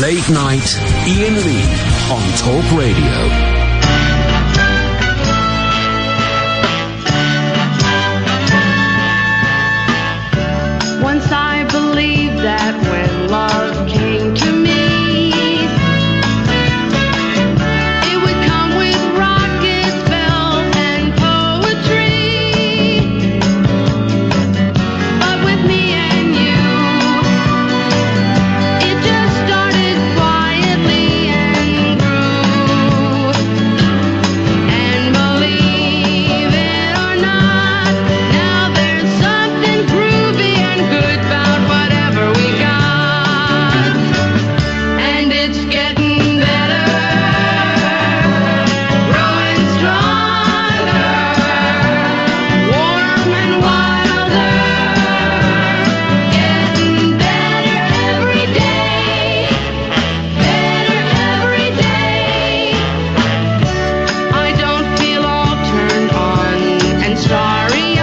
Late Night, Iain Lee on Talk Radio. Once I believed that when love came to me, it would come with rockets, bells, and poetry. But with me and you, it just started quietly and grew. And believe it or not, now there's something groovy and good about whatever we got. And it's getting better, growing stronger, warm and wilder, getting better every day, better every day. I don't feel all turned on and starry-eyed.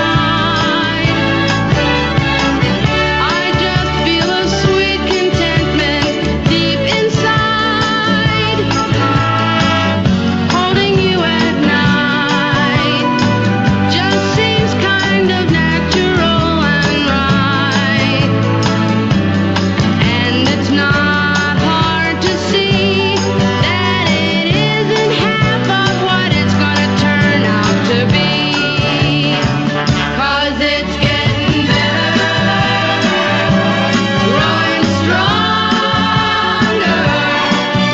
I just feel a sweet contentment deep inside. Holding you at night just seems kind of natural and right. And it's not hard to see that it isn't half of what it's gonna turn out to be. 'Cause it's getting better, growing stronger,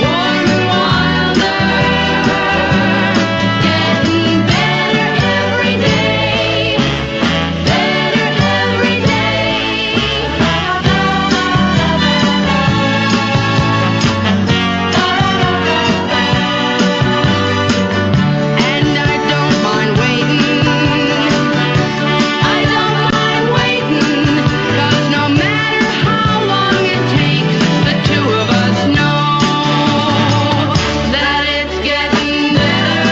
warm and wilder, getting better every day, better every day. And I don't mind waiting. I don't mind waiting, 'cause no matter how long it takes, the two of us know that it's getting better,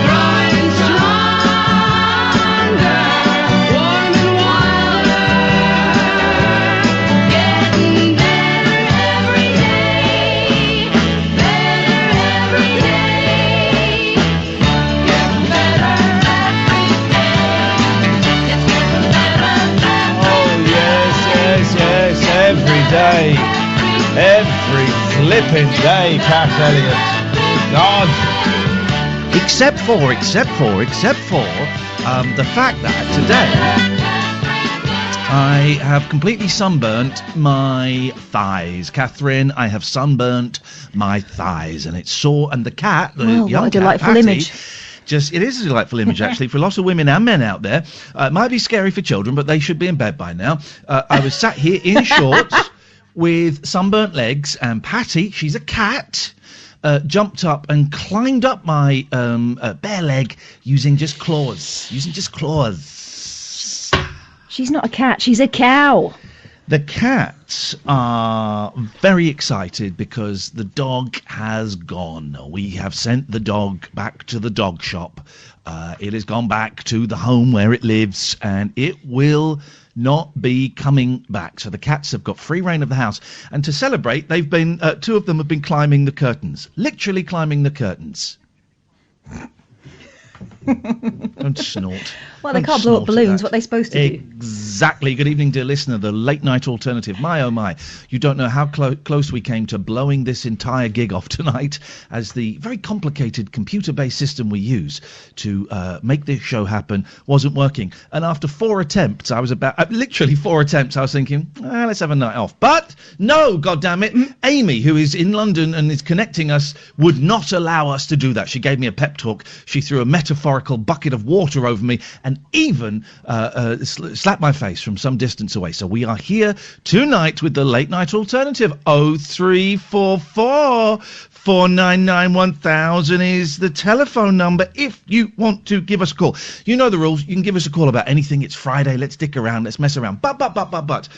growing stronger, warm and wilder, getting better every day, better every day, getting better every day. It's getting better Oh, yes, every day. Every flipping day, Cat Elliott. God. Except for the fact that today I have completely sunburnt my thighs. Catherine, I have sunburnt my thighs, and it's sore. And the cat, the Well, young what a cat, delightful Patty, image. it is a delightful image, actually, for lots of women and men out there. It might be scary for children, but they should be in bed by now. I was sat here in shorts with sunburnt legs, and Patty, she's a cat, jumped up and climbed up my bare leg using just claws. She's not a cat, she's a cow. The cats are very excited because the dog has gone. We have sent the dog back to the dog shop. It has gone back to the home where it lives, and it will not be coming back. So the cats have got free reign of the house. And to celebrate, they've been, two of them have been climbing the curtains. Literally climbing the curtains. Don't snort. Well, they Don't can't blow up snort at balloons. that. What are they supposed to do? Exactly. Good evening, dear listener. The late night alternative. My, oh my. You don't know how close we came to blowing this entire gig off tonight, as the very complicated computer-based system we use to make this show happen wasn't working. And after 4 attempts, I was literally 4 attempts, I was thinking, let's have a night off. But no, goddammit, Amy, who is in London and is connecting us, would not allow us to do that. She gave me a pep talk. She threw a metaphorical bucket of water over me and even slapped my face from some distance away. So we are here tonight with the late night alternative. 0344 499 1000 is the telephone number if you want to give us a call. You know the rules. You can give us a call about anything. It's Friday. Let's dick around. Let's mess around. But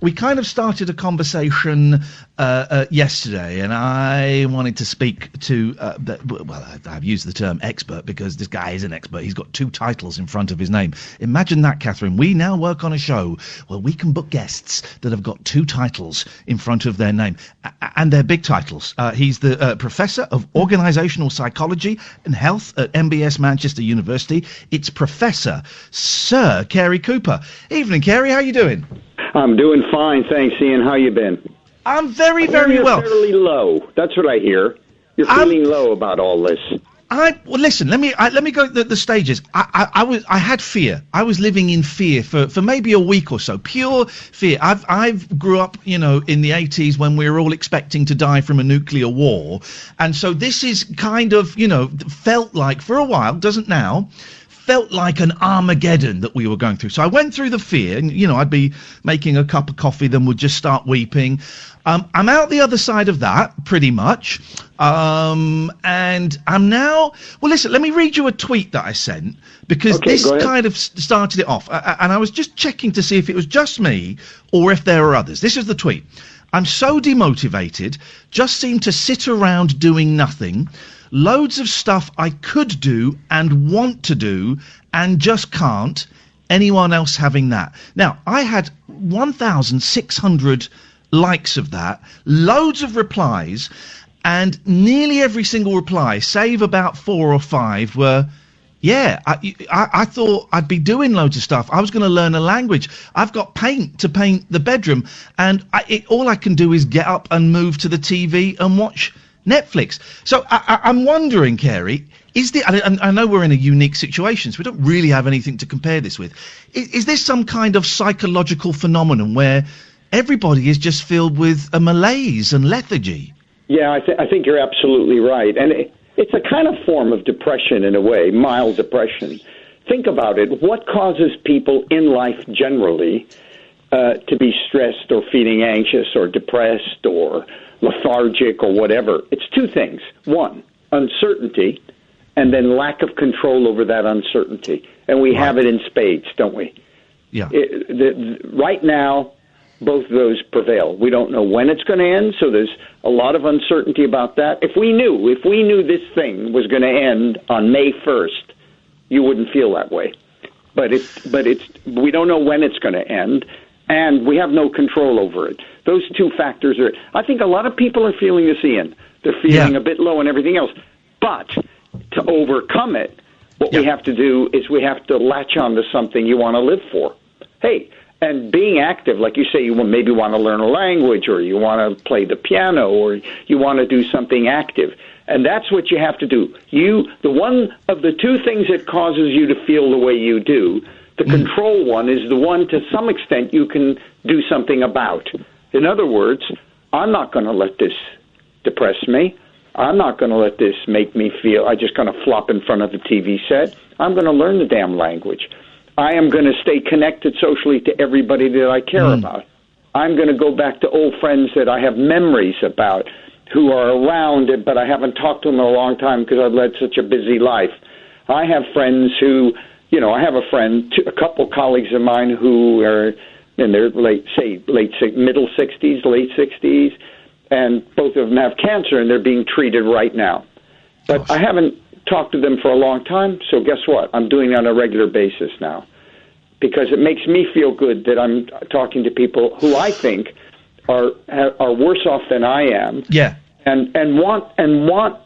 we kind of started a conversation yesterday, and I wanted to speak to, I've used the term expert because this guy is is an expert. He's got 2 titles in front of his name. Imagine that, Catherine. We now work on a show where we can book guests that have got 2 titles in front of their name. And they're big titles. He's the Professor of Organisational Psychology and Health at MBS Manchester University. It's Professor Sir Cary Cooper. Evening, Cary. How you doing? I'm doing fine, thanks, Ian. How you been? I'm very, very You're well. fairly low. That's what I hear. You're feeling low about all this. Well, listen. Let me go the stages. I had fear. I was living in fear for maybe a week or so. Pure fear. I've grew up, in the 80s when we were all expecting to die from a nuclear war, and so this is kind of, felt like for a while, doesn't now. Felt like an Armageddon that we were going through. So I went through the fear, and I'd be making a cup of coffee, then would just start weeping. I'm out the other side of that, pretty much. And I'm now... Well, listen, let me read you a tweet that I sent, because this kind of started it off. And I was just checking to see if it was just me or if there were others. This is the tweet. I'm so demotivated, just seem to sit around doing nothing. Loads of stuff I could do and want to do and just can't. Anyone else having that? Now, I had 1,600 likes of that, loads of replies, and nearly every single reply, save about 4 or 5, were, yeah, I thought I'd be doing loads of stuff. I was going to learn a language. I've got paint to paint the bedroom, and all I can do is get up and move to the TV and watch Netflix. So I'm wondering, Cary, I know we're in a unique situation, so we don't really have anything to compare this with. Is this some kind of psychological phenomenon where everybody is just filled with a malaise and lethargy? Yeah, I think you're absolutely right. And it's a kind of form of depression in a way, mild depression. Think about it. What causes people in life generally to be stressed or feeling anxious or depressed or lethargic or whatever? It's 2 things. 1, uncertainty, and then lack of control over that uncertainty. And we have it in spades, don't we? Yeah. Right now, both of those prevail. We don't know when it's going to end, so there's a lot of uncertainty about that. If we knew this thing was going to end on May 1st, you wouldn't feel that way. But we don't know when it's going to end, and we have no control over it. Those 2 factors are... I think a lot of people are feeling this, Ian. They're feeling a bit low and everything else. But to overcome it, what we have to do is we have to latch on to something you want to live for. Hey, and being active, like you say, you maybe want to learn a language, or you want to play the piano, or you want to do something active. And that's what you have to do. The one of the 2 things that causes you to feel the way you do, the control one is the one to some extent you can do something about. In other words, I'm not going to let this depress me. I'm not going to let this make me feel I just going to flop in front of the TV set. I'm going to learn the damn language. I am going to stay connected socially to everybody that I care about. I'm going to go back to old friends that I have memories about who are around, but I haven't talked to them in a long time because I've led such a busy life. I have friends who, I have a couple colleagues of mine who are in their middle 60s, late 60s, and both of them have cancer, and they're being treated right now. But I haven't talked to them for a long time, so guess what? I'm doing it on a regular basis now, because it makes me feel good that I'm talking to people who I think are worse off than I am, and want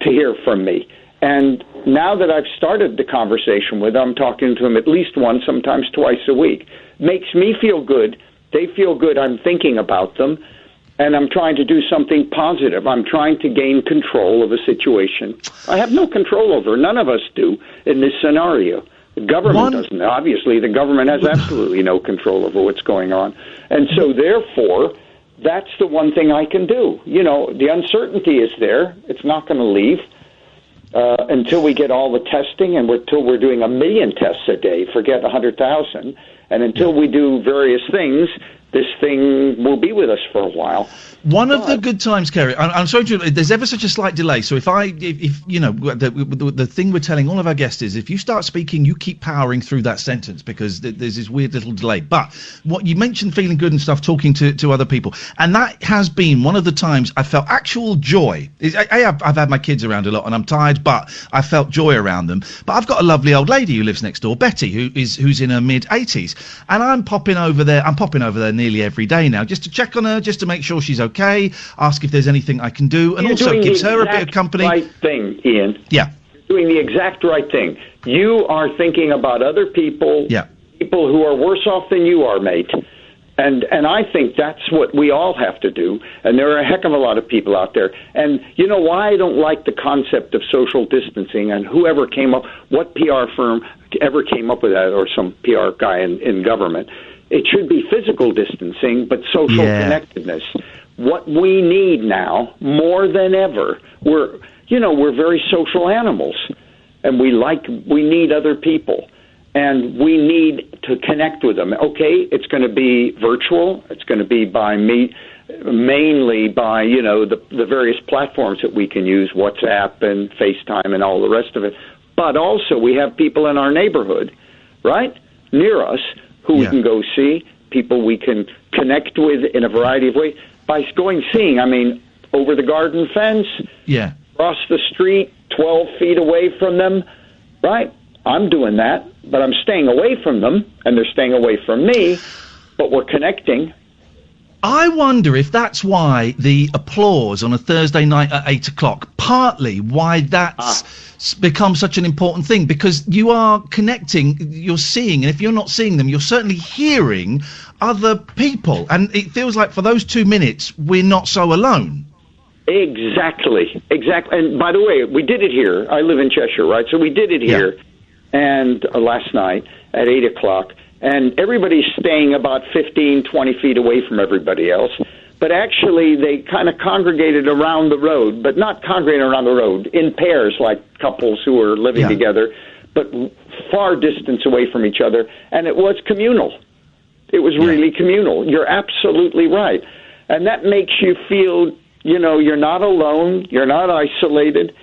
to hear from me. And now that I've started the conversation with them, I'm talking to them at least once, sometimes twice a week. Makes me feel good. They feel good. I'm thinking about them. And I'm trying to do something positive. I'm trying to gain control of a situation I have no control over. None of us do in this scenario. The government doesn't. Obviously, the government has absolutely no control over what's going on. And so, therefore, that's the one thing I can do. The uncertainty is there. It's not going to leave until we get all the testing, and until we're doing 1 million tests a day, forget 100,000. And until we do various things, this thing will be with us for a while. One of the good times, Cary, I'm sorry to, there's ever such a slight delay. So if you know, the thing we're telling all of our guests is if you start speaking, you keep powering through that sentence because there's this weird little delay. But what you mentioned, feeling good and stuff, talking to other people. And that has been one of the times I felt actual joy. I've had my kids around a lot and I'm tired, but I felt joy around them. But I've got a lovely old lady who lives next door, Betty, who's in her mid-80s. And I'm popping over there nearly every day now just to check on her, just to make sure she's okay, ask if there's anything I can do, and also gives her a bit of company. Right thing, Ian. Yeah. You're doing the exact right thing. You are thinking about other people, yeah, people who are worse off than you are, mate. And I think that's what we all have to do. And there are a heck of a lot of people out there. And you know why I don't like the concept of social distancing, and whoever came up, what PR firm ever came up with that, or some PR guy in government. It should be physical distancing, but social connectedness. What we need now, more than ever, we're very social animals, and we need other people, and we need to connect with them. Okay, it's going to be virtual. It's going to be by me, mainly by the various platforms that we can use, WhatsApp and FaceTime and all the rest of it. But also we have people in our neighborhood, right, near us, who we can go see, people we can connect with in a variety of ways. By seeing, I mean, over the garden fence, across the street, 12 feet away from them, right? I'm doing that, but I'm staying away from them, and they're staying away from me, but we're connecting. I wonder if that's why the applause on a Thursday night at 8 o'clock, partly why that's become such an important thing, because you are connecting, you're seeing, and if you're not seeing them, you're certainly hearing other people. And it feels like for those 2 minutes, we're not so alone. Exactly. And by the way, we did it here. I live in Cheshire, right? So we did it here and last night at 8 o'clock. And everybody's staying about 15, 20 feet away from everybody else. But actually, they kind of congregated around the road, but not congregated around the road, in pairs like couples who are living together, but far distance away from each other. And it was communal. It was really communal. You're absolutely right. And that makes you feel, you're not alone. You're not isolated.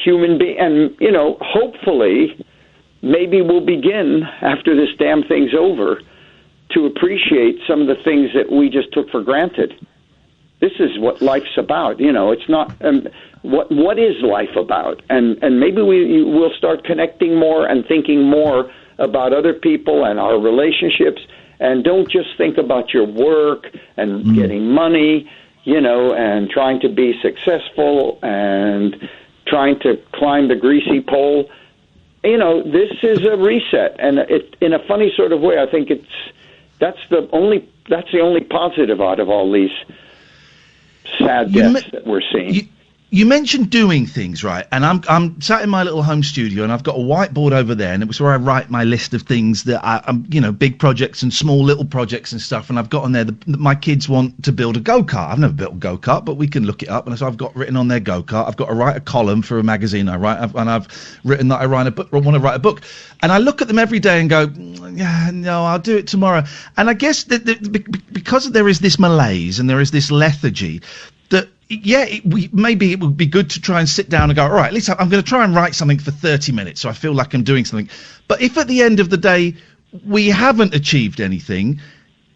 Human being. And, hopefully, maybe we'll begin, after this damn thing's over, to appreciate some of the things that we just took for granted. This is what life's about. It's not what is life about? And maybe we'll start connecting more and thinking more about other people and our relationships, and don't just think about your work and getting money, and trying to be successful and trying to climb the greasy pole. This is a reset, and it, in a funny sort of way, I think that's the only positive out of all these sad deaths that we're seeing. You mentioned doing things, right? And I'm sat in my little home studio, and I've got a whiteboard over there, and it was where I write my list of things that big projects and small little projects and stuff. And I've got on there my kids want to build a go-kart. I've never built a go-kart, but we can look it up. And so I've got written on there go-kart. I've got to write a column for a magazine I write, and I've written that I want to write a book. And I look at them every day and go, no, I'll do it tomorrow. And I guess because there is this malaise and there is this lethargy, that maybe it would be good to try and sit down and go, all right, at least I'm going to try and write something for 30 minutes so I feel like I'm doing something. But if at the end of the day we haven't achieved anything,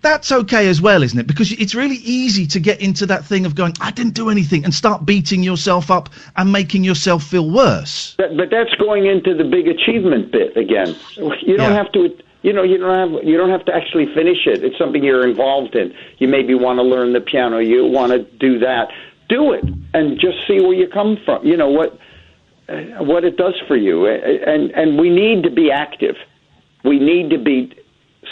that's okay as well, isn't it? Because it's really easy to get into that thing of going, I didn't do anything, and start beating yourself up and making yourself feel worse. But that's going into the big achievement bit again. You don't have to... You don't have to actually finish it. It's something you're involved in. You maybe want to learn the piano. You want to do that. Do it and just see where you come from. What it does for you. And we need to be active. We need to be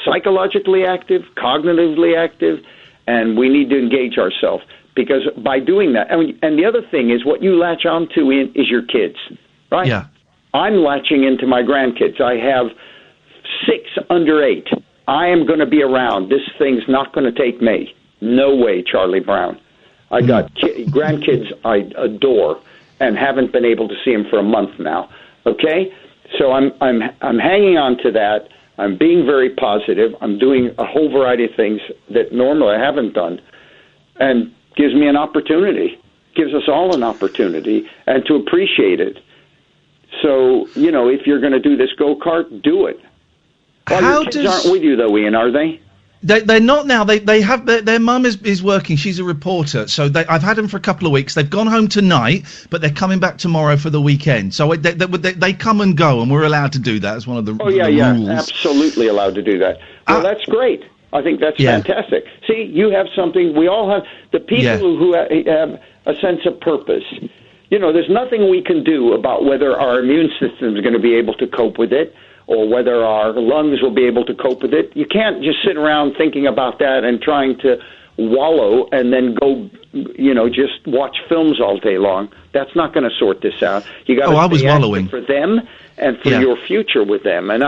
psychologically active, cognitively active, and we need to engage ourselves. Because by doing that, and the other thing is what you latch onto is your kids, right? Yeah. I'm latching into my grandkids. I have 6 under 8. I am going to be around. This thing's not going to take me. No way, Charlie Brown. I got grandkids I adore and haven't been able to see them for a month now. Okay, so I'm hanging on to that. I'm being very positive. I'm doing a whole variety of things that normally I haven't done, and gives me an opportunity, gives us all an opportunity, and to appreciate it. So, if you're going to do this go-kart, do it. Your kids aren't with you, though, Ian, are they? They're not now. They have their mum is working. She's a reporter, so I've had them for a couple of weeks. They've gone home tonight, but they're coming back tomorrow for the weekend. So they come and go, and we're allowed to do that. It's one of the rules. Absolutely allowed to do that. Well, that's great. I think that's fantastic. See, you have something. We all have the people who have a sense of purpose. There's nothing we can do about whether our immune system is going to be able to cope with it, or whether our lungs will be able to cope with it. You can't just sit around thinking about that and trying to wallow and then go, just watch films all day long. That's not going to sort this out. You got to be active for them and for your future with them. And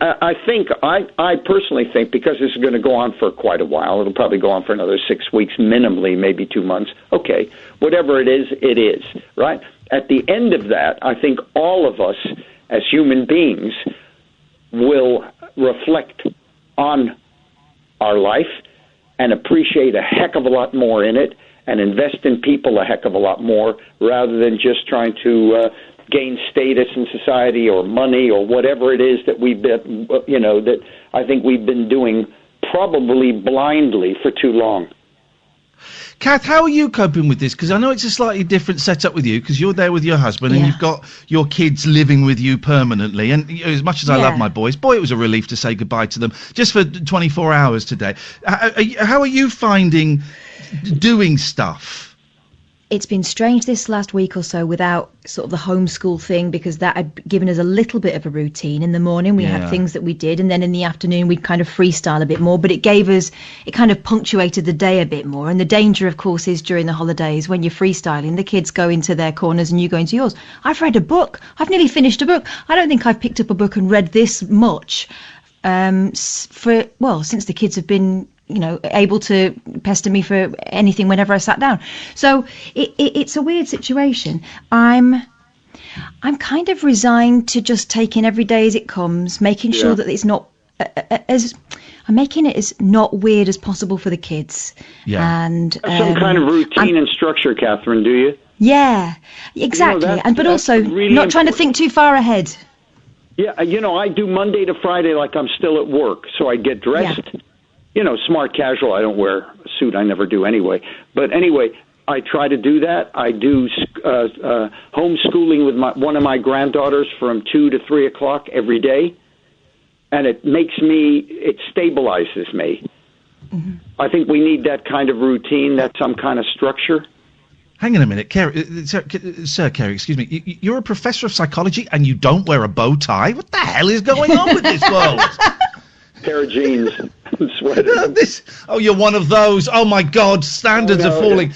I think, I personally think, because this is going to go on for quite a while, it'll probably go on for another 6 weeks, minimally, maybe 2 months. Okay, whatever it is, right? At the end of that, I think all of us, as human beings, will reflect on our life and appreciate a heck of a lot more in it, and invest in people a heck of a lot more, rather than just trying to gain status in society or money or whatever it is that we've been, that I think we've been doing probably blindly for too long. Kath, how are you coping with this? Because I know it's a slightly different setup with you, because you're there with your husband and you've got your kids living with you permanently. And as much as I love my boys, boy, it was a relief to say goodbye to them just for 24 hours today. How are you finding doing stuff? It's been strange this last week or so without sort of the homeschool thing, because that had given us a little bit of a routine. In the morning we had things that we did, and then in the afternoon we'd kind of freestyle a bit more, but it kind of punctuated the day a bit more. And the danger, of course, is during the holidays when you're freestyling, the kids go into their corners and you go into yours. I've read a book. I've nearly finished a book. I don't think I've picked up a book and read this much since the kids have been able to pester me for anything whenever I sat down. So it's a weird situation. I'm kind of resigned to just taking every day as it comes, making sure that it's not I'm making it as not weird as possible for the kids. Yeah. And some kind of routine and structure, Catherine, do you? Yeah, exactly. But also really not trying to think too far ahead. Yeah, I do Monday to Friday like I'm still at work, so I get dressed. Yeah. Smart casual. I don't wear a suit. I never do anyway. But anyway, I try to do that. I do homeschooling with one of my granddaughters from 2 to 3 o'clock every day. And it stabilizes me. Mm-hmm. I think we need that kind of routine, some kind of structure. Hang on a minute, Sir Cary, excuse me. You're a professor of psychology and you don't wear a bow tie? What the hell is going on with this world? Pair of jeans and sweater. You're one of those. Oh my God, standards are falling.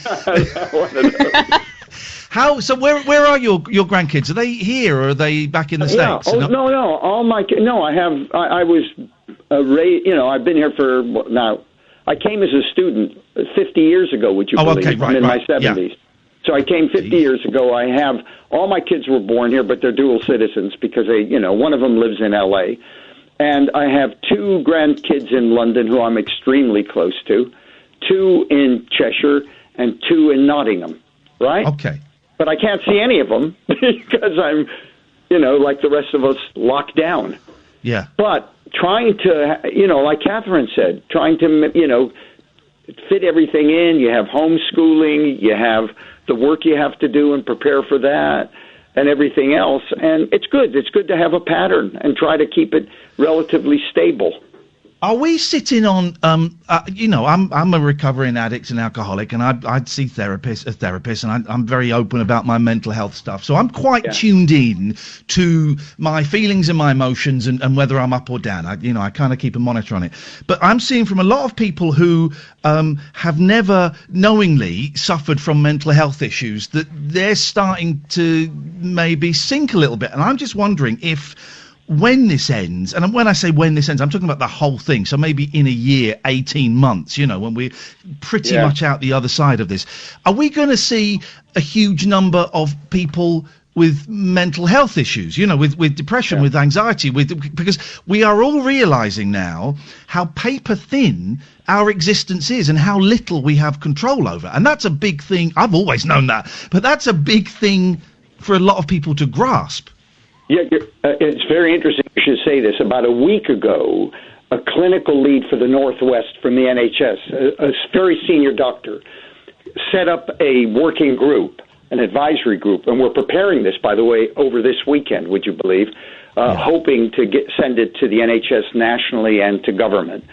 How? So where are your grandkids? Are they here or are they back in the States? No. All my I have. I was raised. I've been here for now. I came as a student 50 years ago. Would you believe? Okay, right, I'm in my 70s. Yeah. So I came 50 years ago. I have all my kids were born here, but they're dual citizens because one of them lives in L.A. And I have 2 grandkids in London who I'm extremely close to, 2 in Cheshire, and 2 in Nottingham, right? Okay. But I can't see any of them because I'm, like the rest of us, locked down. Yeah. But trying to, like Catherine said, trying to, fit everything in. You have homeschooling, you have the work you have to do and prepare for that, and everything else. And it's good. It's good to have a pattern and try to keep it relatively stable. Are we sitting on, I'm a recovering addict and alcoholic, and I'd see a therapist, and I'm very open about my mental health stuff. So I'm quite tuned in to my feelings and my emotions and whether I'm up or down. I kind of keep a monitor on it. But I'm seeing from a lot of people who have never knowingly suffered from mental health issues that they're starting to maybe sink a little bit. And I'm just wondering if, when this ends, and when I say when this ends, I'm talking about the whole thing, so maybe in a year, 18 months, when we're pretty much out the other side of this, are we going to see a huge number of people mental health issues, with depression, with anxiety, because we are all realizing now how paper thin our existence is and how little we have control over. And that's a big thing. I've always known that, but that's a big thing for a lot of people to grasp. Yeah, it's very interesting you should say this. About a week ago, a clinical lead for the Northwest from the NHS, a very senior doctor, set up a working group, an advisory group, and we're preparing this, by the way, over this weekend, would you believe, hoping to send it to the NHS nationally and to government.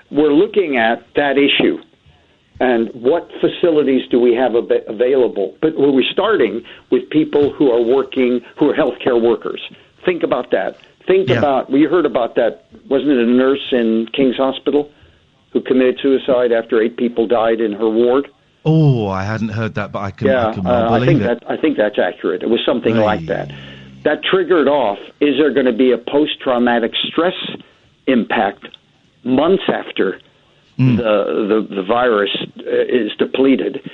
We're looking at that issue and what facilities do we have available. But we're starting with people who are healthcare workers. Think about that. Think about, we heard about that, wasn't it a nurse in King's Hospital who committed suicide after 8 people died in her ward? Oh, I hadn't heard that, but I can believe it. I think that's accurate. It was something like that. That triggered off, is there going to be a post-traumatic stress impact months after the virus is depleted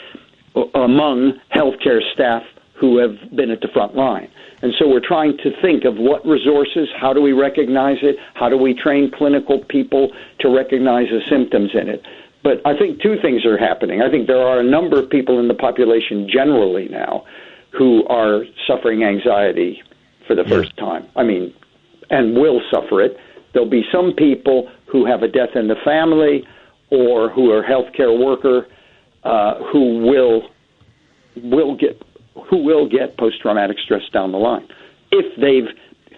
among healthcare staff who have been at the front line? And so we're trying to think of what resources, how do we recognize it, how do we train clinical people to recognize the symptoms in it. But I think 2 things are happening. I think there are a number of people in the population generally now who are suffering anxiety for the first time. I mean, and will suffer it. There'll be some people who have a death in the family or who are healthcare worker who will get post-traumatic stress down the line. If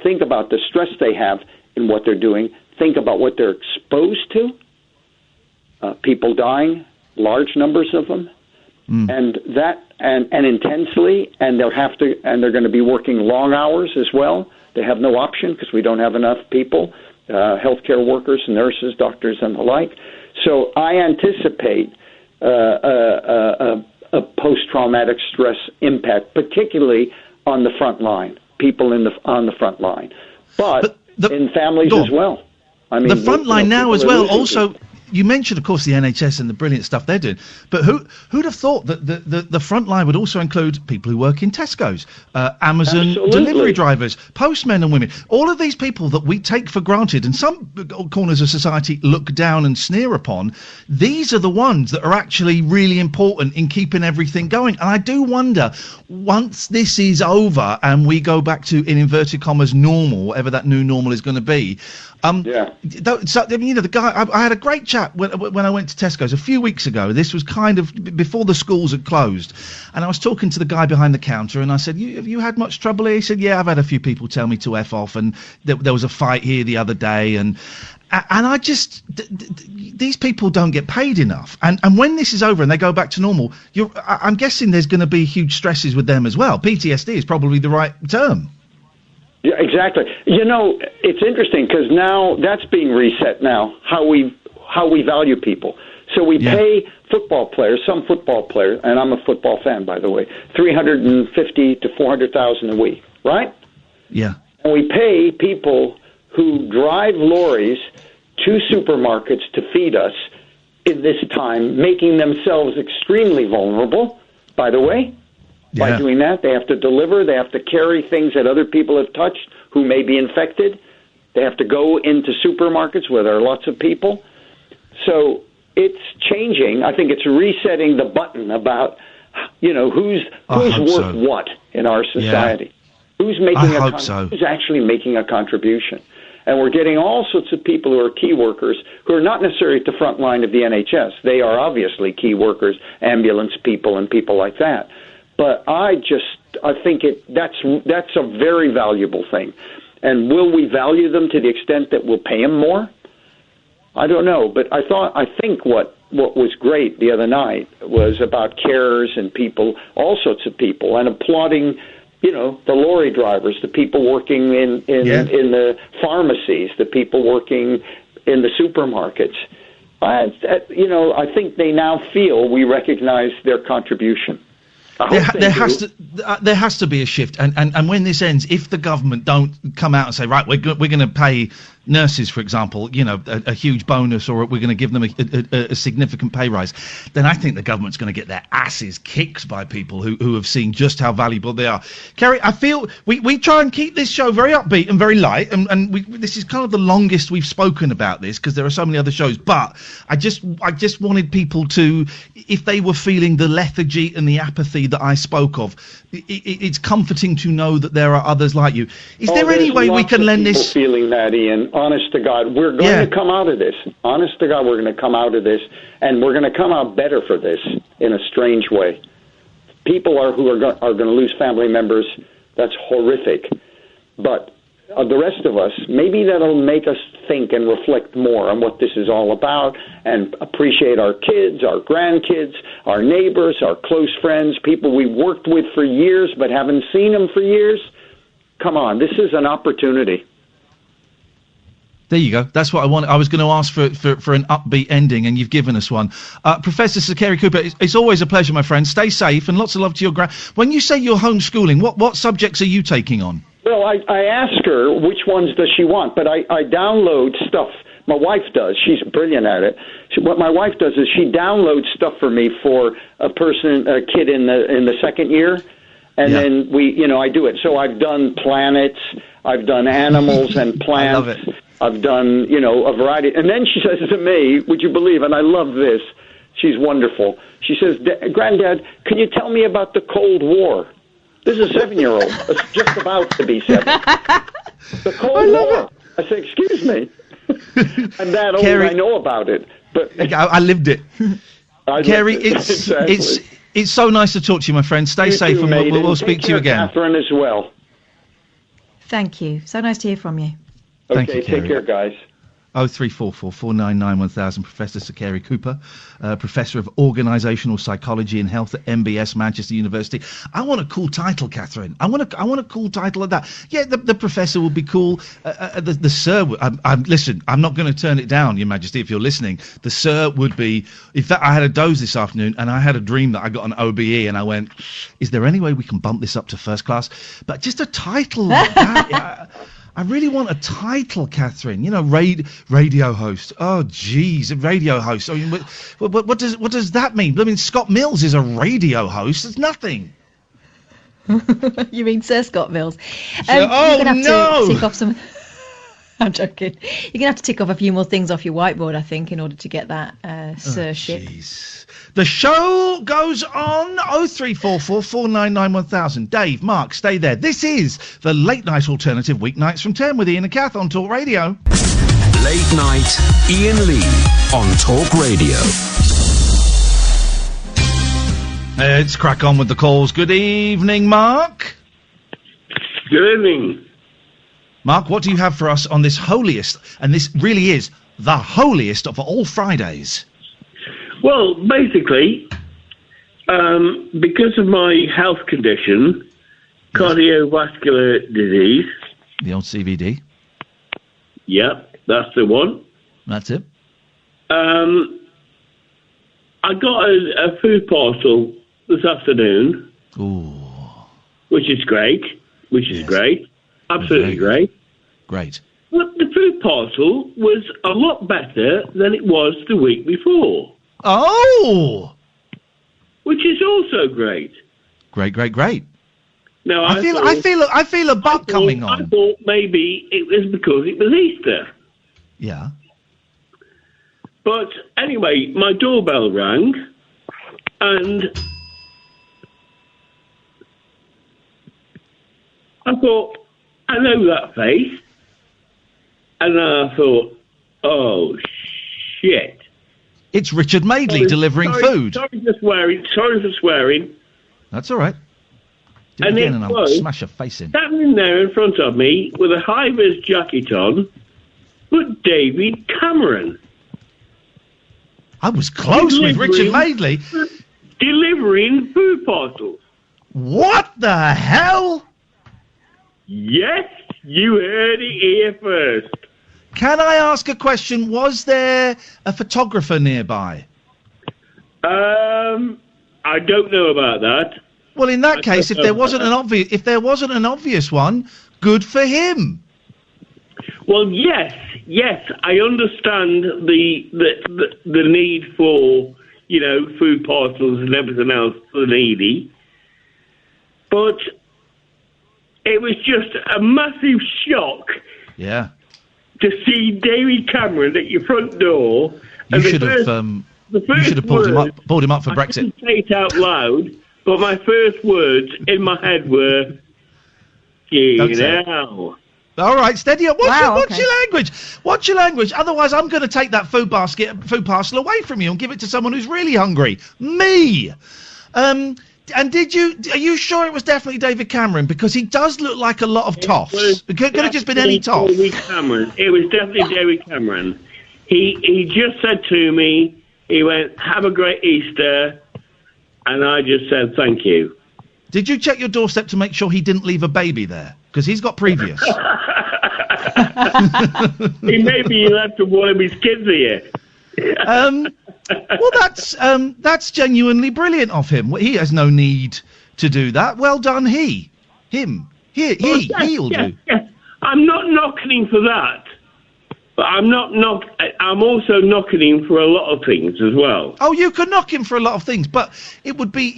think about the stress they have in what they're doing, think about what they're exposed to, people dying, large numbers of them, and intensely, and they're going to be working long hours as well. They have no option because we don't have enough people, healthcare workers, nurses, doctors, and the like. So I anticipate a post-traumatic stress impact, particularly on the front line, people on the front line, but in families as well. I mean, the front line now as well. Also, you mentioned, of course, the NHS and the brilliant stuff they're doing, but who'd have thought that the front line would also include people who work in Tesco's, Amazon delivery drivers, postmen and women, all of these people that we take for granted and some corners of society look down and sneer upon. These are the ones that are actually really important in keeping everything going. And I do wonder, once this is over and we go back to, in inverted commas, normal, whatever that new normal is going to be, the guy, I had a great chat when I went to Tesco's a few weeks ago. This was kind of before the schools had closed, and I was talking to the guy behind the counter, and I said, have you had much trouble here? He said, yeah, I've had a few people tell me to F off, and there was a fight here the other day, and I just, these people don't get paid enough. And when this is over and they go back to normal, I'm guessing there's going to be huge stresses with them as well. PTSD is probably the right term. Yeah, exactly. It's interesting because now that's being reset now, how we value people. So we pay football players, some football players, and I'm a football fan, by the way, $350,000 to $400,000 a week, right? Yeah. And we pay people who drive lorries to supermarkets to feed us in this time, making themselves extremely vulnerable, by the way. By doing that, they have to deliver, they have to carry things that other people have touched who may be infected. They have to go into supermarkets where there are lots of people. So it's changing. I think it's resetting the button about, who's worth what in our society. Who's who's actually making a contribution. And we're getting all sorts of people who are key workers who are not necessarily at the front line of the NHS. They are obviously key workers, ambulance people and people like that. But I think that's a very valuable thing. And will we value them to the extent that we'll pay them more? I don't know. But I think what was great the other night was about carers and people, all sorts of people, and applauding, the lorry drivers, the people working in the pharmacies, the people working in the supermarkets. I think they now feel we recognize their contribution. There has to be a shift, and when this ends, if the government don't come out and say, right, we're going to pay nurses, for example, a huge bonus, or we're going to give them a significant pay rise, then I think the government's going to get their asses kicked by people who have seen just how valuable they are. Cary, I feel we try and keep this show very upbeat and very light, and this is kind of the longest we've spoken about this because there are so many other shows. But I just wanted people to, if they were feeling the lethargy and the apathy that I spoke of, it's comforting to know that there are others like you. Is there any way we can lend this? Feeling that, Ian. Honest to God, we're going to come out of this. Honest to God, we're going to come out of this, and we're going to come out better for this in a strange way. People who are going to lose family members. That's horrific. But the rest of us, maybe that'll make us think and reflect more on what this is all about and appreciate our kids, our grandkids, our neighbors, our close friends, people we worked with for years but haven't seen them for years. Come on, this is an opportunity. There you go. That's what I want. I was going to ask for an upbeat ending, and you've given us one. Professor Cary Cooper, it's always a pleasure, my friend. Stay safe, and lots of love to your When you say you're homeschooling, what subjects are you taking on? Well, I ask her which ones does she want, but I download stuff. My wife does. She's brilliant at it. What my wife does is she downloads stuff for me for a kid in the second year, and then I do it. So I've done planets, I've done animals and plants. I love it. I've done, a variety. And then she says to me, would you believe, and I love this, she's wonderful. She says, Granddad, can you tell me about the Cold War? This is a 7-year-old, just about to be 7. The Cold War. I say, excuse me. I'm that old, Cary, I know about it. But I lived it. Cary, exactly. It's so nice to talk to you, my friend. Stay safe, and we'll speak to you again. Catherine as well. Thank you. So nice to hear from you. Thank you, take care, guys. 0344 499 1000. Professor Cary Cooper, Professor of Organisational Psychology and Health at MBS Manchester University. I want a cool title, Catherine. I want a cool title of that. Yeah, the professor would be cool. The sir. Listen, I'm not going to turn it down, Your Majesty, if you're listening. The sir would be. In fact, I had a doze this afternoon, and I had a dream that I got an OBE, and I went, "Is there any way we can bump this up to first class?" But just a title like that. I really want a title, Catherine. Radio host. Oh, geez, a radio host. I mean, what does that mean? I mean, Scott Mills is a radio host. It's nothing. You mean Sir Scott Mills? You're gonna have to tick off some. I'm joking. You're gonna have to tick off a few more things off your whiteboard, I think, in order to get that sirship. Jeez. The show goes on. 0344 499 1000. Dave, Mark, stay there. This is the Late Night Alternative, weeknights from 10 with Iain and Kath on Talk Radio. Late Night, Iain Lee on Talk Radio. Let's crack on with the calls. Good evening, Mark. Good evening. Mark, what do you have for us on this holiest, and this really is the holiest of all Fridays? Well, basically, because of my health condition, cardiovascular disease. The old CVD. Yep, that's the one. That's it. I got a food parcel this afternoon. Ooh. Which is great. Great. Absolutely great. Great. But the food parcel was a lot better than it was the week before. Oh! Which is also great. Great. Now I feel a butt coming on. I thought maybe it was because it was Easter. Yeah. But anyway, my doorbell rang, and I thought, I know that face. And I thought, oh, shit. It's Richard Madeley delivering food. Sorry for swearing. That's all right. Do it again and I'll smash your face in. Standing there in front of me with a high-vis jacket on, but David Cameron. I was close with Richard Madeley. Delivering food parcels. What the hell? Yes, you heard it here first. Can I ask a question? Was there a photographer nearby? I don't know about that. Well, in that case, if there wasn't an obvious one, good for him. Well, yes, I understand the need for, food parcels and everything else for the needy, but it was just a massive shock. Yeah. To see David Cameron at your front door. You should have pulled him up for Brexit. I didn't say it out loud, but my first words in my head were, All right, steady up. Watch your language. Watch your language. Otherwise, I'm going to take that food parcel away from you and give it to someone who's really hungry. Me. And are you sure it was definitely David Cameron? Because he does look like a lot of toffs. It could have just been any toff. David Cameron. It was definitely David Cameron. He just said to me, he went, "Have a great Easter," and I just said, "Thank you." Did you check your doorstep to make sure he didn't leave a baby there? Because he's got previous. He left one of his kids here. Well, that's genuinely brilliant of him. He has no need to do that. Well done, him. He'll do. Yes. I'm not knocking him for that, but I'm also knocking him for a lot of things as well. Oh, you could knock him for a lot of things, but it would be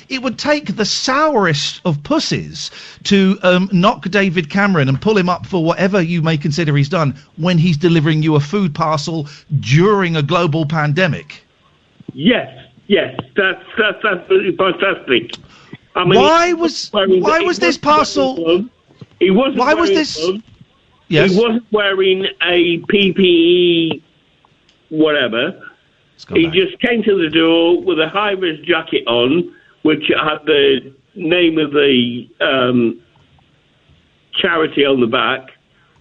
it would take the sourest of pussies to knock David Cameron and pull him up for whatever you may consider he's done when he's delivering you a food parcel during a global pandemic. Yes, that's absolutely fantastic. I mean, why was this parcel? He wasn't. Why was this? Yes. He wasn't wearing a PPE, whatever. He just came to the door with a high-vis jacket on, which had the name of the charity on the back.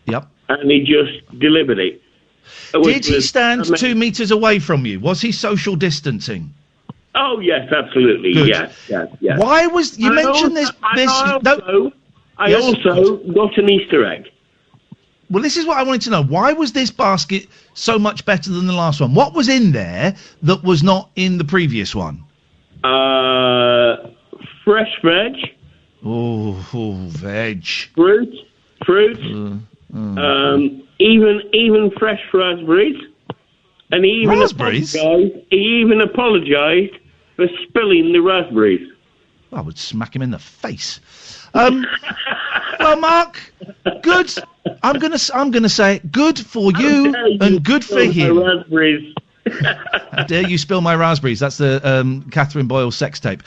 Yep. And he just delivered it. Did he stand 2 meters away from you? Was he social distancing? Oh, yes, absolutely. Good. Yes. Why was... You mentioned this... I also got an Easter egg. Well, this is what I wanted to know. Why was this basket so much better than the last one? What was in there that was not in the previous one? Fresh veg. Oh, veg. Fruit. Even fresh raspberries. And he even apologised for spilling the raspberries. I would smack him in the face. Well, Mark, good. I'm gonna say good for you and good for him. Raspberries. How dare you spill my raspberries? That's the Catherine Boyle sex tape.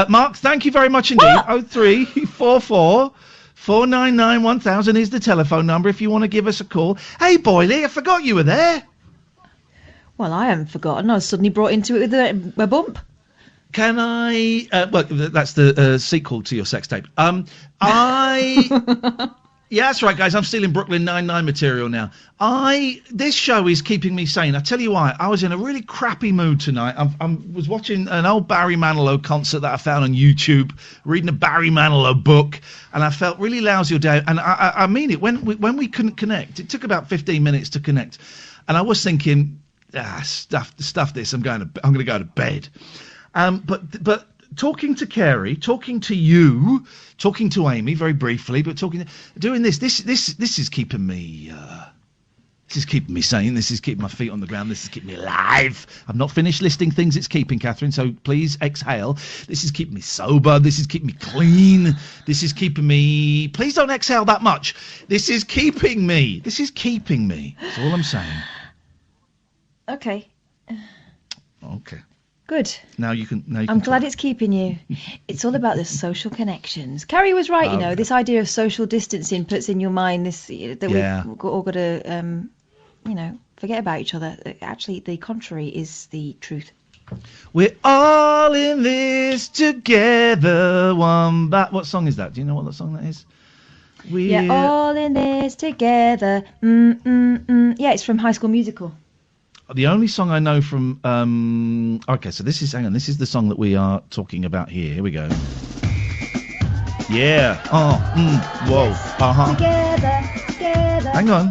Mark, thank you very much indeed. 0344 499 1000 is the telephone number if you want to give us a call. Hey, Boyley, I forgot you were there. Well, I haven't forgotten. I was suddenly brought into it with a bump. Can I... well, that's the sequel to your sex tape. Yeah, that's right, guys. I'm stealing Brooklyn Nine-Nine material now. This show is keeping me sane. I tell you why. I was in a really crappy mood tonight. I was watching an old Barry Manilow concert that I found on YouTube, reading a Barry Manilow book, and I felt really lousy all day. And I mean it. When we couldn't connect, it took about 15 minutes to connect, and I was thinking, stuff this. I'm going to go to bed. But talking to Cary, talking to you, talking to Amy very briefly, but doing this is keeping me. This is keeping me sane. This is keeping my feet on the ground. This is keeping me alive. I've not finished listing things it's keeping, Catherine. So please exhale. This is keeping me sober. This is keeping me clean. This is keeping me. Please don't exhale that much. This is keeping me. This is keeping me. That's all I'm saying. Okay. Good. Now you can. I'm glad it's keeping you. It's all about the social connections. Cary was right, this idea of social distancing puts in your mind we've all got to, forget about each other. Actually, the contrary is the truth. We're all in this together. What song is that? Do you know what the song that is? We're all in this together. Yeah, it's from High School Musical. The only song I know from... so this is the song that we are talking about here. Here we go. Yeah. Whoa. Uh-huh. Together. Hang on.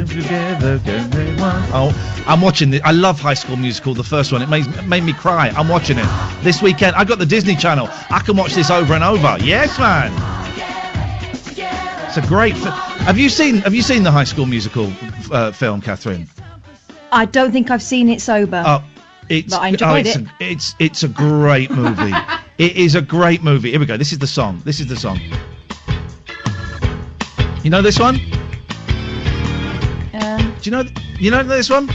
Together. Oh, I'm watching it. I love High School Musical, the first one. It made me cry. I'm watching it this weekend. I got the Disney Channel. I can watch this over and over. Yes, man. It's a great. Have you seen the High School Musical film, Catherine? I don't think I've seen it sober. But I enjoyed it. It's a great movie. It is a great movie. Here we go. This is the song. You know this one? Do you know this one?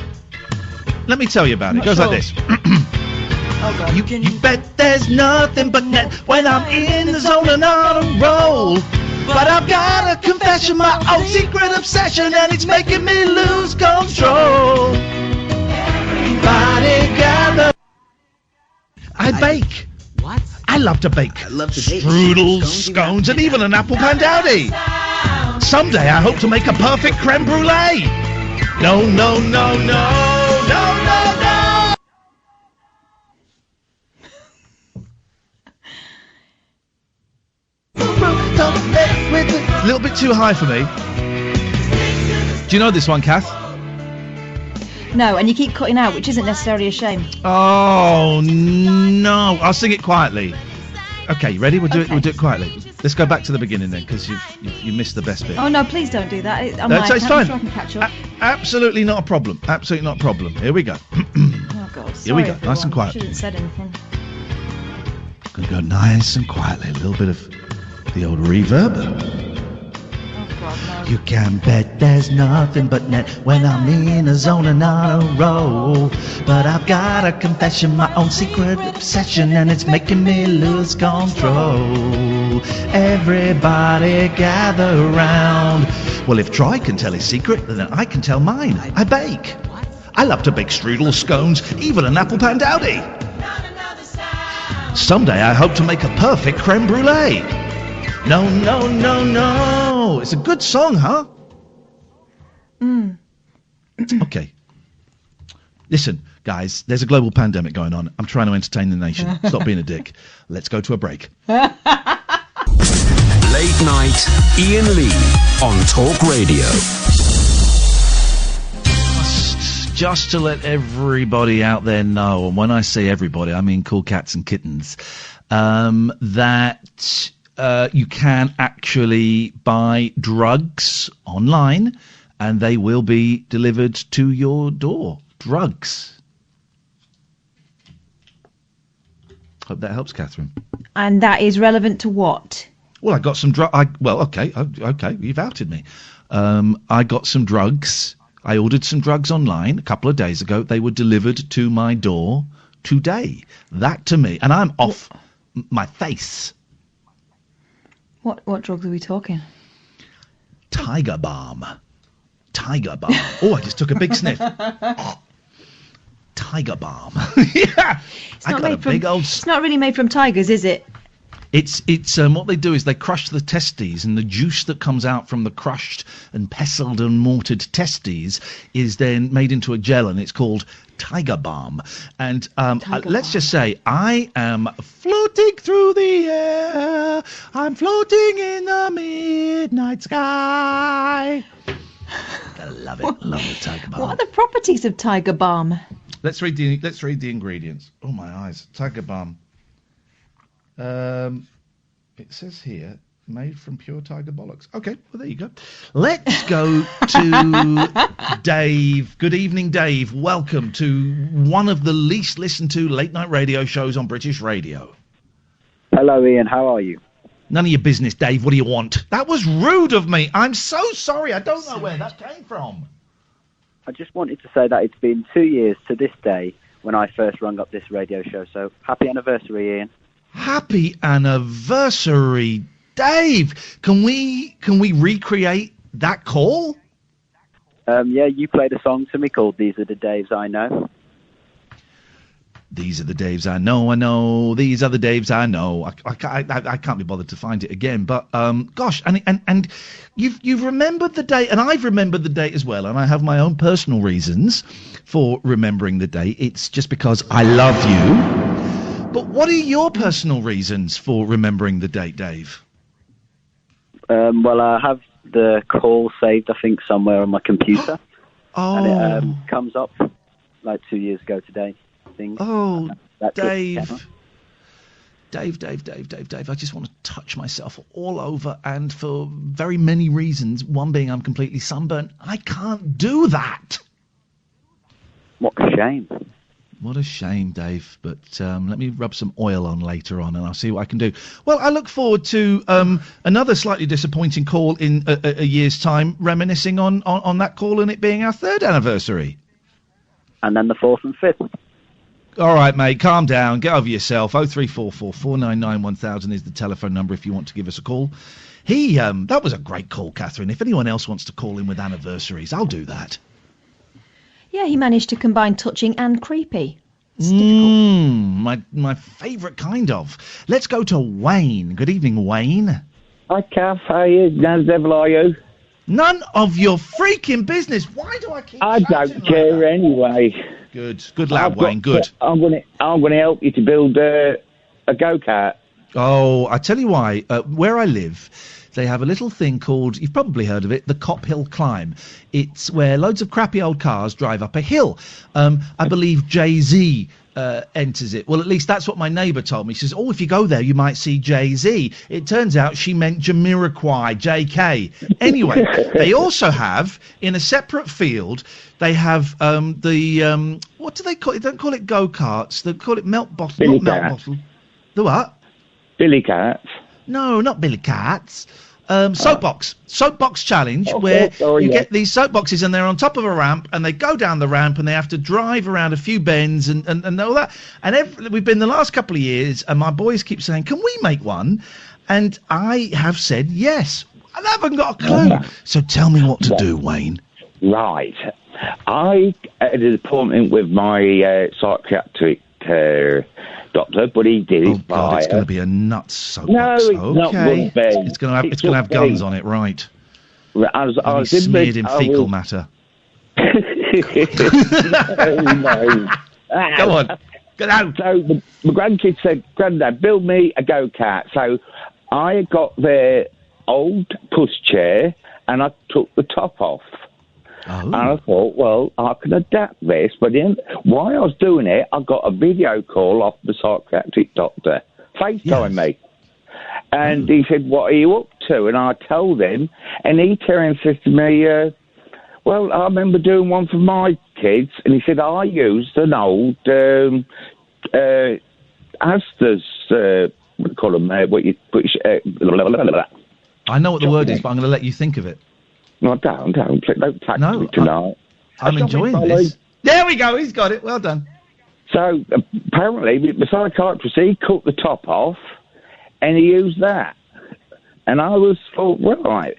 Let me tell you about it. It goes like this. Oh God. You bet there's nothing but net when I'm in the zone and on a roll. But I've got a confession, my own secret obsession, and it's making me lose control. Everybody gather. I bake. What? I love to bake. I love to bake. Strudels, scones, and even an apple pandowdy. Someday I hope to make a perfect creme brulee. No, no, no, no, no, no, no. A little bit too high for me. Do you know this one, Kath? No, and you keep cutting out, which isn't necessarily a shame. Oh no! I'll sing it quietly. Okay, you ready? We'll do it quietly. Let's go back to the beginning then, because you missed the best bit. Oh no! Please don't do that. It's fine. I'm sure I can catch up. Absolutely not a problem. Absolutely not a problem. Here we go. Oh God! Here we go. Everyone. Nice and quiet. I shouldn't have said anything. Gonna go nice and quietly. A little bit of the old reverb. Oh God, no. You can bet there's nothing but net when I'm in a zone and on a roll. But I've got a confession, my own secret obsession, and it's making me lose control. Everybody gather round. Well, if Troy can tell his secret, then I can tell mine. I bake. I love to bake strudel, scones, even an apple pandowdy. Someday I hope to make a perfect creme brulee. No, no, no, no. It's a good song, huh? Okay. Listen, guys, there's a global pandemic going on. I'm trying to entertain the nation. Stop being a dick. Let's go to a break. Late night, Iain Lee on Talk Radio. Just to let everybody out there know, and when I say everybody, I mean cool cats and kittens, that you can actually buy drugs online and they will be delivered to your door. Drugs. Hope that helps, Catherine. And that is relevant to what? Well, I got some okay, you've outed me. I got some drugs. I ordered some drugs online a couple of days ago. They were delivered to my door today. That to me, and I'm off my face. What drugs are we talking? Tiger Balm. Tiger Balm. Oh, I just took a big sniff. Tiger Balm. Yeah. It's not really made from tigers, is it? It's what they do is they crush the testes, and the juice that comes out from the crushed and pestled and mortared testes is then made into a gel, and it's called Tiger Balm. And let's just say I am floating through the air. I'm floating in the midnight sky. I love it. Love the Tiger Balm. What are the properties of Tiger Balm? Let's read the ingredients. Oh my eyes. Tiger Balm. It says here, made from pure tiger bollocks. Okay, well, there you go. Let's go to Dave. Good evening, Dave. Welcome to one of the least listened to late night radio shows on British radio. Hello, Ian. How are you? None of your business, Dave. What do you want? That was rude of me. I'm so sorry. I don't know where that came from. I just wanted to say that it's been 2 years to this day when I first rung up this radio show. So happy anniversary, Ian. Happy anniversary, Dave. Can we recreate that call? Yeah, you played a song to me called "These Are the Daves I Know." These are the Daves I know. These are the Daves I know. I can't be bothered to find it again. But gosh, and you've remembered the date, and I've remembered the date as well. And I have my own personal reasons for remembering the date. It's just because I love you. But what are your personal reasons for remembering the date, Dave? Well, I have the call saved, I think, somewhere on my computer. Oh. And it comes up like 2 years ago today. Things. Oh, That's Dave. Dave, I just want to touch myself all over, and for very many reasons, one being I'm completely sunburnt. I can't do that. What a shame. What a shame, Dave. But let me rub some oil on later on, and I'll see what I can do. Well, I look forward to another slightly disappointing call in a year's time, reminiscing on that call and it being our 3rd anniversary. And then the 4th and 5th. All right, mate, calm down. Get over yourself. 0344 499 1000 is the telephone number if you want to give us a call. That was a great call, Catherine. If anyone else wants to call in with anniversaries, I'll do that. Yeah, he managed to combine touching and creepy. It's difficult. My favourite kind of. Let's go to Wayne. Good evening, Wayne. Hi, Kath. How are you? How the devil are you? None of your freaking business. Why do I keep I don't care like anyway. Good lad, Wayne. Good. I'm going to help you to build a go-kart. Oh, I tell you why. Where I live, they have a little thing called, you've probably heard of it, the Cop Hill Climb. It's where loads of crappy old cars drive up a hill. I believe Jay-Z enters it. Well, at least that's what my neighbour told me. She says, if you go there, you might see Jay-Z. It turns out she meant Jamiroquai, JK. Anyway, they also have, in a separate field, they have what do they call it? They don't call it go-karts. They call it melt bottle. Billy Not melt Cats. bottle. The what? Billy Cats. No, not Billy Cats. Soapbox challenge, where you get these soapboxes and they're on top of a ramp and they go down the ramp and they have to drive around a few bends and all that. And we've been the last couple of years and my boys keep saying, can we make one? And I have said yes. I haven't got a clue. So tell me what to do, Wayne. Right. I had an appointment with my psychiatric doctor, but he did it God, it's going to be a nuts soapbox. No, it's not. It's going to have guns on it, right? I was smeared in fecal matter. No. Go on. Get out. So my grandkid said, Grandad, build me a go-kart. So I got their old pushchair and I took the top off. Oh. And I thought, well, I can adapt this. But while I was doing it, I got a video call off the psychiatric doctor, FaceTime me. And he said, what are you up to? And I told him, and he turned and said to me, well, I remember doing one for my kids. And he said, I used an old Asda's, what do you call them, what you put... I know what the word is, but I'm going to let you think of it. No, don't tax me tonight. I'm enjoying this. There we go, he's got it. Well done. So, apparently, the psychiatrist, he cut the top off, and he used that. And I thought, right.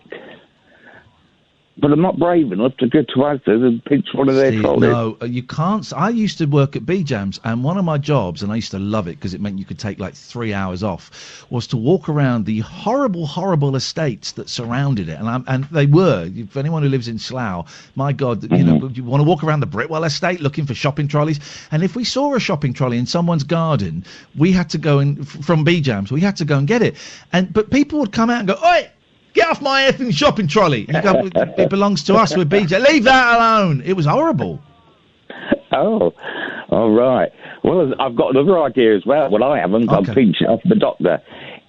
But I'm not brave enough to go to Asda's and pinch one of their trolleys. No, you can't. I used to work at B-Jams, and one of my jobs, and I used to love it because it meant you could take like 3 hours off, was to walk around the horrible, horrible estates that surrounded it. And they were, for anyone who lives in Slough, my God, you know, you want to walk around the Britwell estate looking for shopping trolleys. And if we saw a shopping trolley in someone's garden, we had to go from B-Jams, we had to go and get it. But people would come out and go, oi! Get off my effing shopping trolley. And you go, it belongs to us, we're BJ. Leave that alone. It was horrible. Oh, all right. Well, I've got another idea as well. Well, I haven't. I'm pinching off the doctor.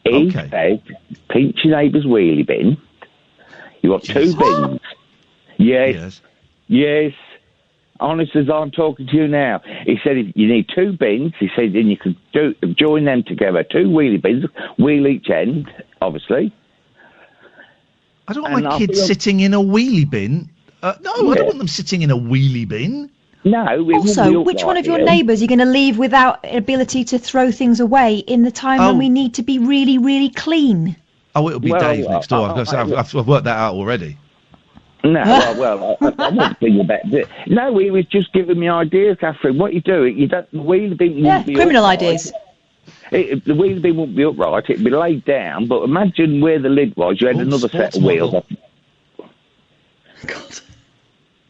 He said, pinch your neighbour's wheelie bin. You got two bins. Yes. Honest as I'm talking to you now. He said, if you need two bins, he said, then you can join them together. Two wheelie bins, wheel each end, obviously. I don't want my kids sitting in a wheelie bin. I don't want them sitting in a wheelie bin. No. Also, which one of your neighbours are you going to leave without ability to throw things away in the time when we need to be really, really clean? Oh, it'll be Dave next door. I've worked that out already. No, I won't bring you back. No, he was just giving me ideas, Catherine. What you do, you don't the wheelie bin. Criminal ideas. The wheelie bin wouldn't be upright, it'd be laid down, but imagine where the lid was, you had another set of wheels. God.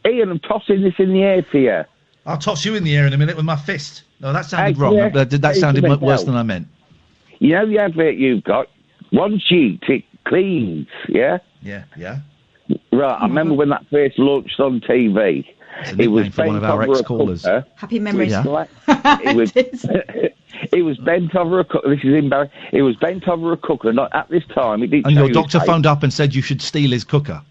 Iain, I'm tossing this in the air for you. I'll toss you in the air in a minute with my fist. No, that sounded wrong. That sounded worse than I meant. You know the advert you've got? One sheet, it cleans, yeah? Yeah. Right, I remember when that first launched on TV, It's a He was nickname for one of our bent over a ex-callers. cooker. Happy memories. Yeah. He was, he was bent over a cooker. This is embarrassing. He was bent over a cooker. Not at this time. He didn't And say your he was doctor safe. phoned up and said you should steal his cooker.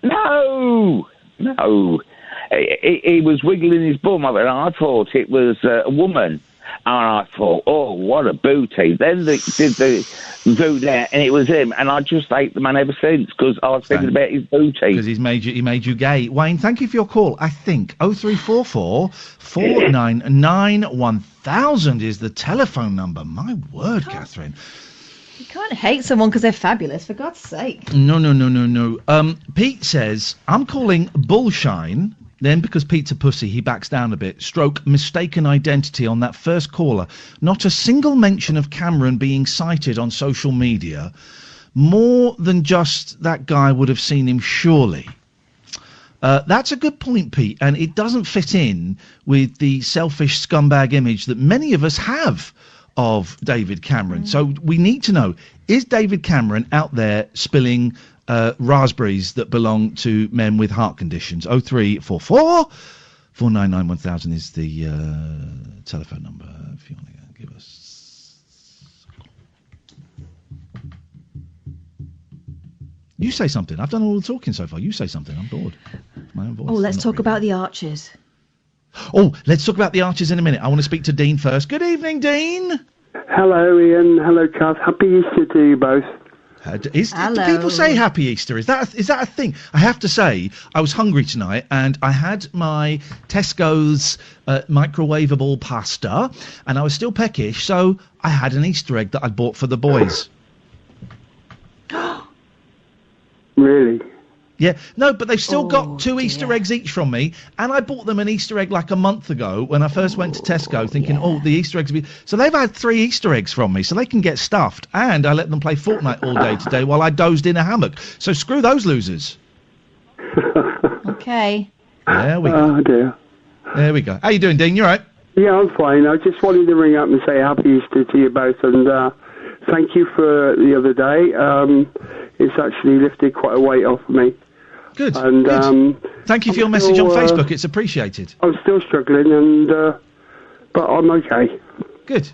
No. He was wiggling his bum up, and I thought it was a woman. And I thought, oh, what a booty. Then they did the zoo there, and it was him. And I just hate the man ever since, because I was thinking about his booty. Because he made you gay. Wayne, thank you for your call. I think 0344 499 1000 is the telephone number. My word, Catherine. You can't hate someone because they're fabulous, for God's sake. No. Pete says, I'm calling bullshine. Then, because Pete's a pussy, he backs down a bit. Stroke mistaken identity on that first caller. Not a single mention of Cameron being cited on social media. More than just that guy would have seen him, surely. That's a good point, Pete, and it doesn't fit in with the selfish scumbag image that many of us have of David Cameron. So we need to know, is David Cameron out there spilling raspberries that belong to men with heart conditions? 0344 499 1000 is the telephone number if you want to give us. You say something. I've done all the talking so far. You say something. I'm bored. My own voice. Oh, let's talk about the Archers. Oh, let's talk about the Archers in a minute. I want to speak to Dean first. Good evening, Dean. Hello, Ian. Hello, Kath. Happy Easter to you both. Do people say Happy Easter? Is that a thing? I have to say, I was hungry tonight, and I had my Tesco's microwavable pasta, and I was still peckish, so I had an Easter egg that I'd bought for the boys. Really? Yeah, no, but they've still got two Easter eggs each from me, and I bought them an Easter egg like a month ago when I first went to Tesco, thinking, the Easter eggs will be... So they've had 3 Easter eggs from me, so they can get stuffed, and I let them play Fortnite all day today while I dozed in a hammock. So screw those losers. Okay. There we go. Oh, dear. There we go. How you doing, Dean? You all right? Yeah, I'm fine. I just wanted to ring up and say Happy Easter to you both, and thank you for the other day. It's actually lifted quite a weight off of me. Good. And good. Thank you for your message on Facebook. It's appreciated. I'm still struggling, and but I'm okay. Good.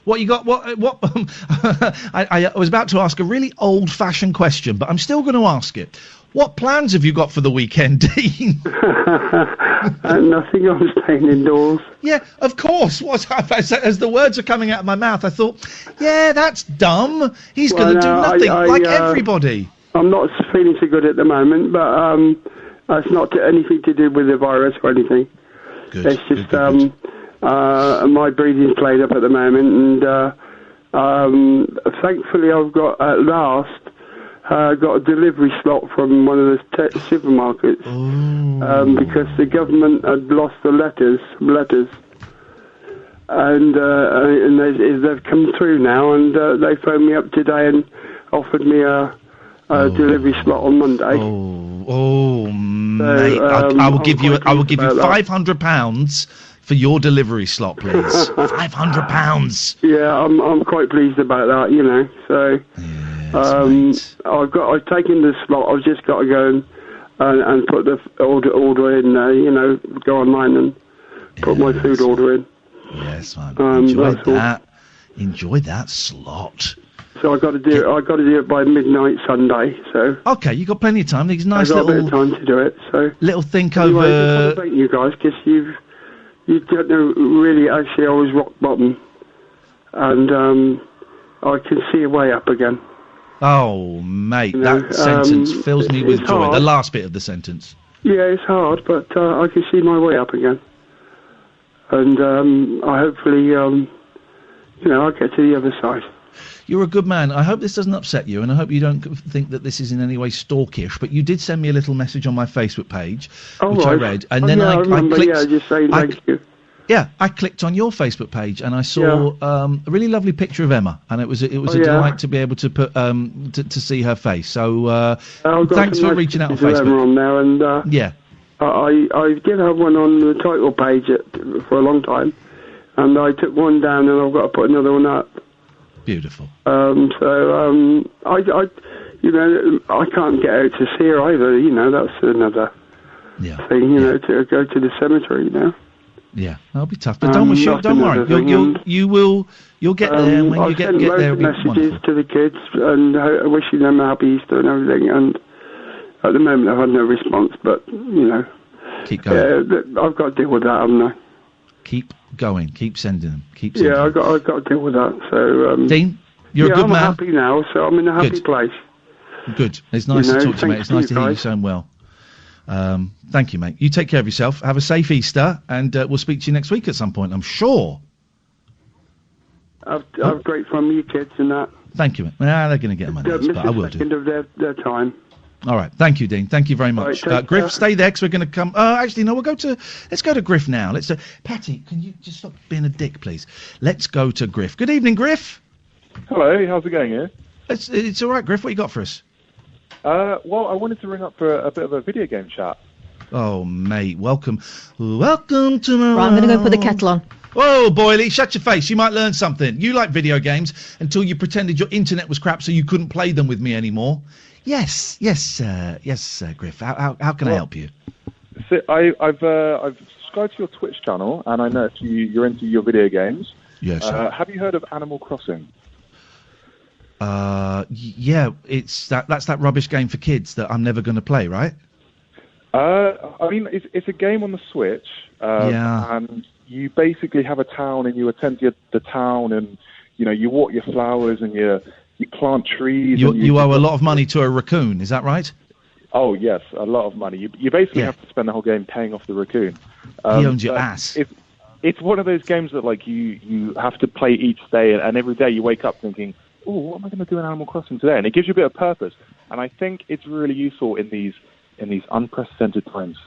What you got? What? I was about to ask a really old-fashioned question, but I'm still going to ask it. What plans have you got for the weekend, Dean? Nothing. I'm staying indoors. Yeah, of course. As the words are coming out of my mouth, I thought, yeah, that's dumb. He's going to do nothing, like everybody. I'm not feeling so good at the moment, but it's not anything to do with the virus or anything. Good. It's just my breathing's played up at the moment, and thankfully I've got at last got a delivery slot from one of the supermarkets because the government had lost the letters, and they've come through now, and they phoned me up today and offered me a delivery slot on Monday. Mate! I will give you £500 for your delivery slot, please. £500. Yeah, I'm quite pleased about that. You know, so I've taken the slot. I've just got to go and put the order in. You know, go online and put my food order in. Yes, man. Enjoy that slot. So I got to do it by midnight Sunday. So okay, you got plenty of time. There's nice I've got a bit of time to do it. So little think anyway, over. I just want to thank you guys because you don't know really. Actually, I was rock bottom, and I can see a way up again. Oh, mate, that sentence fills me with joy. The last bit of the sentence. Yeah, it's hard, but I can see my way up again, and I hopefully, I'll get to the other side. You're a good man. I hope this doesn't upset you, and I hope you don't think that this is in any way stalkish, but you did send me a little message on my Facebook page, which I read, and then I clicked... Yeah, just saying thank you. Yeah, I clicked on your Facebook page, and I saw a really lovely picture of Emma, and it was a delight to be able to put to see her face. So thanks for reaching out on Facebook. Emma on there, and I did have one on the title page for a long time, and I took one down, and I've got to put another one up. Beautiful. I can't get out to see her either. You know, that's another thing, you know, to go to the cemetery, you know. Yeah, that'll be tough, but don't worry. You'll get there. And when you get there, it'll be messages wonderful. to the kids and wishing them a happy Easter and everything. And at the moment, I've had no response, but you know, keep going. I've got to deal with that, haven't I? Keep going. Keep sending them. Keep sending. Yeah, I've got to deal with that. So, Dean, you're a good man. I'm happy now, so I'm in a happy place. Good. It's nice to talk to you, mate. It's nice to hear you sound well. Thank you, mate. You take care of yourself. Have a safe Easter, and we'll speak to you next week at some point, I'm sure. I've great fun with you kids and that. Thank you, mate. They're going to get on my nerves, but I will do. Of their time. All right. Thank you, Dean. Thank you very much. Right, Griff, stay there, because we're going to come... actually, no, let's go to Griff now. Patty, can you just stop being a dick, please? Let's go to Griff. Good evening, Griff. Hello, how's it going here? It's all right, Griff. What you got for us? Well, I wanted to ring up for a bit of a video game chat. Oh, mate, welcome to my... Right, I'm going to go put the kettle on. Whoa, Boyley, shut your face. You might learn something. You like video games until you pretended your internet was crap so you couldn't play them with me anymore. Yes, Griff. How can I help you? So I've subscribed to your Twitch channel, and I know you're into your video games. Yes. Have you heard of Animal Crossing? Yeah, that's that rubbish game for kids that I'm never going to play, right? I mean, it's a game on the Switch. And you basically have a town, and you attend to the town, and you know you water your flowers, and you plant trees. You owe a lot of money to a raccoon, is that right? Oh yes, a lot of money. You basically have to spend the whole game paying off the raccoon. He owns your ass. It's one of those games that like you have to play each day, and every day you wake up thinking, oh, what am I going to do in Animal Crossing today? And it gives you a bit of purpose. And I think it's really useful in these unprecedented times.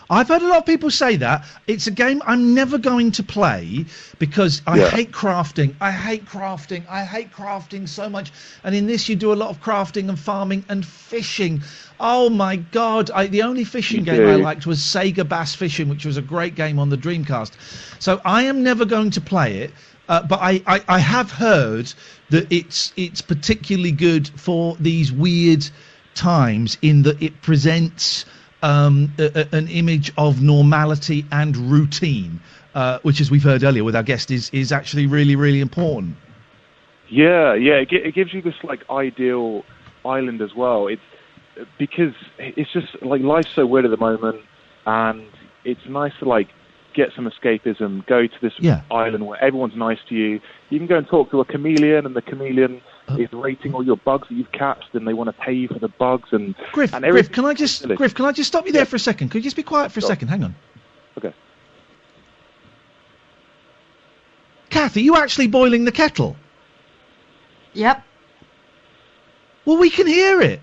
I've heard a lot of people say that. It's a game I'm never going to play because I hate crafting. I hate crafting so much. And in this, you do a lot of crafting and farming and fishing. Oh, my God. The only fishing game I liked was Sega Bass Fishing, which was a great game on the Dreamcast. So I am never going to play it. But I have heard that it's particularly good for these weird times in that it presents an image of normality and routine, which, as we've heard earlier with our guest, is actually really, really important. Yeah, it gives you this like ideal island as well. It's because it's just like life's so weird at the moment, and it's nice to like get some escapism, go to this island where everyone's nice to you. You can go and talk to a chameleon, and the chameleon is rating all your bugs that you've catched, and they want to pay you for the bugs. Griff, can I just stop you there for a second? Could you just be quiet for a second? Hang on. Okay. Kath, are you actually boiling the kettle? Yep. Well, we can hear it.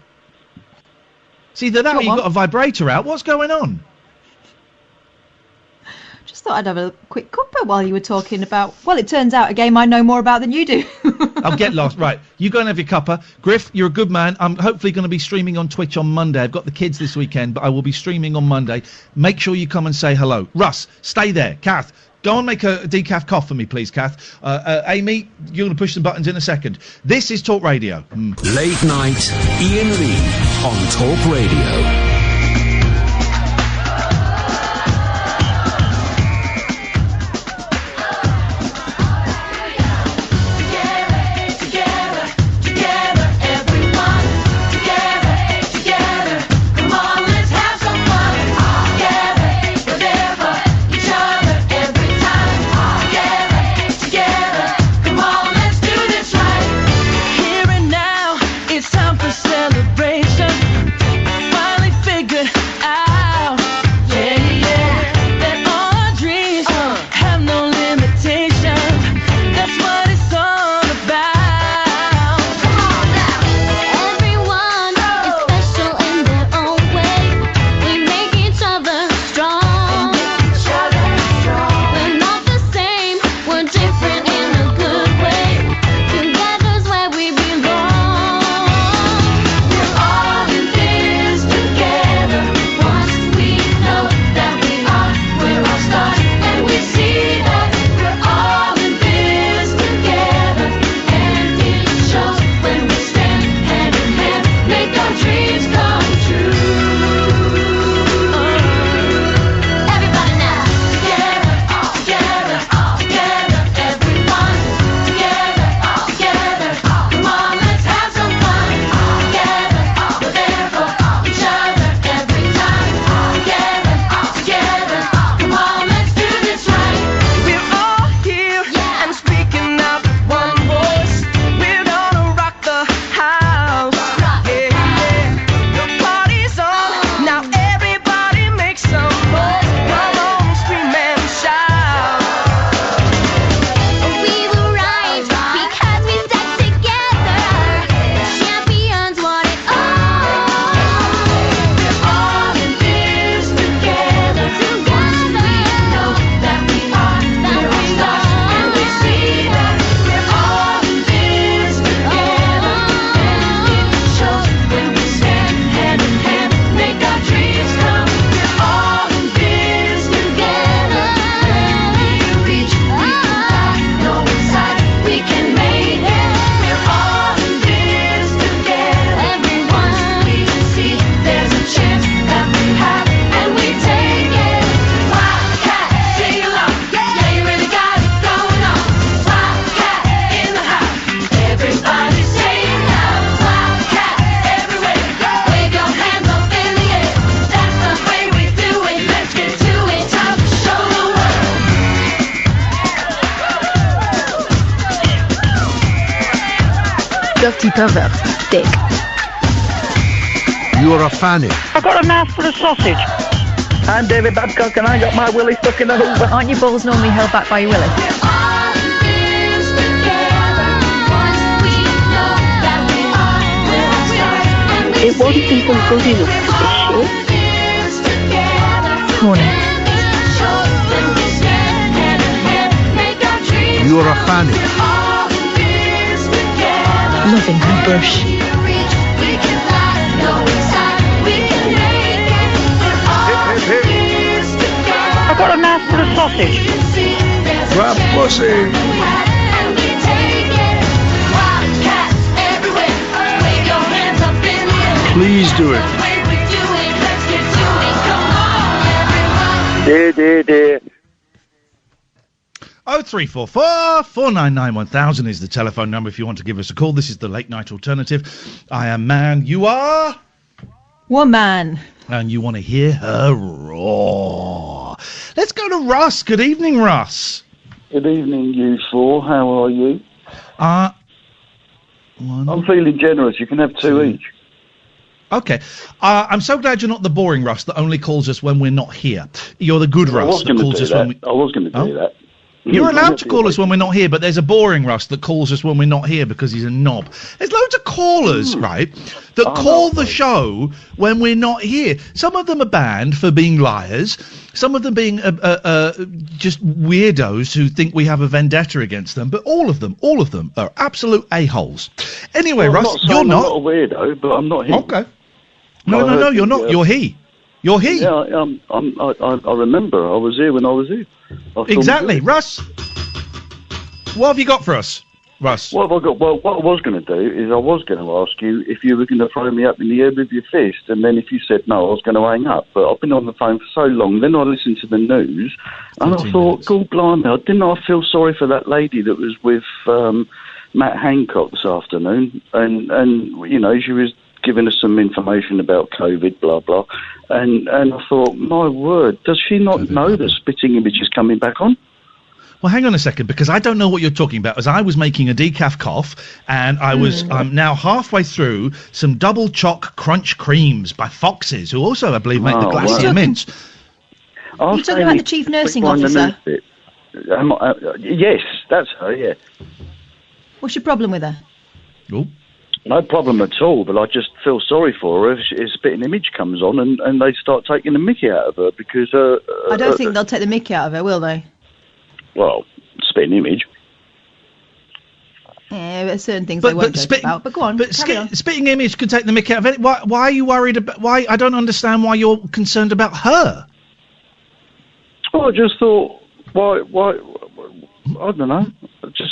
See, that or you've got a vibrator out. What's going on? Just thought I'd have a quick cuppa while you were talking about... Well, it turns out a game I know more about than you do. I'll get lost. Right, you go and have your cuppa. Griff, you're a good man. I'm hopefully going to be streaming on Twitch on Monday. I've got the kids this weekend, but I will be streaming on Monday. Make sure you come and say hello. Russ, stay there. Kath, go and make a decaf cough for me, please, Kath. Amy, you're going to push some buttons in a second. This is Talk Radio. Late night, Iain Lee on Talk Radio. Here and now, it's time for celebration. Finally Petit pervert. Dick. You're a fanny. I've got a mouth full of sausage. I'm David Babcock and I got my willy stuck in the hoover. Aren't your balls normally held back by your willy? It wasn't even good enough to be shit. Morning. You're a fanny. Loving her brush. I've got a mouth full of sausage. Grab pussy. Please do it. Dear. 0344 499 1000 is the telephone number if you want to give us a call. This is the Late Night Alternative. I am man, you are... Woman. And you want to hear her roar. Let's go to Russ. Good evening, Russ. Good evening, you four. How are you? I'm feeling generous. You can have two each. Okay. I'm so glad you're not the boring Russ that only calls us when we're not here. You're the good Russ that calls us when we... I was going to do that. You're allowed to call us when we're not here, but there's a boring Russ that calls us when we're not here because he's a knob. There's loads of callers, right, that call the show when we're not here. Some of them are banned for being liars. Some of them being just weirdos who think we have a vendetta against them. But all of them are absolute a-holes. Anyway, well, Russ, you're not. I'm not a weirdo, but I'm not him. Okay. No, you're not. You're he. You're he. Yeah, I remember. I was here when I was here. Exactly. Russ, what have you got for us, Russ? What have I got? Well, what I was going to do is I was going to ask you if you were going to throw me up in the air with your fist, and then if you said no, I was going to hang up. But I've been on the phone for so long, then I listened to the news, and I thought, God blimey, didn't I feel sorry for that lady that was with Matt Hancock this afternoon? And you know, she was giving us some information about COVID, blah, blah. And I thought, my word, does she not know that spitting image is coming back on? Well, hang on a second, because I don't know what you're talking about. As I was making a decaf cough, and I'm now halfway through some double choc crunch creams by Fox's, who also, I believe, make the glacier mints. You're talking about the chief nursing officer? Yes, that's her, yeah. What's your problem with her? Oh. No problem at all, but I just feel sorry for her if spitting image comes on and they start taking the mickey out of her because... I don't think they'll take the mickey out of her, will they? Well, spitting image. Yeah, there's certain things they won't joke about, but go on, carry on. Spitting image could take the mickey out of it. Why are you worried about... Why? I don't understand why you're concerned about her. Well, I just thought, why I don't know.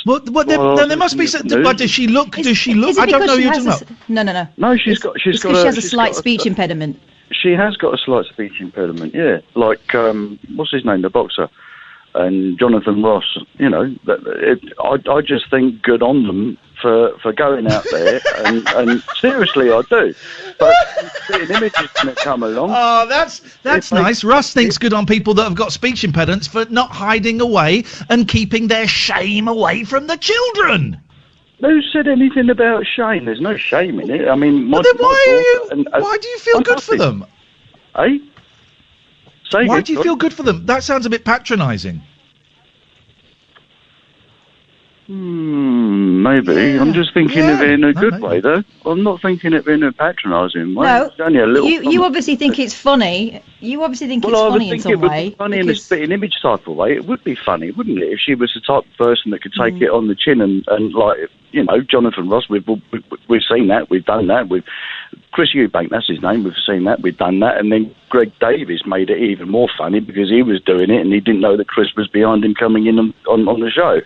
There must be some... Does she look... I don't know who you're talking about. No. No, she's got she has a slight speech impediment. She has got a slight speech impediment, yeah. Like, what's his name, the boxer? And Jonathan Ross, you know. I just think good on them for going out there, and seriously, I do. But spitting image is going to come along. Oh, that's nice. Russ thinks good on people that have got speech impediments for not hiding away and keeping their shame away from the children. Who said anything about shame? There's no shame in it. I mean, why do you feel good for them? Eh? Why do you feel good for them? That sounds a bit patronising. Maybe. Yeah. I'm just thinking of it in a good way, though. I'm not thinking of it in a patronising way. No, it's only a little you obviously think it's funny. You obviously think it's funny in some way. Well, I would think it would be funny in a spitting image type of way. It would be funny, wouldn't it, if she was the type of person that could take it on the chin and like, you know, Jonathan Ross, we've seen that, we've done that, with Chris Eubank, that's his name, we've seen that, we've done that, and then Greg Davies made it even more funny because he was doing it and he didn't know that Chris was behind him coming in on the show.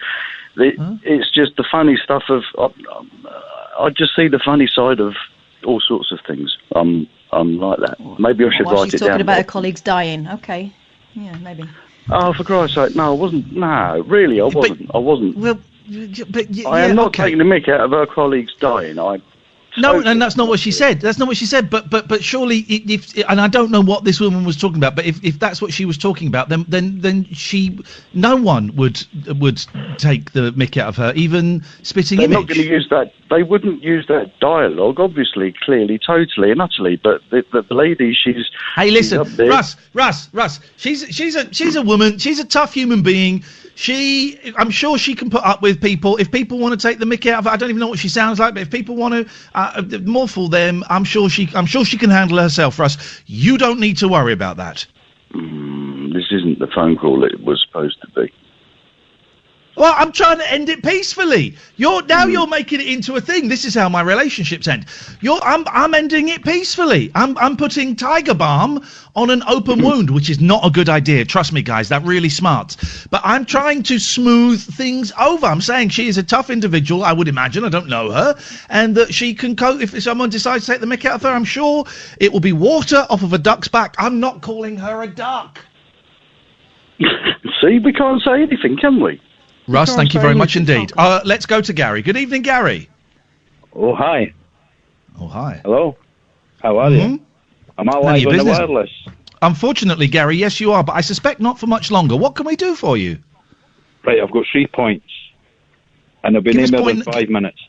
It's just the funny stuff of... I just see the funny side of all sorts of things. I'm like that. Maybe I should write it down. She's talking about her colleagues dying. Okay. Yeah, maybe. Oh, for Christ's sake, no, I wasn't. No, really, I wasn't. I wasn't. Well, I am not taking the mick out of her colleagues dying. No, and that's not what she said. That's not what she said. But surely, if and I don't know what this woman was talking about. But if that's what she was talking about, then no one would take the mick out of her, even spitting image. They're not going to use that. they wouldn't use that dialogue, obviously, clearly, totally and utterly. But the lady, she's... Hey, listen, she's up there. Russ. She's a woman. She's a tough human being. I'm sure she can put up with people. If people want to take the mickey out of her, I don't even know what she sounds like, but if people want to more for them, I'm sure she can handle herself, Russ. You don't need to worry about that. This isn't the phone call it was supposed to be. Well, I'm trying to end it peacefully. You're making it into a thing. This is how my relationships end. I'm ending it peacefully. I'm putting tiger balm on an open wound, which is not a good idea. Trust me, guys, that's really smart. But I'm trying to smooth things over. I'm saying she is a tough individual, I would imagine. I don't know her. And that she can cope. If someone decides to take the mick out of her, I'm sure it will be water off of a duck's back. I'm not calling her a duck. See, we can't say anything, can we? Russ, thank you very much indeed. Let's go to Gary. Good evening, Gary. Oh, hi. Oh, hi. Hello. How are you? Am I live on the wireless? Unfortunately, Gary, yes, you are, but I suspect not for much longer. What can we do for you? Right, I've got 3 points, and I've been in more than 5 minutes.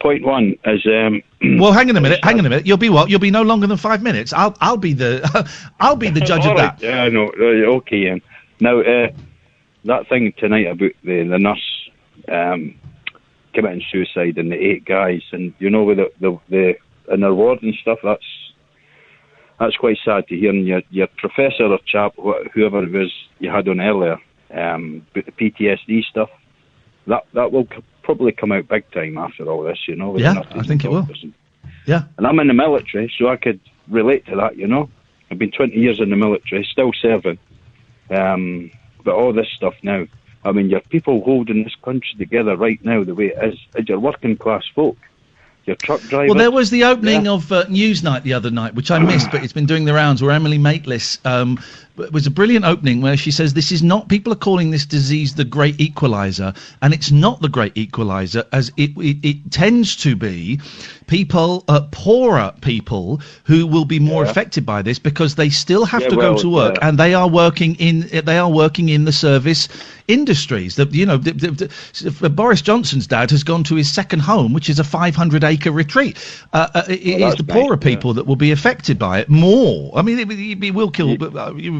Point one is... well, hang on a minute. You'll be what? You'll be no longer than 5 minutes. I'll be the judge of that. Yeah, I know. Okay, Ian. Now, that thing tonight about the nurse committing suicide and the 8 guys, and you know with the and their ward and stuff, that's quite sad to hear. And your professor or chap, whoever it was you had on earlier, but the PTSD stuff, that will probably come out big time after all this, you know. Yeah, I think it will. Yeah. And I'm in the military, so I could relate to that, you know. I've been 20 years in the military, still serving. But all this stuff now, I mean, your people holding this country together right now the way it is your working class folk, your truck drivers. Well, there was the opening of Newsnight the other night, which I missed, but it's been doing the rounds, where Emily Maitlis, it was a brilliant opening where she says this is not, people are calling this disease the great equalizer, and it's not the great equalizer, as it tends to be people, poorer people, who will be more affected by this because they still have to go to work, and they are working in the service industries. Boris Johnson's dad has gone to his second home, which is a 500-acre retreat. It is the poorer people that will be affected by it more. I mean, it will kill.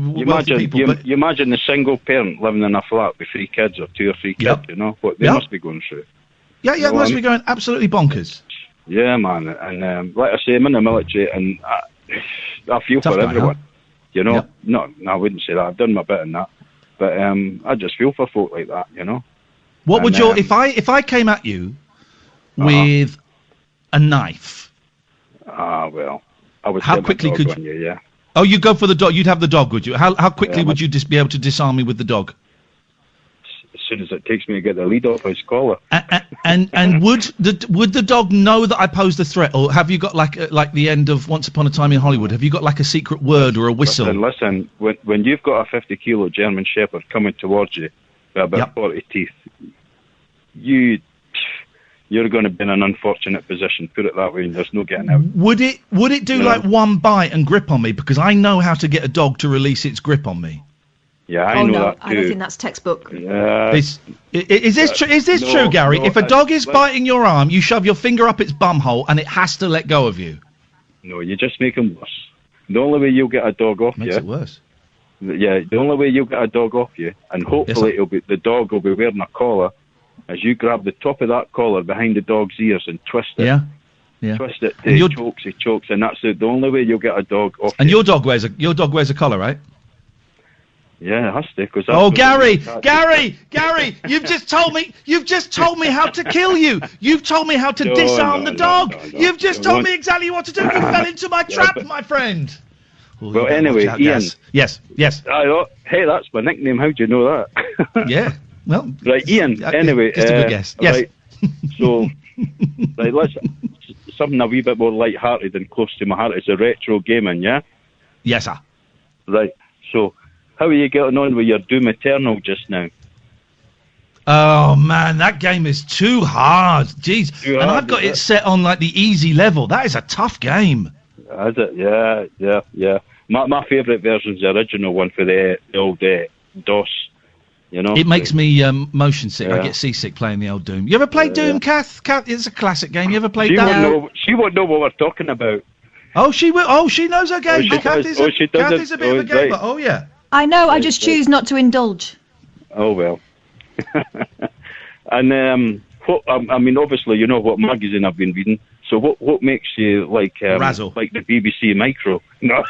You imagine the single parent living in a flat with 3 kids or 2 or 3 kids. You know what they must be going through. Yeah, it must be going absolutely bonkers. Yeah, man, and like I say, I'm in the military, and I feel for everyone. Huh? You know, no, I wouldn't say that. I've done my bit in that, but I just feel for folk like that. You know. What would if I came at you with a knife? Well, I would. How quickly could you? Yeah. Oh, you go for the dog. You'd have the dog, would you? How quickly would you just be able to disarm me with the dog? As soon as it takes me to get the lead off his collar. And would the dog know that I posed a threat, or have you got like the end of Once Upon a Time in Hollywood? Have you got like a secret word or a whistle? Listen. When you've got a 50-kilo German Shepherd coming towards you with about 40 teeth, you're going to be in an unfortunate position. Put it that way. There's no getting out. Would it do like one bite and grip on me? Because I know how to get a dog to release its grip on me. Yeah, I know that too. I don't think that's textbook. Is this true? Is this true, Gary? If a dog is biting your arm, you shove your finger up its bumhole, and it has to let go of you. No, you just make them worse. The only way you'll get a dog off Makes it worse. Yeah, the only way you'll get a dog off you, and hopefully the dog will be wearing a collar, as you grab the top of that collar behind the dog's ears and twist it. Yeah. Twist it till he chokes, and that's the only way you'll get a dog off. And your dog wears a collar, right? Yeah, it has to. Cause Gary! You've just told me how to kill you. You've told me how to disarm the dog. You've just told me exactly what to do. You fell into my trap, my friend. Well, anyway, Ian. Yes. Hey, that's my nickname. How'd you know that? Yeah. Well, right, Ian. Anyway, just a good guess. Yes. Right, so, let's something a wee bit more light-hearted and close to my heart. It's a retro gaming, yeah. Yes, sir. Right. So, how are you getting on with your Doom Eternal just now? Oh man, that game is too hard. Jeez, and I've got it set on like the easy level. That is a tough game. Is it? Yeah. My favourite version's the original one for the old DOS. You know, it makes me motion sick. I get seasick playing the old Doom. You ever played Doom, Kath? Kath, it's a classic game. You ever played that? She won't know what we're talking about. Oh, she will. Oh, she knows her game. Kath is a bit of a gamer. Oh, yeah. I know. I just choose not to indulge. Oh well. And I mean, obviously, you know what magazine I've been reading. So what makes you like Razzle, like the BBC Micro? No,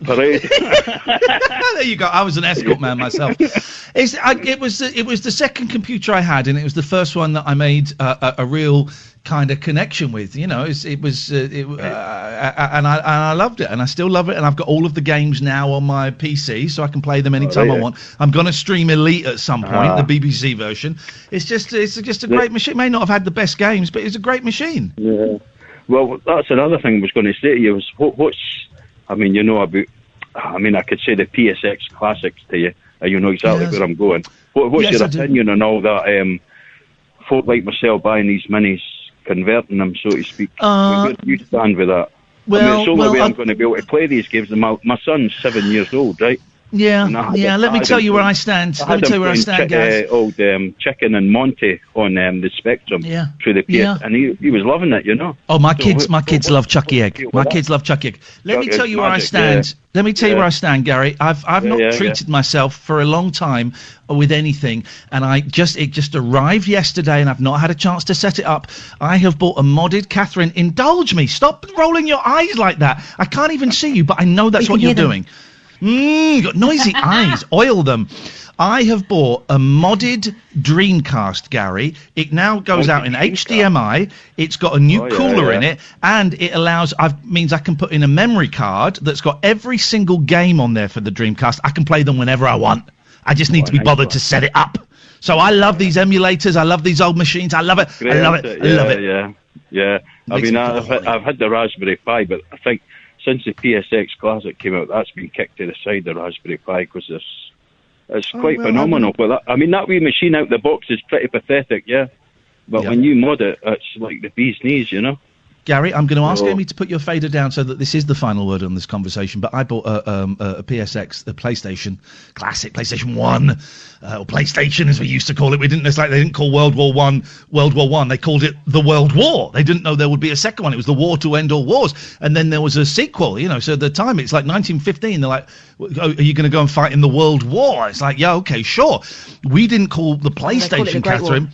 Parade. There you go. I was an escort man myself. It was the second computer I had, and it was the first one that I made a real kind of connection with. You know, and I loved it, and I still love it, and I've got all of the games now on my PC, so I can play them anytime I want. I'm gonna stream Elite at some point, the BBC version. It's just a great machine. It may not have had the best games, but it's a great machine. Yeah. Well, that's another thing I was going to say to you. Was I mean, you know about. I mean, I could say the PSX classics to you. You know exactly where I'm going. What's your opinion on all that? Folk like myself buying these minis, converting them, so to speak. Where do you stand with that? Well, I mean, it's the only way I'm going to be able to play these games. My son's 7 years old, right? Yeah. Let me tell you where I stand. Guys. Old Chicken and Monty on the Spectrum through the PS, and he was loving it, you know. Oh, my kids love Chucky Egg. My kids love Chucky Egg. Let me tell you where I stand. Let me tell you where I stand, Gary. I've not treated myself for a long time with anything, and it just arrived yesterday, and I've not had a chance to set it up. I have bought a modded. Catherine, indulge me. Stop rolling your eyes like that. I can't even see you, but I know that's what you're doing. You got noisy eyes. Oil them. I have bought a modded Dreamcast, Gary. It now goes out in HDMI. It's got a new cooler in it, and it means I can put in a memory card that's got every single game on there for the Dreamcast. I can play them whenever I want. I just need to be bothered to set it up. So I love these emulators. I love these old machines. I love it. I love it. Yeah. I mean, I've had the Raspberry Pi, but I think since the PSX Classic came out, that's been kicked to the side, the Raspberry Pi, because it's quite phenomenal. But I mean, that wee machine out the box is pretty pathetic, But when you mod it, it's like the bee's knees, you know. Gary, I'm going to ask Amy to put your fader down so that this is the final word on this conversation. But I bought a PSX, a PlayStation Classic, PlayStation 1, or PlayStation as we used to call it. They didn't call World War One. They called it the World War. They didn't know there would be a second one. It was the war to end all wars. And then there was a sequel, you know. So at the time, it's like 1915. They're like, are you going to go and fight in the World War? It's like, yeah, okay, sure. We didn't call the PlayStation, Catherine.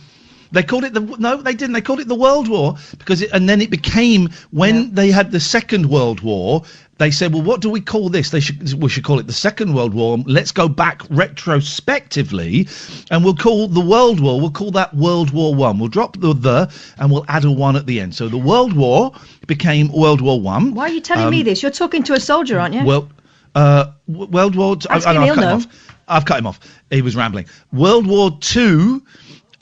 They called it they didn't. They called it the World War and then it became, when they had the Second World War, they said, well, what do we call this? We should call it the Second World War. Let's go back retrospectively, and we'll call the World War, we'll call that World War One. We'll drop the and we'll add a one at the end. So the World War became World War One. Why are you telling me this? You're talking to a soldier, aren't you? Well, World War. I've cut him off. He was rambling. World War Two.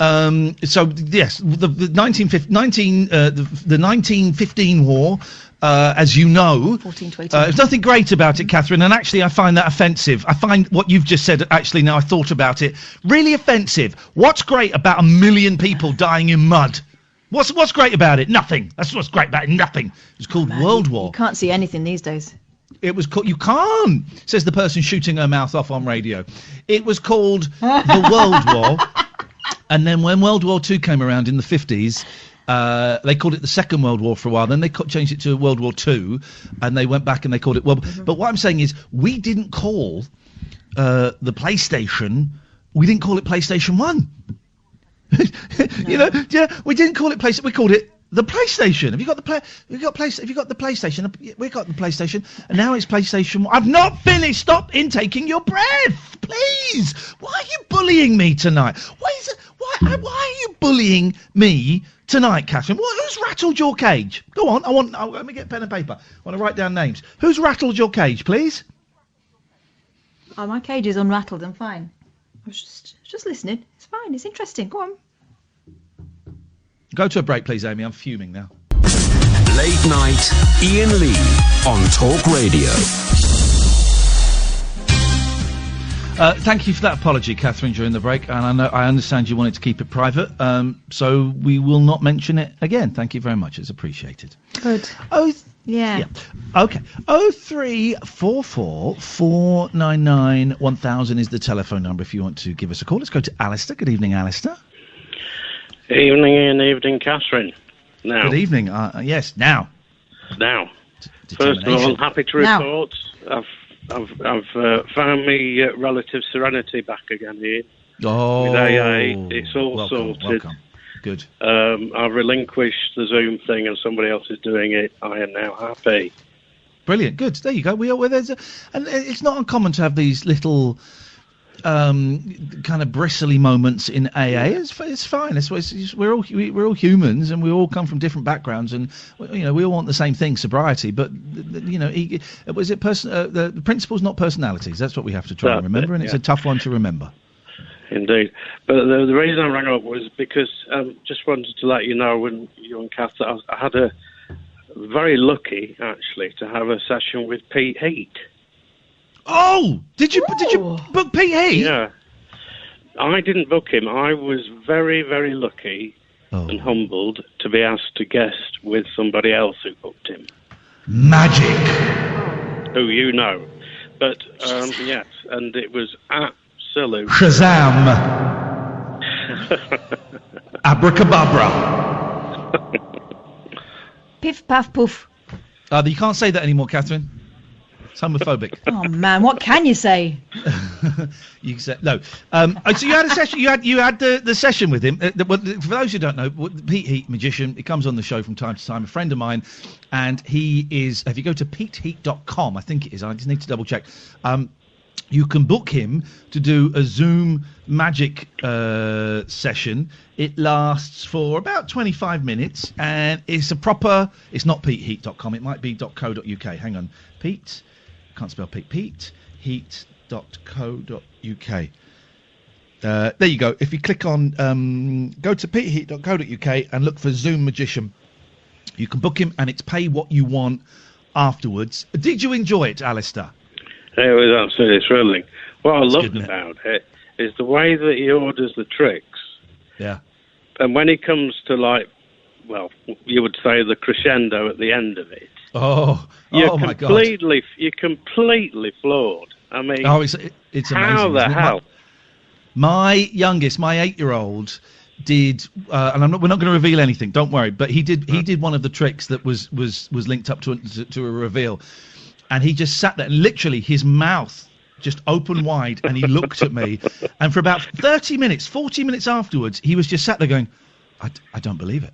So yes, the 1915 war, as you know, there's nothing great about it, Catherine, and actually I find that offensive. I find what you've just said, actually, now I thought about it, really offensive. What's great about 1 million people dying in mud? What's great about it? Nothing. That's what's great about it. Nothing. It's called World War. You can't see anything these days. It was called. You can't, says the person shooting her mouth off on radio. It was called the World War. And then when World War II came around in the 50s, they called it the Second World War for a while. Then they changed it to World War II, and they went back and they called it World War. But what I'm saying is, we didn't call the PlayStation. We didn't call it PlayStation 1. You know, we didn't call it PlayStation. We called it the PlayStation. Have you got the PlayStation? We got the PlayStation, and now it's PlayStation 1. I've not finished. Stop intaking your breath, please. Why are you bullying me tonight? Why are you bullying me tonight, Catherine? Who's rattled your cage? Go on. Let me get pen and paper. I want to write down names. Who's rattled your cage, please? Oh, my cage is unrattled. I'm fine. I was just listening. It's fine. It's interesting. Go on. Go to a break, please, Amy. I'm fuming now. Late night, Iain Lee on Talk Radio. Thank you for that apology, Catherine, during the break. And I understand you wanted to keep it private, so we will not mention it again. Thank you very much. It's appreciated. Good. Oh, Yeah. Okay. 0344 499 1000 is the telephone number if you want to give us a call. Let's go to Alistair. Good evening, Alistair. Evening, Ian. Evening, Catherine. Now. Good evening. Yes, now. Now. First of all, I'm happy to report I've found me relative serenity back again, Ian. Oh. With AA. It's all sorted. Welcome. Good. I've relinquished the Zoom thing and somebody else is doing it. I am now happy. Brilliant. Good. There you go. And it's not uncommon to have these little kind of bristly moments in AA. It's fine. We're all humans and we all come from different backgrounds and we all want the same thing, sobriety. But the principles, not personalities. That's what we have to try and remember, and it's a tough one to remember. Indeed. But the reason I rang up was because just wanted to let you know, when you and Kath, I had a very lucky, actually, to have a session with Pete Heat. Oh! Did you book Pete Heat? Yeah. I didn't book him. I was very, very lucky and humbled to be asked to guest with somebody else who booked him. Magic! Who you know. But, yes, and it was absolute... Shazam! Abracababra! Piff, paff, poof. You can't say that anymore, Catherine. It's homophobic. Oh man, what can you say? You said no. So you had a session. You had the session with him. For those who don't know, Pete Heat, magician. He comes on the show from time to time. A friend of mine, and he is. If you go to peteheat.com, I think it is. I just need to double check. You can book him to do a Zoom magic session. It lasts for about 25 minutes, and it's a proper... It's not peteheat.com. It might be .co.uk. Hang on. Pete... Can't spell Pete. Peteheat.co.uk. There you go. If you click on... go to peteheat.co.uk and look for Zoom magician. You can book him, and it's pay what you want afterwards. Did you enjoy it, Alistair? It was absolutely thrilling. What I loved about it is the way that he orders the tricks. Yeah. And when he comes to, you would say the crescendo at the end of it. Oh my God. You're completely floored. I mean, it's amazing. How the hell? My youngest, my 8-year-old, did, and we're not going to reveal anything. Don't worry. But he did one of the tricks that was linked up to a reveal. And he just sat there, and literally his mouth just opened wide, and he looked at me. And for about 40 minutes afterwards, he was just sat there going, I don't believe it.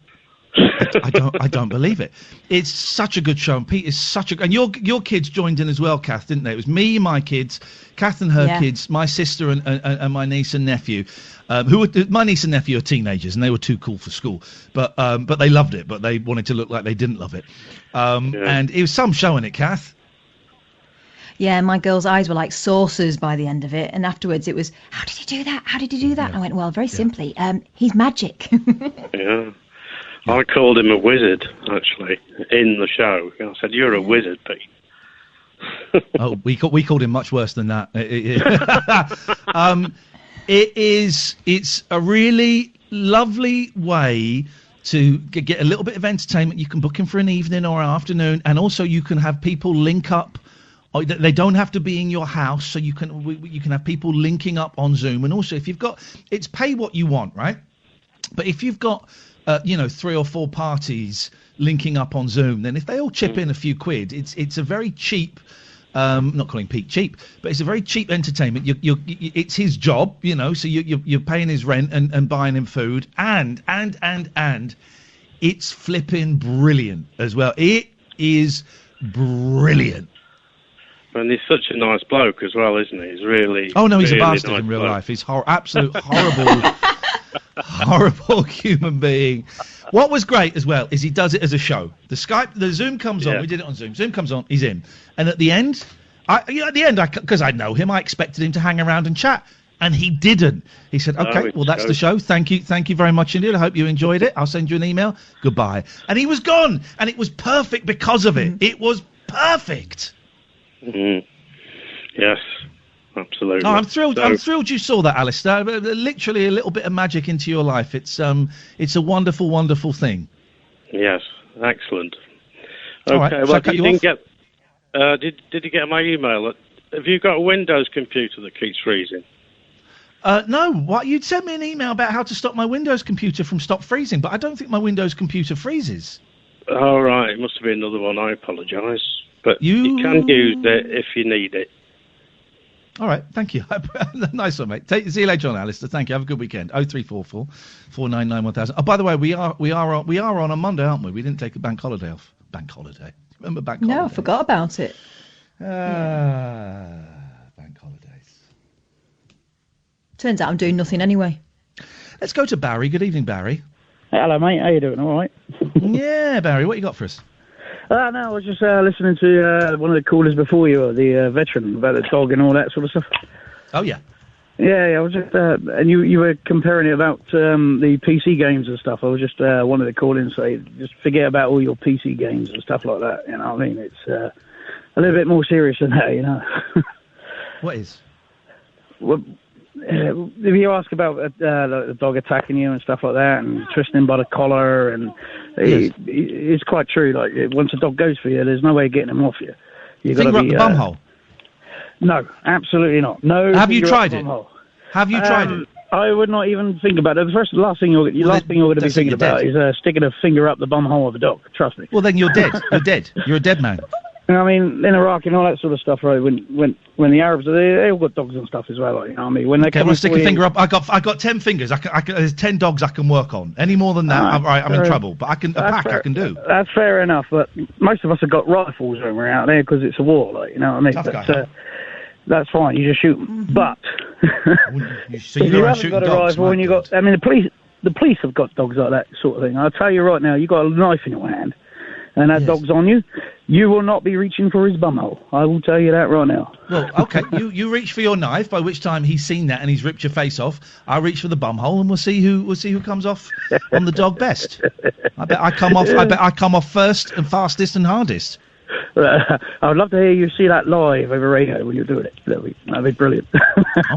I don't believe it. It's such a good show, and Pete is such a... And your kids joined in as well, Kath, didn't they? It was me, my kids, Kath and her kids, my sister and my niece and nephew. My niece and nephew are teenagers, and they were too cool for school. But they loved it, but they wanted to look like they didn't love it. And it was some show in it, Kath. Yeah, my girl's eyes were like saucers by the end of it. And afterwards it was, how did he do that? How did he do that? Yeah. I went, well, very simply, he's magic. Yeah. I called him a wizard, actually, in the show. I said, you're a wizard, Pete. We called him much worse than that. It's a really lovely way to get a little bit of entertainment. You can book him for an evening or an afternoon, and also you can have people link up. They don't have to be in your house, so you can have people linking up on Zoom. And also, if you've got, it's pay what you want, right? But if you've got 3 or 4 parties linking up on Zoom, then if they all chip in a few quid, it's a very cheap. I'm not calling Pete cheap, but it's a very cheap entertainment. It's his job, so you're paying his rent and buying him food, and it's flipping brilliant as well. It is brilliant. And he's such a nice bloke as well, isn't he? He's really... Oh, no, he's really a bastard nice in real bloke. life. He's absolute horrible, horrible human being. What was great as well is he does it as a show. The Zoom comes on. We did it on Zoom. Zoom comes on. He's in. And at the end, because I know him, I expected him to hang around and chat. And he didn't. He said, okay, well, that's the show. Thank you very much indeed. I hope you enjoyed it. I'll send you an email. Goodbye. And he was gone. And it was perfect because of it. It was perfect. Mm-hmm. Yes, absolutely. Oh, I'm thrilled. I'm thrilled you saw that, Alistair. Literally a little bit of magic into your life. It's a wonderful, wonderful thing. Yes, excellent. All right. Okay, Shall I well, cut you you didn't get... Did you get my email? Have you got a Windows computer that keeps freezing? No, what? You'd sent me an email about how to stop my Windows computer from stop freezing, but I don't think my Windows computer freezes. All right, it must have been another one. I apologise. But you can use it if you need it. All right, thank you. Nice one, mate. See you later on, Alistair. Thank you. Have a good weekend. 0344 499 1000. Oh, by the way, we are on a Monday, aren't we? We didn't take a bank holiday off. Bank holiday. Remember bank holiday? No, I forgot about it. Bank holidays. Turns out I'm doing nothing anyway. Let's go to Barry. Good evening, Barry. Hello, mate. How you doing? All right? Yeah, Barry. What you got for us? No, I was just listening to one of the callers before you, the veteran, about the dog and all that sort of stuff. Oh, yeah. Yeah, I was just, and you were comparing it about the PC games and stuff. I was just wanted to call in and say, just forget about all your PC games and stuff like that. You know what I mean? It's a little bit more serious than that, you know. What is? Well, if you ask about the dog attacking you and stuff like that, and twisting him by the collar, and it's quite true. Like, once a dog goes for you, there's no way of getting him off you. You've got to be up the bumhole. No, absolutely not. No. Have you tried it? Have you tried it? I would not even think about it. The last thing you're going to be thinking about is sticking a finger up the bumhole of a dog. Trust me. Well, then you're dead. You're dead. You're a dead man. I mean, in Iraq and all that sort of stuff, right? When the Arabs, they all got dogs and stuff as well. Like, you know what I mean? When they come, stick a finger up. I got 10 fingers. I can, there's 10 dogs I can work on. Any more than that, I'm in trouble. But I can I can do. That's fair enough. But most of us have got rifles when we're out there because it's a war. Like, you know what I mean? Tough guy. That's fine. You just shoot them. But so if you haven't got a rifle and you got, I mean, the police have got dogs like that sort of thing. I'll tell you right now, you got a knife in your hand, and that dog's on you. You will not be reaching for his bumhole. I will tell you that right now. Well, okay. you reach for your knife, by which time he's seen that and he's ripped your face off. I reach for the bumhole, and we'll see who comes off on the dog best. I bet I come off first and fastest and hardest. I would love to hear you see that live over radio when you're doing it. That'd be brilliant.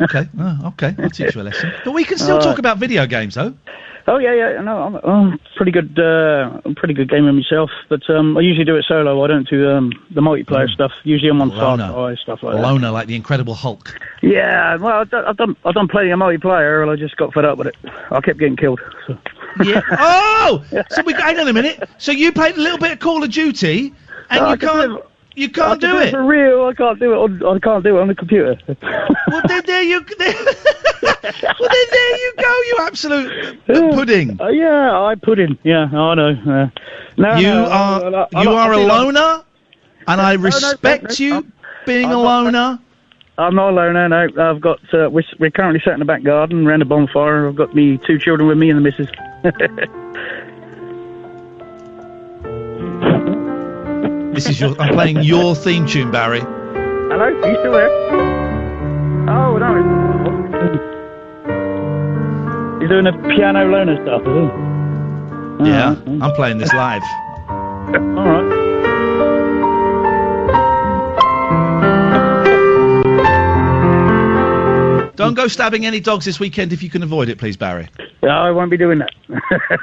Okay. Okay. I'll teach you a lesson. But we can still talk about video games, though. Oh yeah. No, I'm pretty good. I'm pretty good gamer myself, but I usually do it solo. I don't do the multiplayer stuff. Usually I'm on Far Cry stuff like that. Loner, like the Incredible Hulk. Yeah, well, I've done plenty of multiplayer, and I just got fed up with it. I kept getting killed. So. Yeah. Oh, so hang on a minute. So you played a little bit of Call of Duty, and you can't do it for real. I can't do it on the computer. Well, then there you go. You absolute pudding. Yeah, pudding. Yeah, I know. You are a loner, and I respect you being a loner. I'm not a loner. No, I've got. We're currently sat in the back garden around a bonfire. I've got me 2 children with me and the missus. I'm playing your theme tune, Barry. Hello, are you still there? Oh no. You're doing a piano loner stuff, is he? Yeah, I'm playing this live. All right. Don't go stabbing any dogs this weekend if you can avoid it, please, Barry. Yeah, I won't be doing that.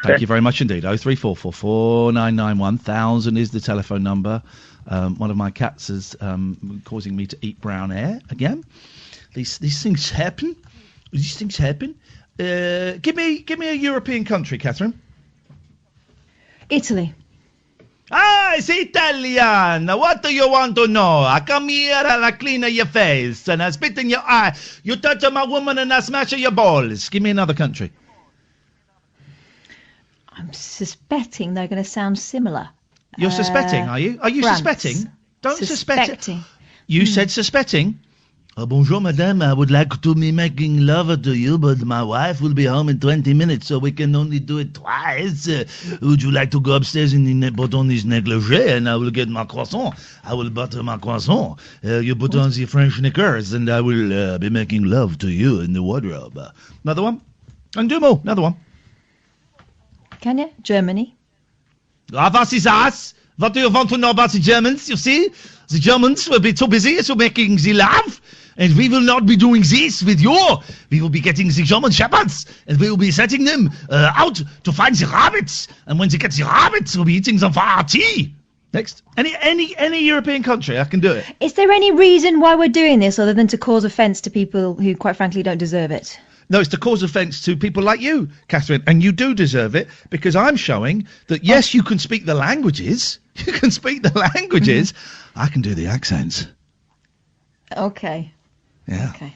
Thank you very much indeed. 0344 499 1000 is the telephone number. One of my cats is causing me to eat brown air again. These things happen. These things happen. Give me a European country, Catherine. Italy. Ah, it's Italian. What do you want to know? I come here and I clean your face and I spit in your eye. You touch my woman and I smash your balls. Give me another country. I'm suspecting they're going to sound similar. You're suspecting, are you? Are you France. suspecting? Don't suspect. You said suspecting. Bonjour, madame. I would like to be making love to you, but my wife will be home in 20 minutes, so we can only do it twice. Would you like to go upstairs and put on this negligee, and I will get my croissant? I will butter my croissant. You put on the French knickers, and I will be making love to you in the wardrobe. Another one? And do more. Another one. Can you? Germany. Was is that? What do you want to know about the Germans? You see? The Germans will be too busy to making the love. And we will not be doing this with you. We will be getting the German shepherds, and we will be setting them out to find the rabbits. And when they get the rabbits, we'll be eating them for our tea. Next. Any European country, I can do it. Is there any reason why we're doing this other than to cause offence to people who, quite frankly, don't deserve it? No, it's to cause offence to people like you, Catherine, and you do deserve it, because I'm showing that, yes, you can speak the languages. You can speak the languages. I can do the accents. Okay. Yeah. Okay.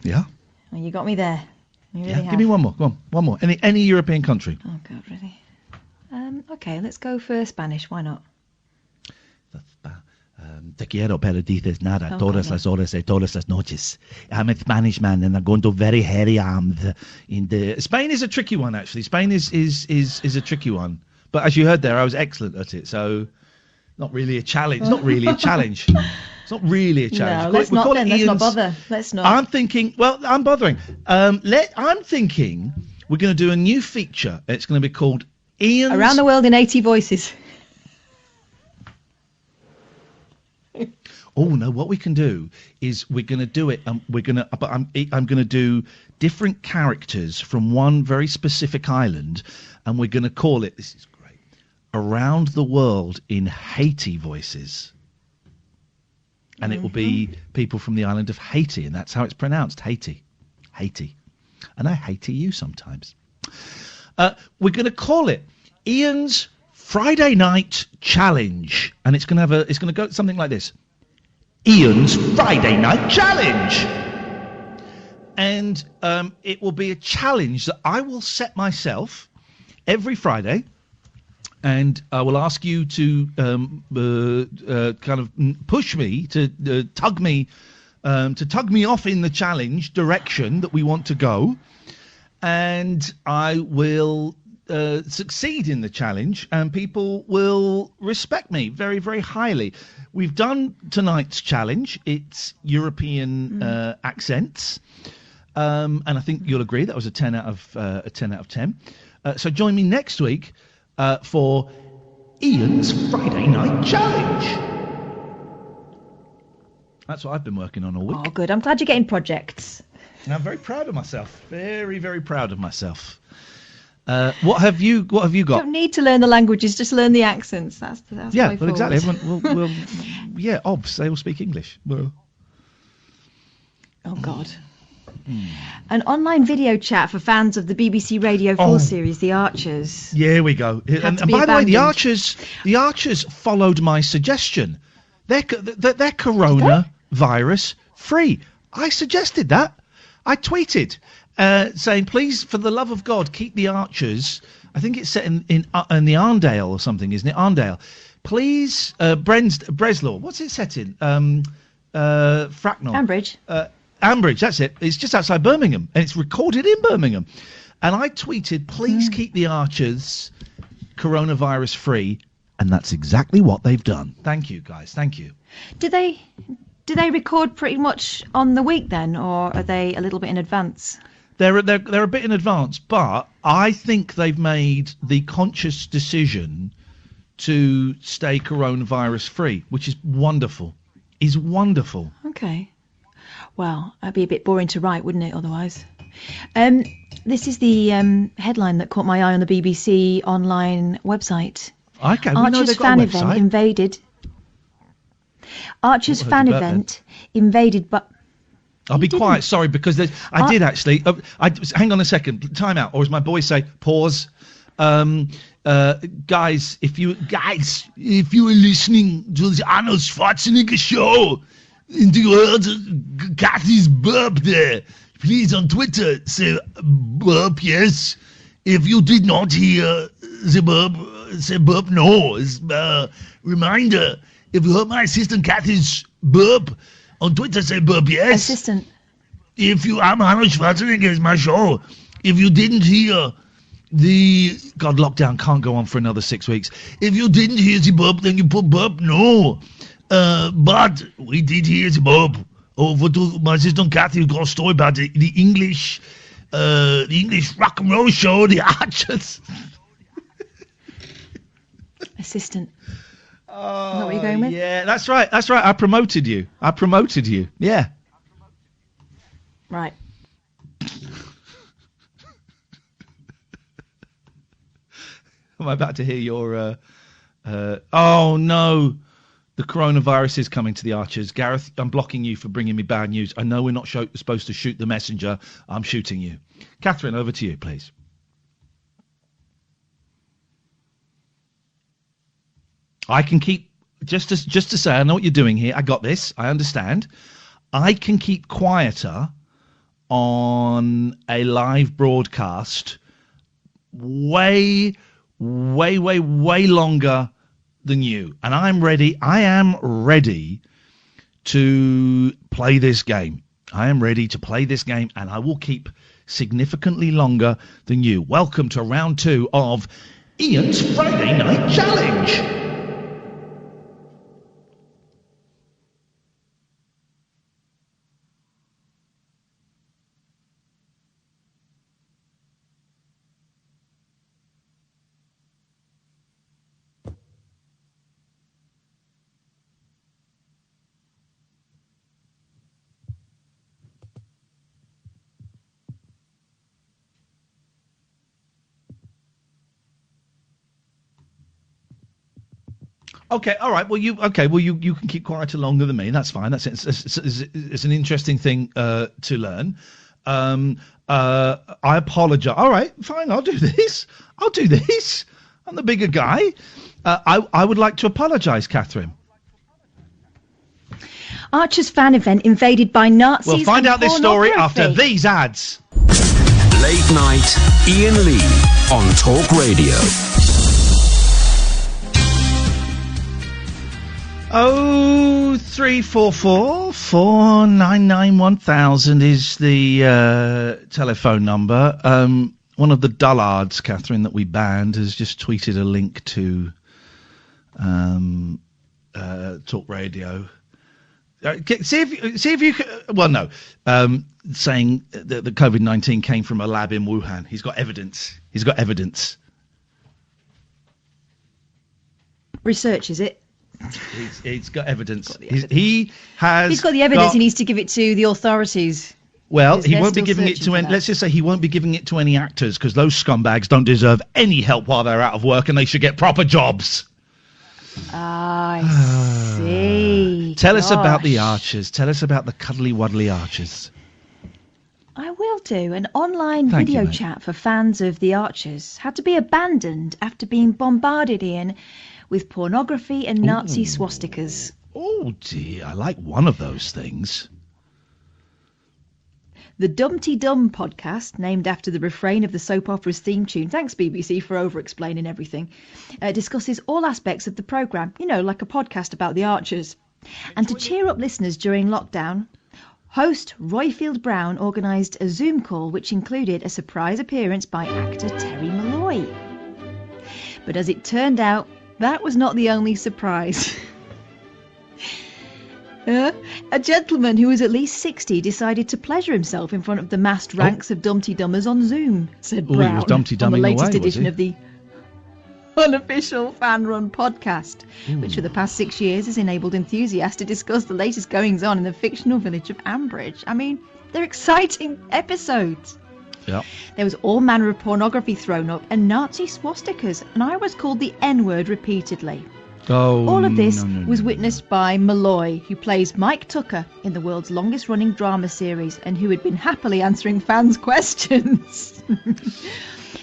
Yeah. Well, you got me there. You really have. Give me one more. Go on, one more. Any European country. Oh, God, really? Okay, let's go for Spanish. Why not? Te quiero, pero dices nada. Oh, Todas God, las horas y todas las noches. I'm a Spanish man, and I'm going to very hairy in the. Spain is a tricky one, actually. Spain is a tricky one. But as you heard there, I was excellent at it, so not really a challenge. It's not really a challenge. It's not really a challenge. No, let's not bother. Let's not. I'm thinking. Well, I'm bothering. I'm thinking we're going to do a new feature. It's going to be called Iain's Around the World in 80 Voices. Oh no! What we can do is we're going to do it. We're going to. But I'm going to do different characters from one very specific island, and we're going to call it. This is great. Around the World in Haiti Voices, and it will be people from the island of Haiti, and that's how it's pronounced. Haiti, and I hate you sometimes. We're going to call it Iain's Friday Night Challenge, and it's going to go something like this. Iain's Friday Night Challenge. And it will be a challenge that I will set myself every Friday, and I will ask you to kind of push me, to tug me off in the challenge direction that we want to go, and I will succeed in the challenge, and people will respect me very, very highly. We've done tonight's challenge. It's European accents, and I think you'll agree that was a 10 out of 10. So join me next week for Iain's Friday Night Challenge. That's what I've been working on all week. Oh, good. I'm glad you're getting projects. And I'm very proud of myself. Very, very proud of myself. What have you got? You don't need to learn the languages, just learn the accents. That's the way well, forward. exactly. Everyone, yeah, obs, they all speak English. Well. Oh, God. An online video chat for fans of the BBC Radio 4 series, The Archers. Yeah, we go. And by the way, the Archers followed my suggestion. They're coronavirus free. I suggested that. I tweeted saying, please, for the love of God, keep the Archers. I think it's set in the Arndale or something, isn't it? Arndale. Please, Breslau. What's it set in? Fracknell. Ambridge. Ambridge, that's it. It's just outside Birmingham, and it's recorded in Birmingham. And I tweeted, please keep the Archers coronavirus free, and that's exactly what they've done. Thank you, guys. Thank you. Do they record pretty much on the week then, or are they a little bit in advance? They're a bit in advance, but I think they've made the conscious decision to stay coronavirus free, which is wonderful. Is wonderful. Okay. Well, that'd be a bit boring to write, wouldn't it, otherwise? This is the headline that caught my eye on the BBC online website. Okay, Archers fan event invaded. Archers fan event invaded, but... I'll be quiet, sorry, because I did actually... hang on a second, time out, or as my boys say, pause. Guys, if you were listening to the Arnold Schwarzenegger show... And you heard Kathy's burp there. Please on Twitter say burp yes. If you did not hear the burp, say burp no. Reminder, if you heard my assistant Kathy's burp on Twitter, say burp yes. Assistant. I'm Arnold Schwarzenegger, it's my show. If you didn't hear lockdown can't go on for another 6 weeks. If you didn't hear the burp, then you put burp no. But we did hear the burp over to my assistant Kathy, who got a story about the English rock and roll show, The Archers. Assistant. Oh, is that what you're going with? Yeah, that's right. I promoted you. Yeah. Right. I'm about to hear your Oh, no. The coronavirus is coming to the Archers. Gareth, I'm blocking you for bringing me bad news. I know we're not supposed to shoot the messenger. I'm shooting you. Catherine, over to you, please. I can keep... Just to say, I know what you're doing here. I got this. I understand. I can keep quieter on a live broadcast way longer than you. And I am ready to play this game. I am ready to play this game, and I will keep significantly longer than you. Welcome to round 2 of Iain's Friday Night Challenge. Okay, all right. Well, you can keep quieter longer than me. That's fine. That's it's an interesting thing to learn. I apologise. All right, fine. I'll do this. I'm the bigger guy. I would like to apologise, Catherine. Archer's fan event invaded by Nazis. We'll find out this story after these ads. Late night, Iain Lee on Talk Radio. 0344 499 1000 is the telephone number. One of the dullards, Catherine, that we banned has just tweeted a link to Talk Radio. See if you can, well, no, saying that the COVID-19 came from a lab in Wuhan. He's got evidence. Research, is it? He's got evidence. He's got the evidence. He needs to give it to the authorities. Well, he won't be giving it to any. Let's just say he won't be giving it to any actors, because those scumbags don't deserve any help while they're out of work, and they should get proper jobs. I see. Tell us about the Archers. Tell us about the cuddly wuddly Archers. I will do. An online video chat for fans of the Archers had to be abandoned after being bombarded, Iain, with pornography and Nazi swastikas. Oh dear, I like one of those things. The Dumpty Dum podcast, named after the refrain of the soap opera's theme tune, thanks BBC for over-explaining everything, discusses all aspects of the programme, like a podcast about the Archers. And to cheer up listeners during lockdown, host Royfield Brown organised a Zoom call which included a surprise appearance by actor Terry Malloy. But as it turned out, that was not the only surprise. A gentleman who was at least 60 decided to pleasure himself in front of the massed ranks of Dumpty Dummers on Zoom, said Brown, he was Dumpty on the Dumming latest away, edition of the unofficial fan-run podcast, which for the past 6 years has enabled enthusiasts to discuss the latest goings-on in the fictional village of Ambridge. I mean, they're exciting episodes. Yep. There was all manner of pornography thrown up and Nazi swastikas, and I was called the N-word repeatedly. All of this was witnessed by Malloy, who plays Mike Tucker in the world's longest-running drama series and who had been happily answering fans' questions.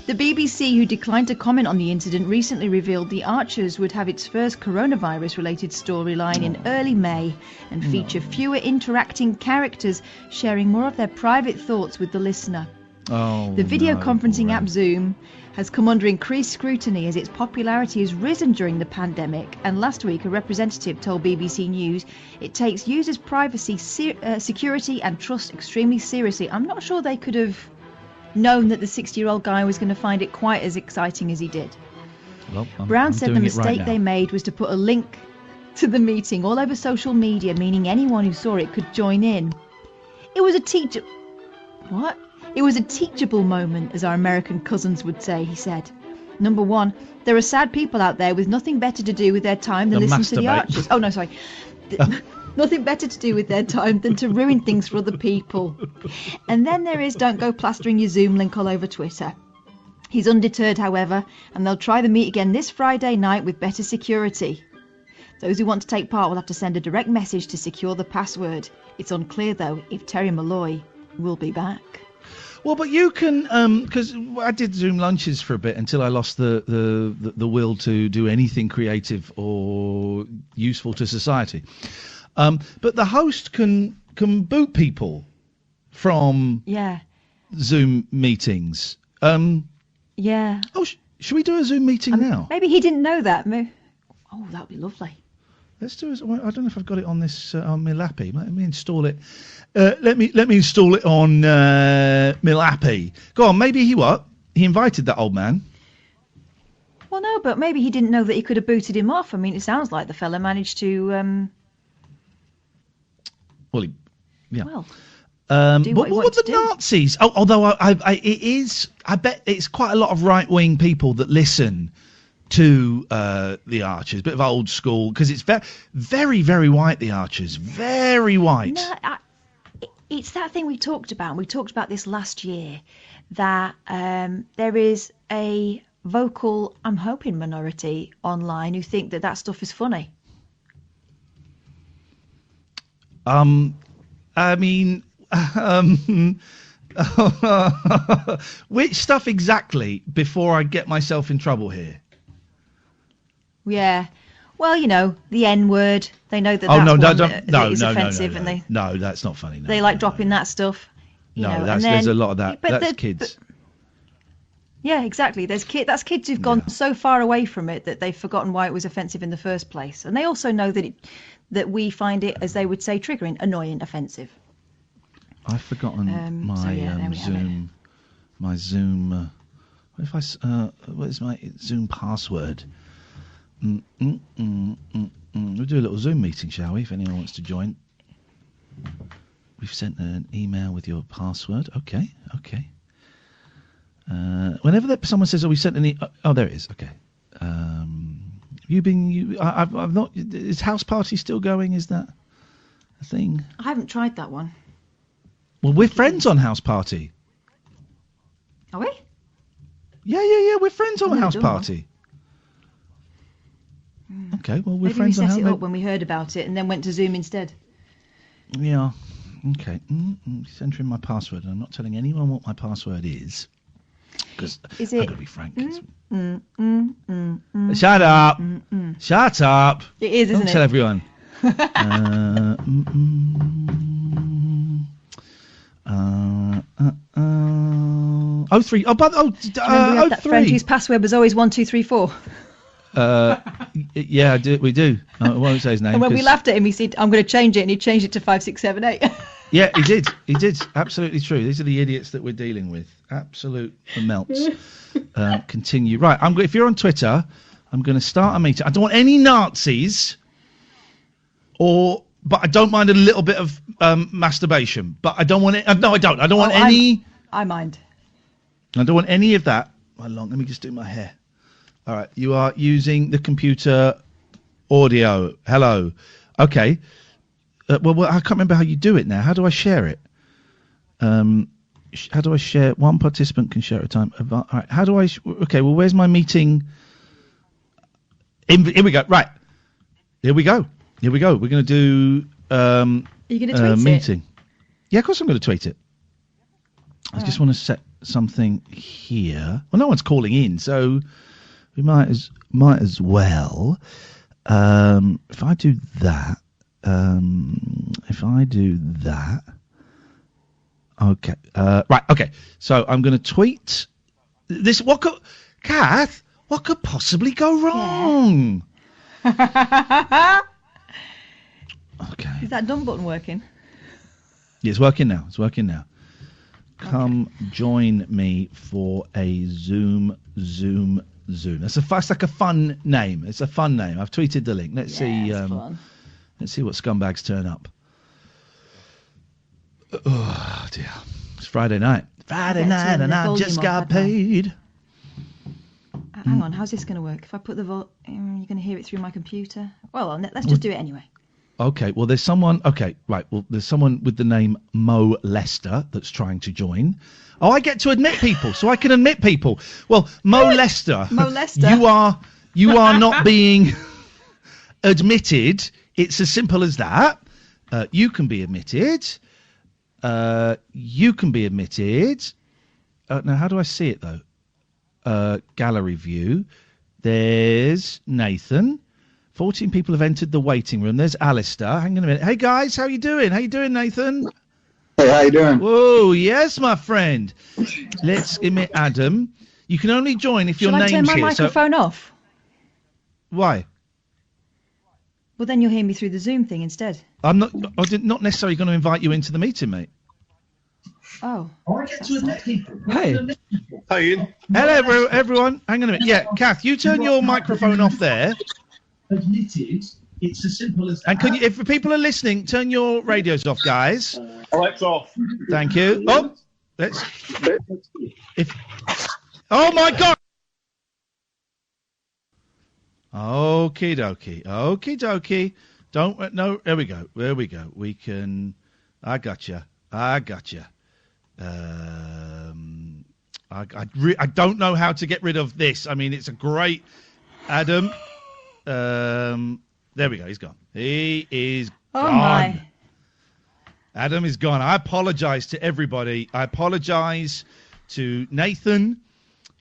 The BBC, who declined to comment on the incident, recently revealed The Archers would have its first coronavirus-related storyline in early May and feature fewer interacting characters sharing more of their private thoughts with the listener. The video conferencing app Zoom has come under increased scrutiny as its popularity has risen during the pandemic, and last week a representative told BBC News it takes users' privacy, security and trust extremely seriously. I'm not sure they could have known that the 60-year-old guy was going to find it quite as exciting as he did. Well, Brown said the mistake they made was to put a link to the meeting all over social media, meaning anyone who saw it could join in. It was a It was a teachable moment, as our American cousins would say, he said. Number one, there are sad people out there with nothing better to do with their time than listen to the Archers. Oh, no, sorry. Nothing better to do with their time than to ruin things for other people. And then there is don't go plastering your Zoom link all over Twitter. He's undeterred, however, and they'll try the meet again this Friday night with better security. Those who want to take part will have to send a direct message to secure the password. It's unclear, though, if Terry Malloy will be back. Well, but you can, because I did Zoom lunches for a bit until I lost the will to do anything creative or useful to society. But the host can boot people from Zoom meetings. Yeah. Oh, should we do a Zoom meeting now? Maybe he didn't know that. Oh, that would be lovely. Let's do it. I don't know if I've got it on this on my lappy. Let me install it. Let me install it on my lappy. Go on. Maybe he invited that old man. Well, no, but maybe he didn't know that he could have booted him off. I mean, it sounds like the fella managed to. Well, yeah. Well. But what were the Nazis? Oh, although I bet it's quite a lot of right-wing people that listen to the Archers, bit of old school, because it's very, very white, the Archers, very white. No, it's that thing we talked about, and we talked about this last year, that there is a vocal, I'm hoping, minority online who think that stuff is funny. I mean, which stuff exactly, before I get myself in trouble here? Yeah. Well, the N-word. They know that is offensive, and they. No, that's not funny. No, they like dropping that stuff. There's a lot of that. That's kids. Yeah, exactly. That's kids who've gone so far away from it that they've forgotten why it was offensive in the first place, and they also know that we find it, as they would say, triggering, annoying, offensive. I've forgotten my Zoom. What is my Zoom password? We'll do a little Zoom meeting, shall we? If anyone wants to join. We've sent an email with your password. Okay. Whenever someone says, "Oh, we sent an oh, there it is." Okay. I've not. Is House Party still going? Is that a thing? I haven't tried that one. Well, we're friends on House Party. Are we? Yeah. We're friends on House Party. Okay, well, we're friends on House Party. Maybe we set it up when we heard about it and then went to Zoom instead. Yeah. Okay. Just entering my password. I'm not telling anyone what my password is. Because I've got to be frank. Shut up. Shut up. It is, isn't it? Don't tell everyone. 03. That friend whose password was always 1234. Yeah, we do. I won't say his name. And when we laughed at him, he said, "I'm going to change it," and he changed it to 5678. Yeah, he did. Absolutely true. These are the idiots that we're dealing with. Absolute melts. Continue. Right. If you're on Twitter, I'm going to start a meeting. I don't want any Nazis, but I don't mind a little bit of masturbation. But I don't want it. No, I don't. I don't want any. I mind. I don't want any of that. Let me just do my hair. All right. You are using the computer audio. Hello. Okay. Well, I can't remember how you do it now. How do I share it? How do I share? One participant can share at a time. All right. How do I? Okay. Well, where's my meeting? Here we go. Right. Here we go. We're going to do. Are you going to tweet meeting. it? Yeah, of course I'm going to tweet it. I just want to set something here. Well, no one's calling in, so we might as well. If I do that. Okay. Right. Okay. So I'm going to tweet this. Kath? What could possibly go wrong? Yeah. Okay. Is that done button working? Yeah, it's working now. Come join me for a Zoom. That's like a fun name. It's a fun name. I've tweeted the link. Let's see. Fun. Let's see what scumbags turn up. Oh dear! It's Friday night. And I just got paid. Hang on, how's this going to work? If I put the you're going to hear it through my computer. Well, let's just do it anyway. Okay, well, there's someone... Okay, right, well, there's someone with the name Mo Lester that's trying to join. Oh, I get to admit people, so I can admit people. Well, Mo Lester... Mo Lester. You are not being admitted. It's as simple as that. You can be admitted. You can be admitted. Now, how do I see it, though? Gallery view. There's Nathan. 14 people have entered the waiting room. There's Alistair. Hang on a minute. Hey, guys, how you doing? How you doing, Nathan? Hey, how you doing? Whoa, yes, my friend. Let's admit Adam. You can only join if your Shall I name's turn my here. microphone off? Why? Well, then you'll hear me through the Zoom thing instead. I'm not necessarily going to invite you into the meeting, mate. Oh. I get to admit people. Hey. Hi, Ian. Hello, everyone. Hang on a minute. Yeah, Kath, you turn your microphone off there. Admitted, it's as simple as that. And can you, if people are listening, turn your radios off, guys. Lights off. Thank you. Oh, let's. Oh my God. Okie dokie. Okie dokie. Don't no. There we go. There we go. We can. I gotcha. I gotcha. I don't know how to get rid of this. I mean, it's a great Adam. There we go. He's gone. He is gone. My. Adam is gone. I apologise to everybody. I apologise to Nathan.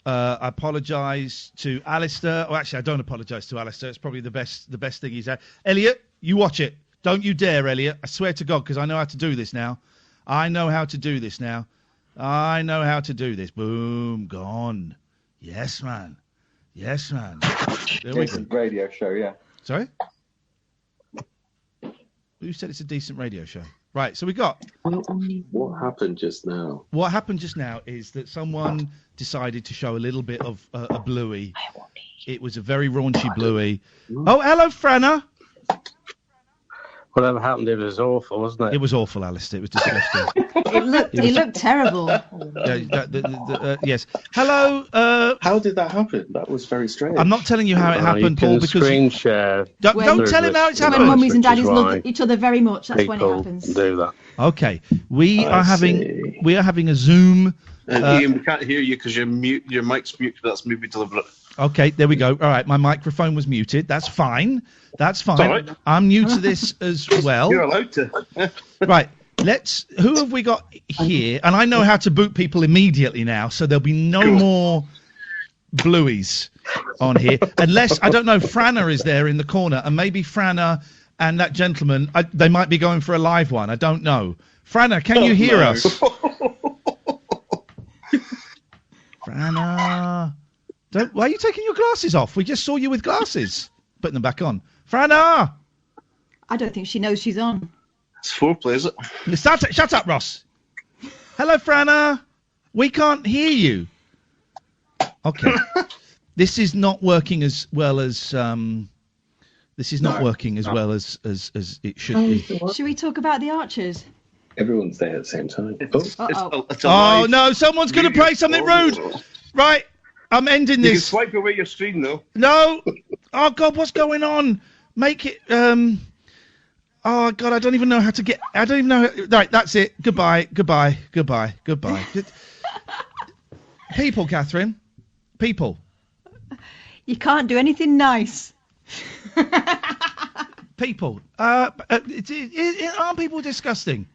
I apologise to Alistair. Oh, actually, I don't apologise to Alistair. It's probably the best thing he's had. Elliot, you watch it. Don't you dare, Elliot. I swear to God, because I know how to do this now. I know how to do this now. I know how to do this. Boom, gone. Yes, man. Yes, man. There we go. Decent radio show, yeah. Sorry? Who said it's a decent radio show? Right, so we got... What happened just now? What happened just now is that someone decided to show a little bit of a bluey. It was a very raunchy bluey. Oh, hello, Franna. Whatever happened, it was awful, wasn't it? It was awful, Alistair. It was disgusting. It looked terrible. Yes. Hello. How did that happen? That was very strange. I'm not telling you how it happened, you Paul, can because screen share. Don't tell him how it's happened. When mummies and daddies Which is love why each other very much, that's when it people happens. do that. Okay, we are having a Zoom. Ian, we can't hear you because your mic's muted. That's maybe deliberate. Okay, there we go. All right, my microphone was muted. That's fine. That's fine. All right. I'm new to this as well. You're allowed to. Right. Who have we got here? And I know how to boot people immediately now, so there'll be no more blueies on here. Unless, I don't know, Franna is there in the corner, and maybe Franna and that gentleman, they might be going for a live one. I don't know. Franna, can you hear us? Franna. Why are you taking your glasses off? We just saw you with glasses. Putting them back on. Franna! I don't think she knows she's on. It's foreplay, is it? Shut up, Ross. Hello, Franna. We can't hear you. Okay. This is not working as well as it should be. Should we talk about the Archers? Everyone's there at the same time. Oh no! Someone's going to play something rude. Right. I'm ending this. You can swipe away your screen, though. No. Oh, God, what's going on? Make it... Oh, God, I don't even know how to get... I don't even know... Right, that's it. Goodbye. People, Catherine. People. You can't do anything nice. People. Aren't people disgusting?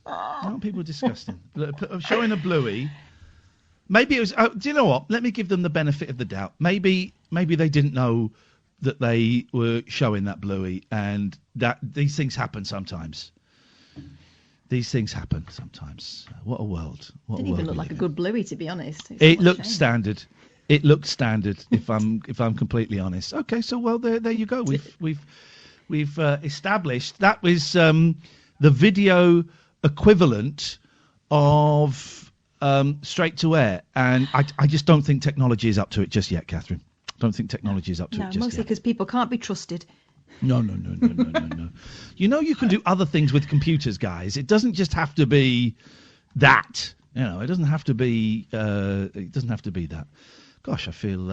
Aren't people disgusting? Showing a bluey. Maybe it was... do you know what? Let me give them the benefit of the doubt. Maybe they didn't know that they were showing that bluey, and that these things happen sometimes. These things happen sometimes. What a world. Didn't even look like a good bluey, to be honest. It looked standard. It looked standard, if I'm completely honest. Okay, so well there you go. We've established that was the video equivalent of straight to air, and I just don't think technology is up to it just yet, Catherine. Don't think technology is up to it just mostly yet. because people can't be trusted. No. You know you can do other things with computers, guys. It doesn't just have to be that. You know, it doesn't have to be. It doesn't have to be that. Gosh, I feel.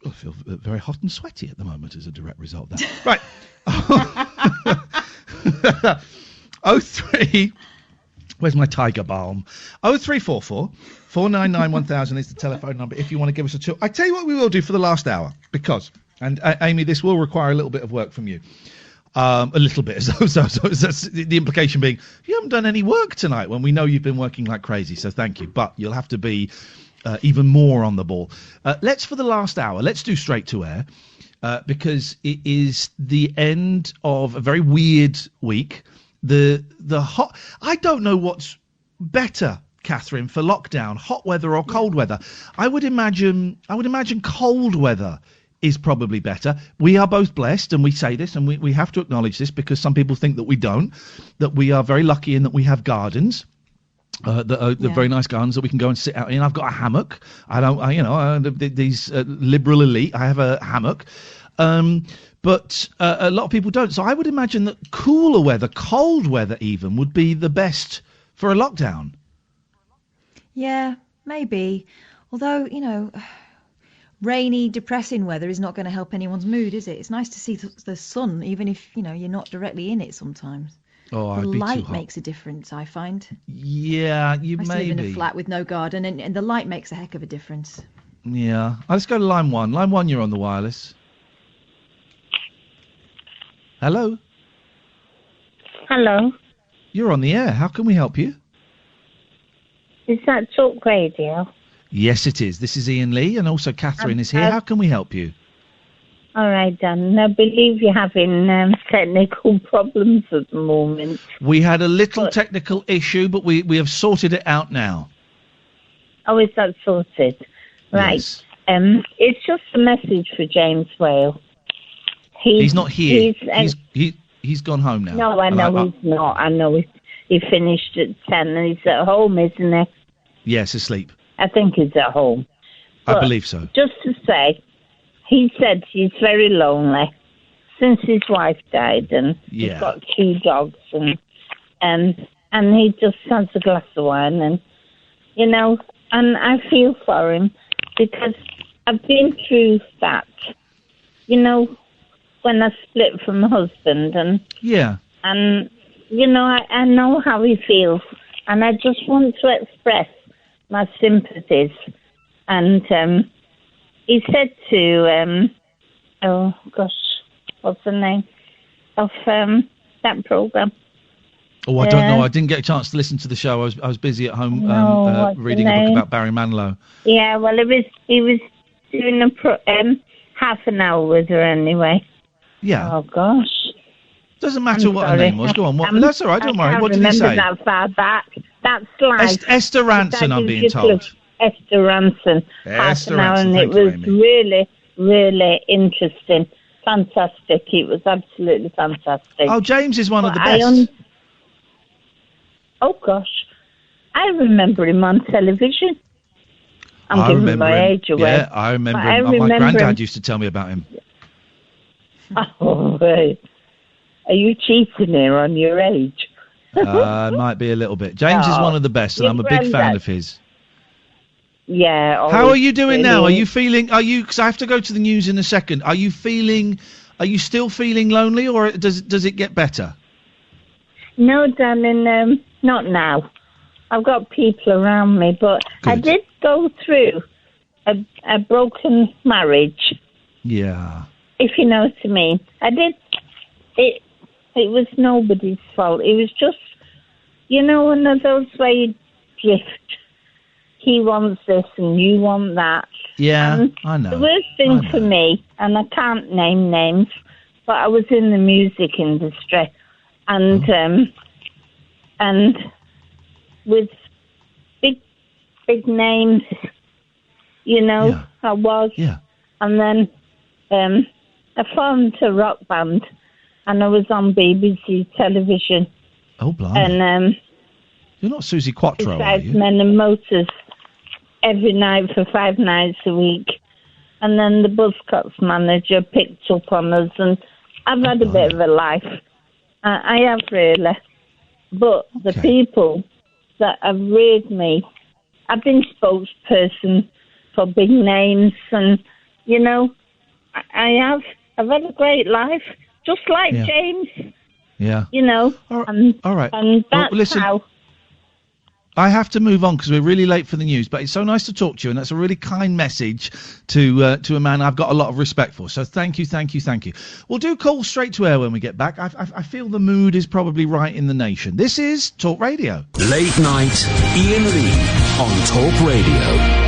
I feel very hot and sweaty at the moment as a direct result of that. Right. 03. Where's my tiger balm? 0344 499 1000 is the telephone number if you want to give us a tour. I tell you what we will do for the last hour, because, and Amy, this will require a little bit of work from you. A little bit. So that's the implication being you haven't done any work tonight when we know you've been working like crazy. So thank you. But you'll have to be even more on the ball. Let's, for the last hour, let's do straight to air because it is the end of a very weird week. The hot. I don't know what's better, Catherine, for lockdown: hot weather or cold weather. I would imagine cold weather is probably better. We are both blessed, and we say this, and we have to acknowledge this because some people think that we don't. That we are very lucky in that we have gardens. The very nice gardens that we can go and sit out in. I've got a hammock. These liberal elite. I have a hammock. But a lot of people don't. So I would imagine that cooler weather, cold weather even, would be the best for a lockdown. Yeah, maybe. Although, rainy, depressing weather is not going to help anyone's mood, is it? It's nice to see the sun, even if, you're not directly in it sometimes. Oh, the light makes a difference, I find. Yeah, I live in a flat with no garden, and the light makes a heck of a difference. Yeah. Let's go to line 1. Line 1, you're on the wireless. Hello? Hello. You're on the air. How can we help you? Is that Talk Radio? Yes, it is. This is Iain Lee, and also Catherine is here. How can we help you? All right, Dan. I believe you're having technical problems at the moment. We had a little technical issue, but we have sorted it out now. Oh, is that sorted? Right. Yes. It's just a message for James Whale. He's not here. He's gone home now. No, I know he's not. I know he finished at 10 and he's at home, isn't he? Yes, asleep. I think he's at home. I believe so. Just to say, he said he's very lonely since his wife died, and he's got 2 dogs, and he just has a glass of wine, and and I feel for him because I've been through that, when I split from my husband, and I know how he feels, and I just want to express my sympathies. And he said to what's the name of that program? Oh, I don't know. I didn't get a chance to listen to the show. I was busy at home reading a book about Barry Manilow. Yeah, well, he was doing half an hour with her anyway. Yeah. Oh gosh. Doesn't matter what her name was. Go on. That's all right. Don't worry. What did he say? I can't remember that far back. That's like Esther Ranson, I'm being told. Esther Ranson. Half an hour, and it was really, really interesting. Fantastic. It was absolutely fantastic. Oh, James is one of the best. Oh gosh, I remember him on television. I'm giving my age away. Yeah, I remember him. My granddad used to tell me about him. Oh, right. Are you cheating here on your age? Might be a little bit. James is one of the best, and I'm a big fan of his. Yeah. How are you doing now? Are you feeling? Because I have to go to the news in a second. Are you still feeling lonely, or does it get better? No, darling. Not now. I've got people around me, but good. I did go through a broken marriage. Yeah. If you know what I mean. I did. It was nobody's fault. It was just, one of those where you drift. He wants this and you want that. Yeah, I know. The worst thing for me, and I can't name names, but I was in the music industry, and with big names, I was. Yeah. And then I formed a rock band, and I was on BBC television. Oh, blimey. And you're not Susie Quattro, are you? Men and Motors every night for 5 nights a week. And then the Buzzcocks manager picked up on us, and I've had a bit of a life. I have really. But the people that have reared me, I've been spokesperson for big names, and You know, I have. I've had a great life, just like James. Yeah. You know, all right. And that's listen, how. I have to move on because we're really late for the news, but it's so nice to talk to you, and that's a really kind message to a man I've got a lot of respect for. So thank you. We'll do call straight to air when we get back. I feel the mood is probably right in the nation. This is Talk Radio. Late night, Iain Lee on Talk Radio.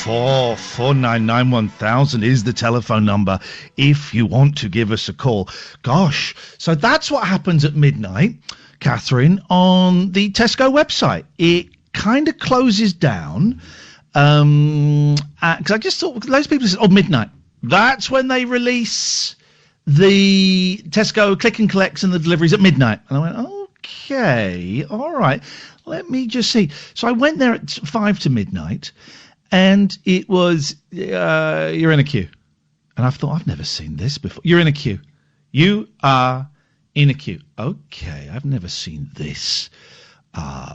Four 499 is the telephone number if you want to give us a call. Gosh, so that's what happens at midnight, Catherine, on the Tesco website. It kind of closes down because I just thought loads of people said, midnight. That's when they release the Tesco click and collects and the deliveries at midnight. And I went, okay, all right, let me just see. So I went there at 5 to midnight. And it was, you're in a queue. And I thought, I've never seen this before. You're in a queue. You are in a queue. Okay, I've never seen this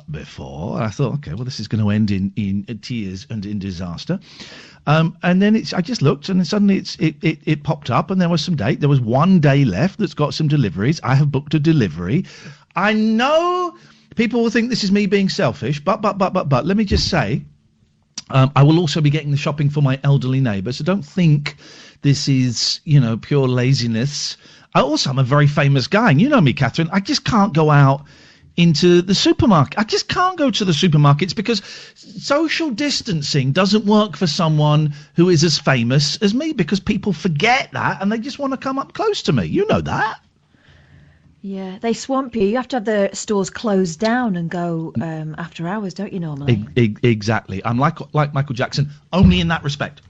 before. And I thought, okay, well, this is going to end in tears and in disaster. And then I just looked, and then suddenly it popped up, and there was some date. There was one day left that's got some deliveries. I have booked a delivery. I know people will think this is me being selfish, but let me just say, I will also be getting the shopping for my elderly neighbour, so don't think this is, pure laziness. I'm a very famous guy, and you know me, Catherine. I just can't go out into the supermarket. I just can't go to the supermarkets because social distancing doesn't work for someone who is as famous as me, because people forget that and they just want to come up close to me. You know that. Yeah, they swamp you. You have to have the stores closed down and go after hours, don't you, normally? Exactly. I'm like Michael Jackson, only in that respect.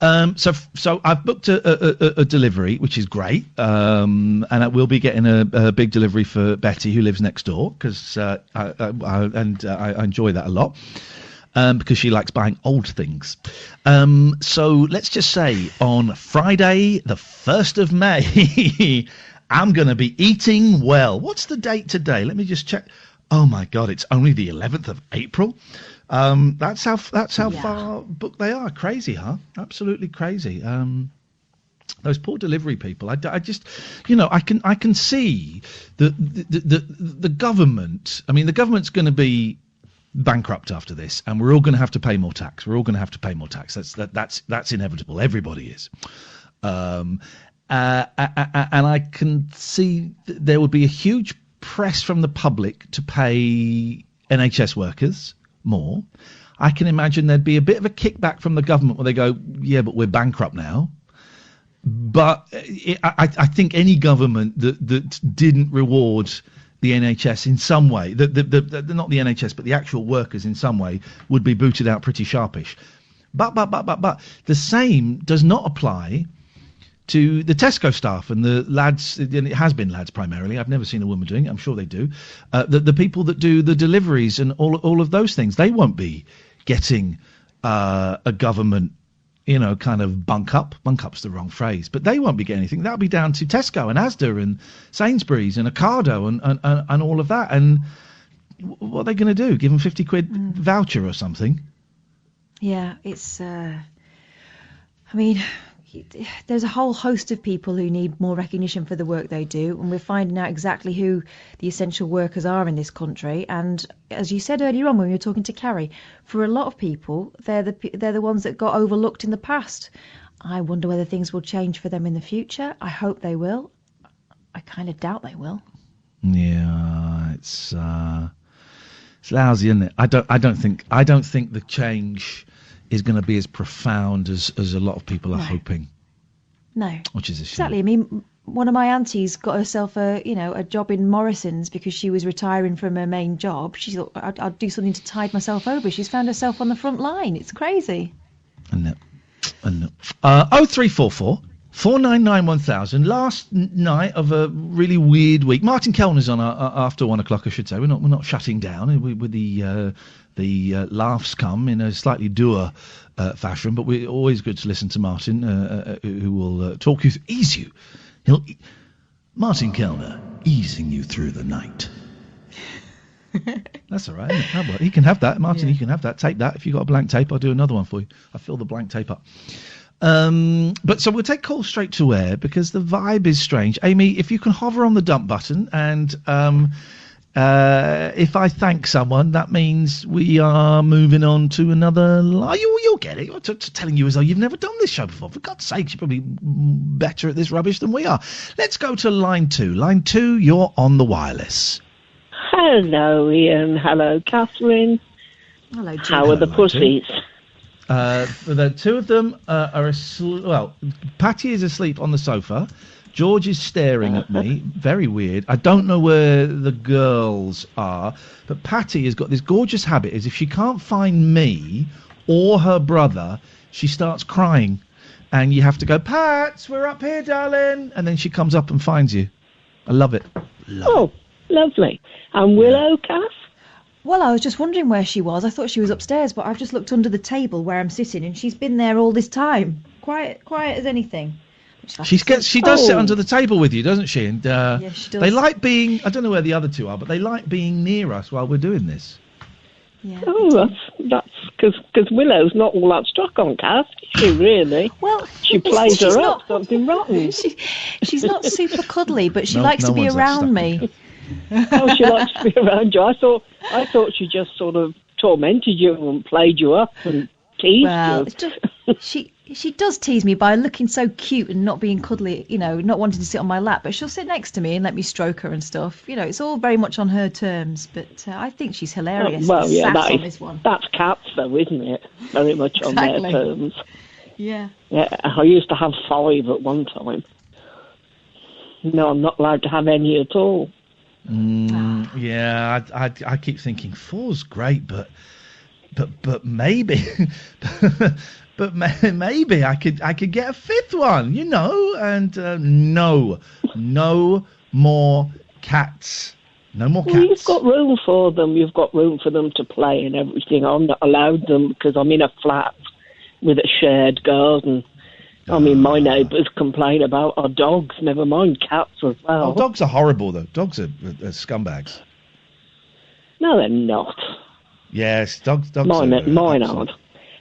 So I've booked a delivery, which is great, and I will be getting a big delivery for Betty, who lives next door, because I enjoy that a lot, because she likes buying old things. So let's just say on Friday, the 1st of May. I'm going to be eating well. What's the date today? Let me just check. Oh my God, it's only the 11th of April. That's how far booked they are. Crazy, huh? Absolutely crazy. Those poor delivery people. I just, I can see the government. I mean, the government's going to be bankrupt after this, and we're all going to have to pay more tax. That's inevitable. Everybody is. And I can see there would be a huge press from the public to pay NHS workers more. I can imagine there'd be a bit of a kickback from the government where they go, yeah, but we're bankrupt now. But I think any government that didn't reward the NHS in some way, not the NHS, but the actual workers in some way, would be booted out pretty sharpish. But the same does not apply to the Tesco staff and the lads. And it has been lads primarily. I've never seen a woman doing it. I'm sure they do. The people that do the deliveries and all of those things, they won't be getting a government, kind of bunk up. Bunk up's the wrong phrase, but they won't be getting anything. That'll be down to Tesco and Asda and Sainsbury's and Ocado and all of that. And what are they going to do? Give them 50 quid voucher or something? Yeah, it's. I mean, there's a whole host of people who need more recognition for the work they do, and we're finding out exactly who the essential workers are in this country. And as you said earlier on when we were talking to Cary, for a lot of people, they're the ones that got overlooked in the past. I wonder whether things will change for them in the future. I hope they will. I kind of doubt they will. Yeah, it's lousy, isn't it? I don't think the change is going to be as profound as a lot of people are hoping. No. Which is a shame. Exactly. I mean, one of my aunties got herself a job in Morrison's because she was retiring from her main job. She thought, I'll do something to tide myself over. She's found herself on the front line. It's crazy. I know. 0344 499 1000. Last night of a really weird week. Martin Kellner's on after 1 o'clock, I should say. We're not shutting down with the laughs come in a slightly dour fashion, but we're always good to listen to Martin, who will talk you, ease you. Martin Kellner, easing you through the night. That's all right, isn't it? Well, he can have that, Martin. You can have that. Take that. If you've got a blank tape, I'll do another one for you. I'll fill the blank tape up. But so we'll take calls straight to air because the vibe is strange. Amy, if you can hover on the dump button and if I thank someone, that means we are moving on to another line. You'll get it. I'm telling you as though you've never done this show before. For God's sake, you're probably better at this rubbish than we are. Let's go to line 2. Line 2, you're on the wireless. Hello, Iain. Hello, Catherine. Hello, Jim. How are the pussies? The two of them are asleep. Well, Patty is asleep on the sofa. George is staring at me. Very weird. I don't know where the girls are, but Patty has got this gorgeous habit, is if she can't find me or her brother, she starts crying. And you have to go, Pat, we're up here, darling. And then she comes up and finds you. I love it. Lovely. And Willow, Kath? Well, I was just wondering where she was. I thought she was upstairs, but I've just looked under the table where I'm sitting, and she's been there all this time. Quiet as anything. She does sit under the table with you, doesn't she? And yeah, she does. They like being, I don't know where the other two are, but they like being near us while we're doing this. Yeah. Oh, that's because Willow's not all that struck on Kath, is she, really? Well, she plays her up, something rotten. She's not super cuddly, but she likes to be around me. Oh, she likes to be around you. I thought she just sort of tormented you and played you up and teased you. She does tease me by looking so cute and not being cuddly, not wanting to sit on my lap, but she'll sit next to me and let me stroke her and stuff. It's all very much on her terms, but I think she's hilarious. Well, yeah, that's cats though, isn't it? Very much on their terms. Yeah. Yeah, I used to have 5 at one time. No, I'm not allowed to have any at all. Yeah, I keep thinking 4's great, but maybe... But maybe I could get a 5th one, and no more cats. No more cats. Well, you've got room for them. You've got room for them to play and everything. I'm not allowed them because I'm in a flat with a shared garden. I mean, my neighbours complain about our dogs, never mind cats as well. Oh, dogs are horrible, though. Dogs are scumbags. No, they're not. Yes, dogs mine aren't.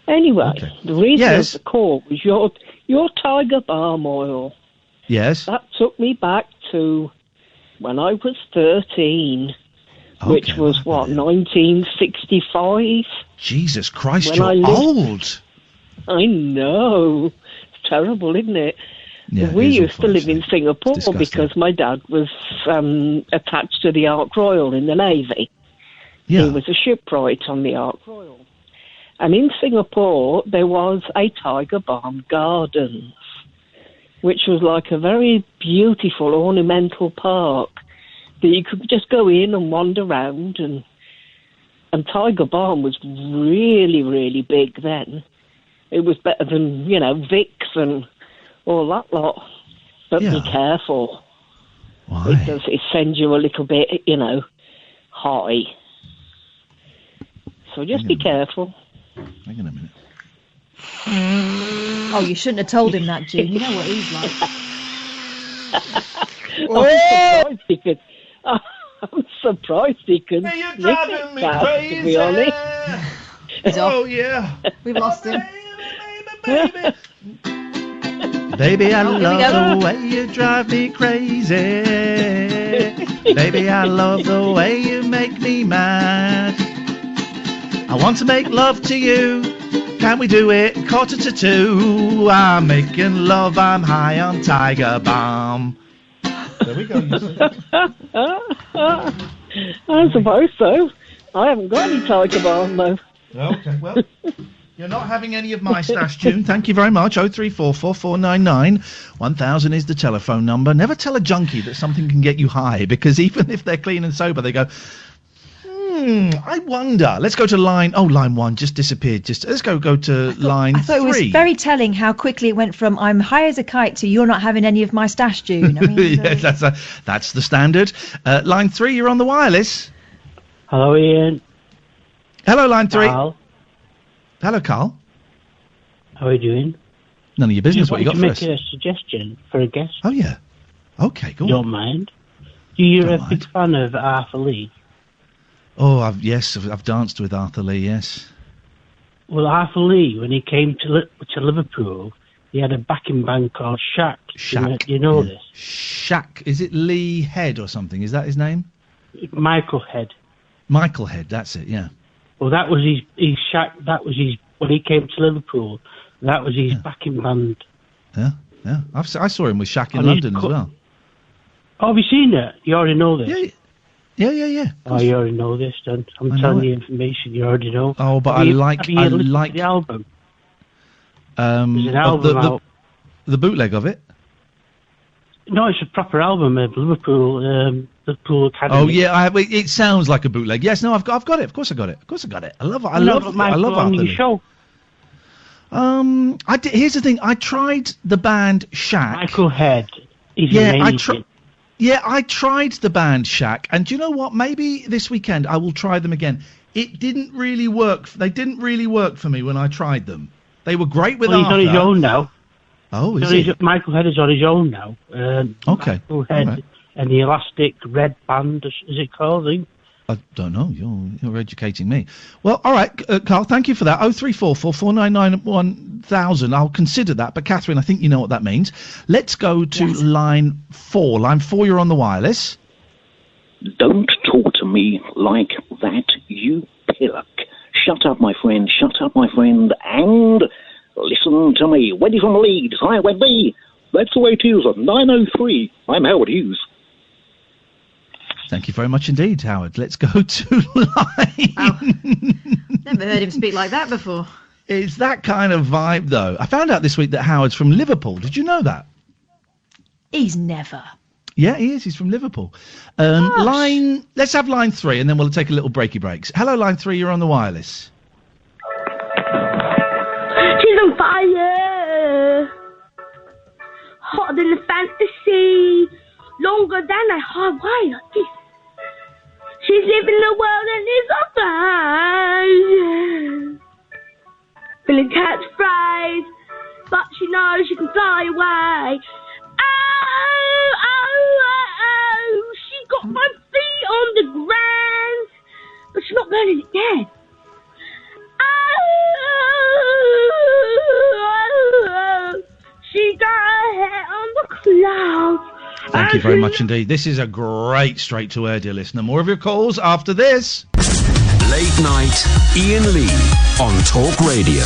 Anyway, the reason of the call was your Tiger Balm oil. Yes. That took me back to when I was 13, which was, 1965? Jesus Christ, when you're old. I know. It's terrible, isn't it? Yeah, we used to live in Singapore because my dad was attached to the Ark Royal in the Navy. Yeah. He was a shipwright on the Ark Royal. And in Singapore, there was a Tiger Balm Gardens, which was like a very beautiful ornamental park that you could just go in and wander around. And Tiger Balm was really, really big then. It was better than, Vicks and all that lot. But be careful. Why? It sends you a little bit, high. So just be careful. Hang on a minute. Oh, you shouldn't have told him that, June. You know what he's like. I'm surprised he could. Hey, you're driving me crazy. To be honest. He's off. Oh, yeah. We've lost him. Baby. Baby, I love the way you drive me crazy. Baby, I love the way you make me mad. I want to make love to you. Can we do it 1:45? I'm making love, I'm high on Tiger Balm. There we go. I suppose so. I haven't got any Tiger Balm, though. Okay, well, you're not having any of my stash, June. Thank you very much. 0344499 is the telephone number. Never tell a junkie that something can get you high, because even if they're clean and sober, they go, I wonder. Let's go to line one just disappeared. Let's go to line 3. I thought it was very telling how quickly it went from I'm high as a kite to you're not having any of my stash, June. I mean, yes, that's the standard. Line 3, you're on the wireless. Hello, Ian. Hello, line 3. Carl. Hello, Carl. How are you doing? None of your business. What you got for us? I make a suggestion for a guest. Oh, yeah. Okay, go on. Don't mind. You're a big fan of Arthur Lee. Oh, I've danced with Arthur Lee, yes. Well, Arthur Lee, when he came to Liverpool, he had a backing band called Shack. Shack. Do you know this? Shack. Is it Lee Head or something? Is that his name? Michael Head. Michael Head, that's it, yeah. Well, that was his Shack. That was his, when he came to Liverpool, that was his backing band. Yeah. I saw him with Shack in London as well. Oh, have you seen that? You already know this? Yeah. Oh, you already know this, then. I'm telling you information you already know. Oh, but have you listened to the album. There's an album out. The bootleg of it? No, it's a proper album of Liverpool Academy. Oh yeah, it sounds like a bootleg. Yes, no, I've got it. Of course I got it. I love Arthur Lee. Show. Here's the thing. I tried the band Shack. Michael Head. Amazing. I tried the band Shack, and do you know what? Maybe this weekend I will try them again. It didn't really work. They didn't really work for me when I tried them. They were great with Arthur. He's on his own now. Oh, is he? Michael Head is on his own now. Okay. Michael Head and the Elastic Red Band, is it called? I don't know. You're educating me. Well, all right, Carl, thank you for that. 03444991000. I'll consider that. But, Catherine, I think you know what that means. Let's go to line 4. Line 4, you're on the wireless. Don't talk to me like that, you pillock. Shut up, my friend. Shut up, my friend. And listen to me. Ready from the lead. Highway B. That's the way it is. 903. I'm Howard Hughes. Thank you very much indeed, Howard. Let's go to line. Never heard him speak like that before. It's that kind of vibe, though. I found out this week that Howard's from Liverpool. Did you know that? He's never. Yeah, he is. He's from Liverpool. Let's have line 3, and then we'll take a little breaks. Hello, line 3. You're on the wireless. She's on fire. Hotter than a fantasy. Longer than a hard wire. She's living the world and is on fire. Filling cat's fries. but she knows she can fly away. Oh, oh, oh, she got my feet on the ground, but she's not burning it down. Oh, she got her head on the clouds. Thank you very much indeed. This is a great straight-to-air, dear listener. More of your calls after this. Late night, Iain Lee on Talk Radio.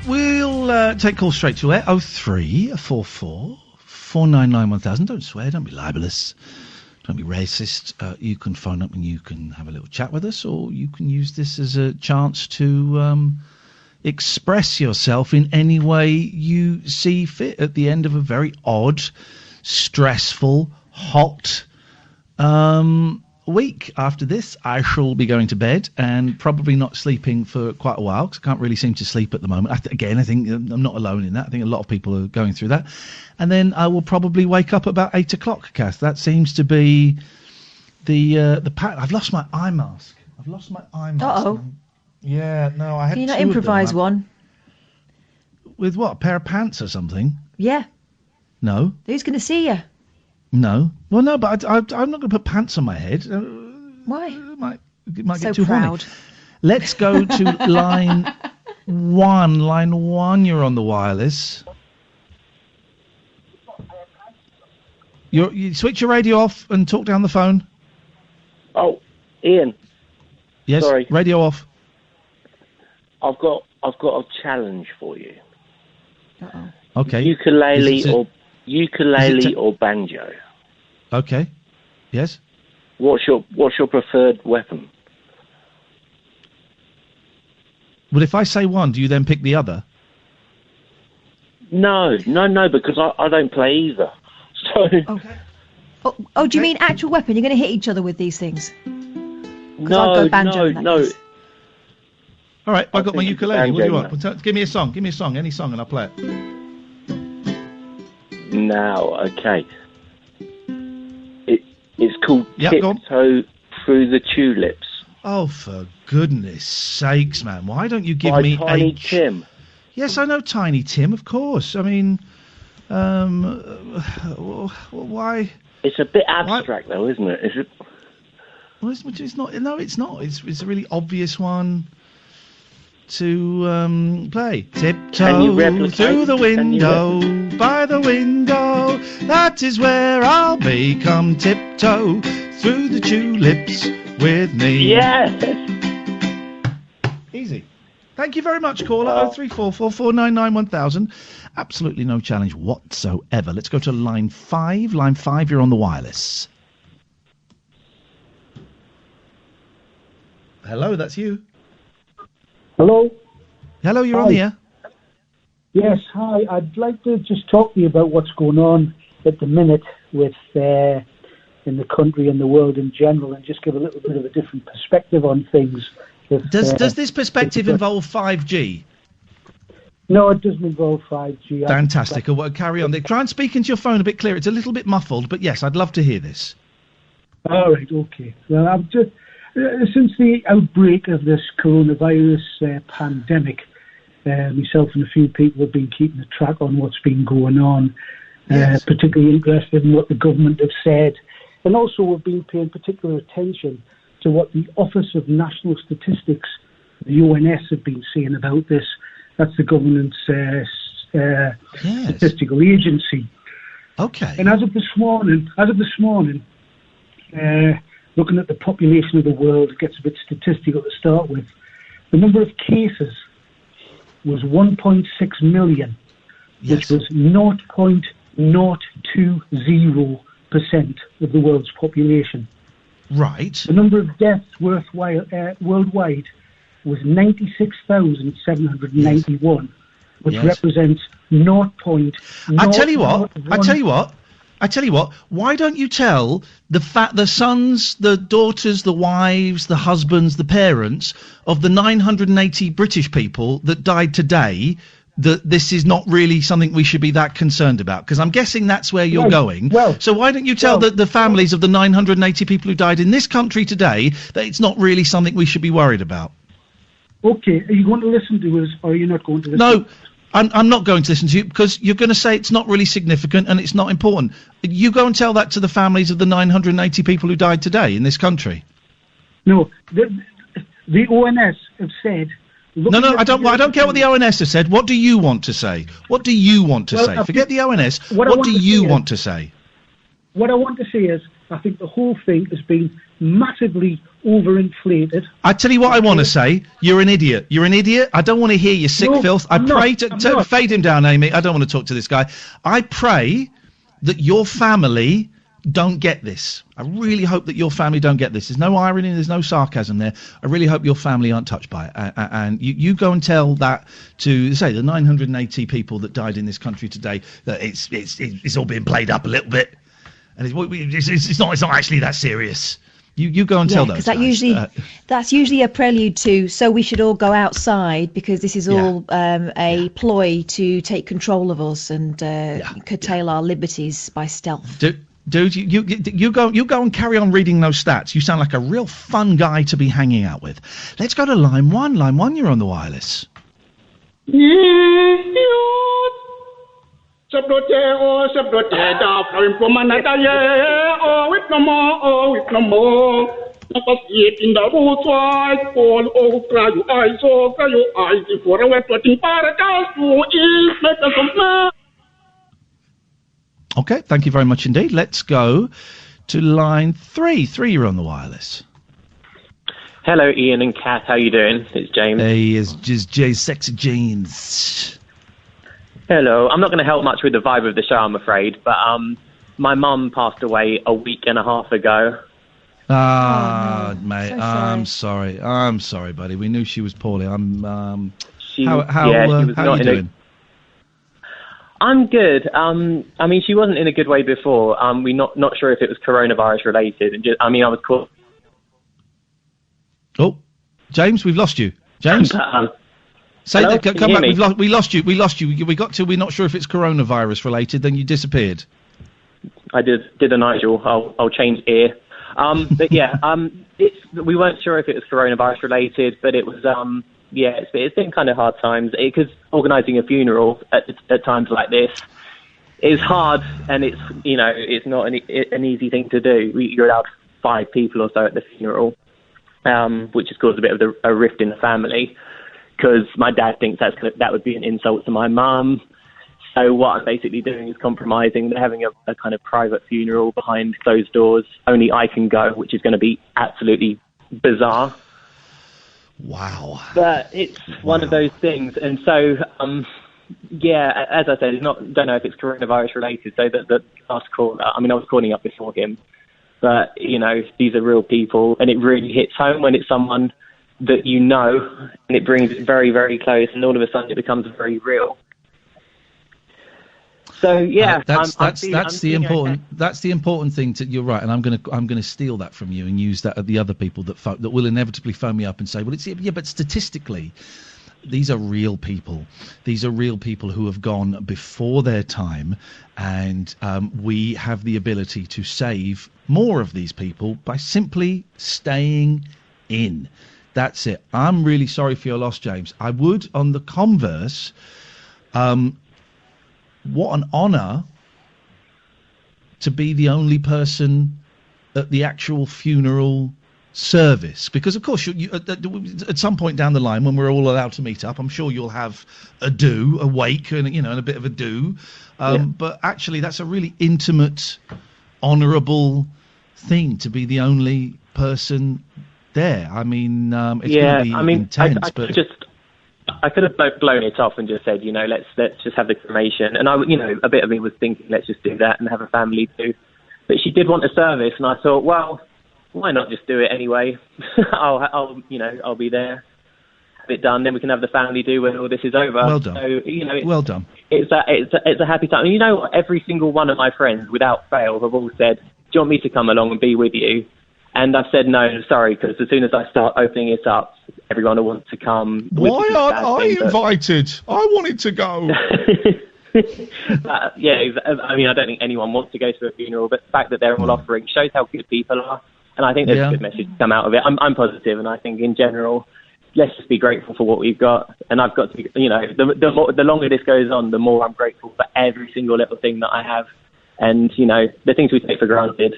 We'll take calls straight to air. 0344 499 1000. Don't swear, don't be libelous, don't be racist. You can phone up and you can have a little chat with us, or you can use this as a chance to express yourself in any way you see fit at the end of a very odd, stressful, hot week. After this, I shall be going to bed and probably not sleeping for quite a while, because I can't really seem to sleep at the moment. I think I'm not alone in that. I think a lot of people are going through that. And then I will probably wake up about 8 o'clock, Kath. That seems to be the pattern. I've lost my eye mask. Uh-oh. Yeah, no, I had Can you not two of them. improvise one? With what? A pair of pants or something? Yeah. No. Who's going to see you? No. Well, no, but I'm not going to put pants on my head. Why? It might So get too proud. horny. Let's go to line 1. Line 1, you're on the wireless. You switch your radio off and talk down the phone. Oh, Iain. Yes. Sorry. Radio off. I've got a challenge for you. Uh-oh. Okay. Ukulele or banjo. Okay. Yes. What's your preferred weapon? Well, if I say one, do you then pick the other? No, because I don't play either. So. Okay. Oh, do you mean actual weapon? You're going to hit each other with these things? No. All right, I've got my ukulele. What do you want? Banjo, Well, give me a song, any song, and I'll play it. Now, okay. It's called Yep, go on. Tiptoe Through the Tulips. Oh, for goodness sakes, man! Why don't you give By me Tiny Tim. Yes, I know Tiny Tim, of course. I mean, why? It's a bit abstract, though, isn't it? Is it? Well, it's not. No, it's not. It's a really obvious one to play. Tiptoe through the window, by the window. That is where I'll be. Come tiptoe through the tulips with me. Yes. Easy. Thank you very much, caller. 0344 499 1000. Absolutely no challenge whatsoever. Let's go to line 5. Line 5, you're on the wireless. Hello, that's you. Hello? Hello, you're Hi. on the air. Yes, hi. I'd like to just talk to you about what's going on at the minute with in the country and the world in general, and just give a little bit of a different perspective on things. Does this perspective involve 5G? No, it doesn't involve 5G. Fantastic. Well, carry on. Try and speak into your phone a bit clearer. It's a little bit muffled, but yes, I'd love to hear this. All right, okay. Well, I've just since the outbreak of this coronavirus pandemic, myself and a few people have been keeping a track on what's been going on, particularly interested in what the government have said, and also we've been paying particular attention to what the Office of National Statistics, the ONS, have been saying about this. That's the government's statistical agency. Okay. And as of this morning, looking at the population of the world, it gets a bit statistical to start with. The number of cases was 1.6 million, which was 0.020% of the world's population. Right. The number of deaths worldwide was 96,791, which represents 0.0. I tell you what. Why don't you tell the sons, the daughters, the wives, the husbands, the parents of the 980 British people that died today that this is not really something we should be that concerned about? Because I'm guessing that's where you're going. So why don't you tell the families of the 980 people who died in this country today that it's not really something we should be worried about? Okay, are you going to listen to us, or are you not going to listen? No, I'm not going to listen to you, because you're going to say it's not really significant and it's not important. You go and tell that to the families of the 980 people who died today in this country. No, the ONS have said... No, I don't care what the ONS has said. What do you want to say? What do you want to say? Forget the ONS. What do you want to say? What I want to say is, I think the whole thing has been massively overinflated. I tell you what I want to say. You're an idiot. You're an idiot. I don't want to hear your sick filth. I pray to fade him down, Amy. I don't want to talk to this guy. I pray that your family don't get this. I really hope that your family don't get this. There's no irony, there's no sarcasm there. I really hope your family aren't touched by it. And you go and tell that to, say, the 980 people that died in this country today, that it's all being played up a little bit, and it's not actually that serious. You go and tell those guys. That's usually a prelude to, so we should all go outside because this is all a ploy to take control of us and curtail our liberties by stealth. Dude, you go and carry on reading those stats. You sound like a real fun guy to be hanging out with. Let's go to line 1. Line 1, you're on the wireless. Okay, thank you very much indeed. Let's go to line 3. 3, you're on the wireless. Hello, Ian and Kath. How you doing? It's James. Hey, it's just Jay Sexy James. Hello. I'm not going to help much with the vibe of the show, I'm afraid, but my mum passed away a week and a half ago. Mate, so sorry. I'm sorry, buddy. We knew she was poorly. How are you doing? I'm good. I mean, she wasn't in a good way before. We're not sure if it was coronavirus related. And I was caught. Oh, James, we've lost you. James, say hello? that. Come back. We lost you. We got to. We're not sure if it's coronavirus related. Then you disappeared. I did a Nigel. I'll change ear. But yeah, we weren't sure if it was coronavirus related, but it was. It's been kind of hard times because organising a funeral at times like this is hard, and it's not an easy thing to do. You're allowed 5 people or so at the funeral, which has caused a bit of a rift in the family because my dad thinks that would be an insult to my mum. So what I'm basically doing is compromising. They're having a kind of private funeral behind closed doors. Only I can go, which is going to be absolutely bizarre. Wow. But it's one of those things. And so, as I said, don't know if it's coronavirus related. So the last call, I was calling up before him. But, these are real people. And it really hits home when it's someone that you know. And it brings it very, very close. And all of a sudden it becomes very real. So that's the important thing. You're right, and I'm gonna steal that from you and use that at the other people that will inevitably phone me up and say, well, but statistically, these are real people. These are real people who have gone before their time, and we have the ability to save more of these people by simply staying in. That's it. I'm really sorry for your loss, James. I would, on the converse. What an honour to be the only person at the actual funeral service. Because, of course, you, at some point down the line, when we're all allowed to meet up, I'm sure you'll have a wake, and a bit of a do. But actually, that's a really intimate, honourable thing to be the only person there. It's going to be intense. I could have blown it off and just said, let's just have the cremation. And a bit of me was thinking, let's just do that and have a family do. But she did want a service, and I thought, well, why not just do it anyway? I'll be there, have it done, then we can have the family do when all this is over. Well done. So, well done. It's a happy time. And every single one of my friends, without fail, have all said, do you want me to come along and be with you? And I've said no, sorry, because as soon as I start opening it up, everyone will want to come. Why aren't I invited? I wanted to go. I don't think anyone wants to go to a funeral, but the fact that they're all offering shows how good people are. And I think there's a good message to come out of it. I'm positive, and I think in general, let's just be grateful for what we've got. And I've got to, the longer this goes on, the more I'm grateful for every single little thing that I have. And, the things we take for granted.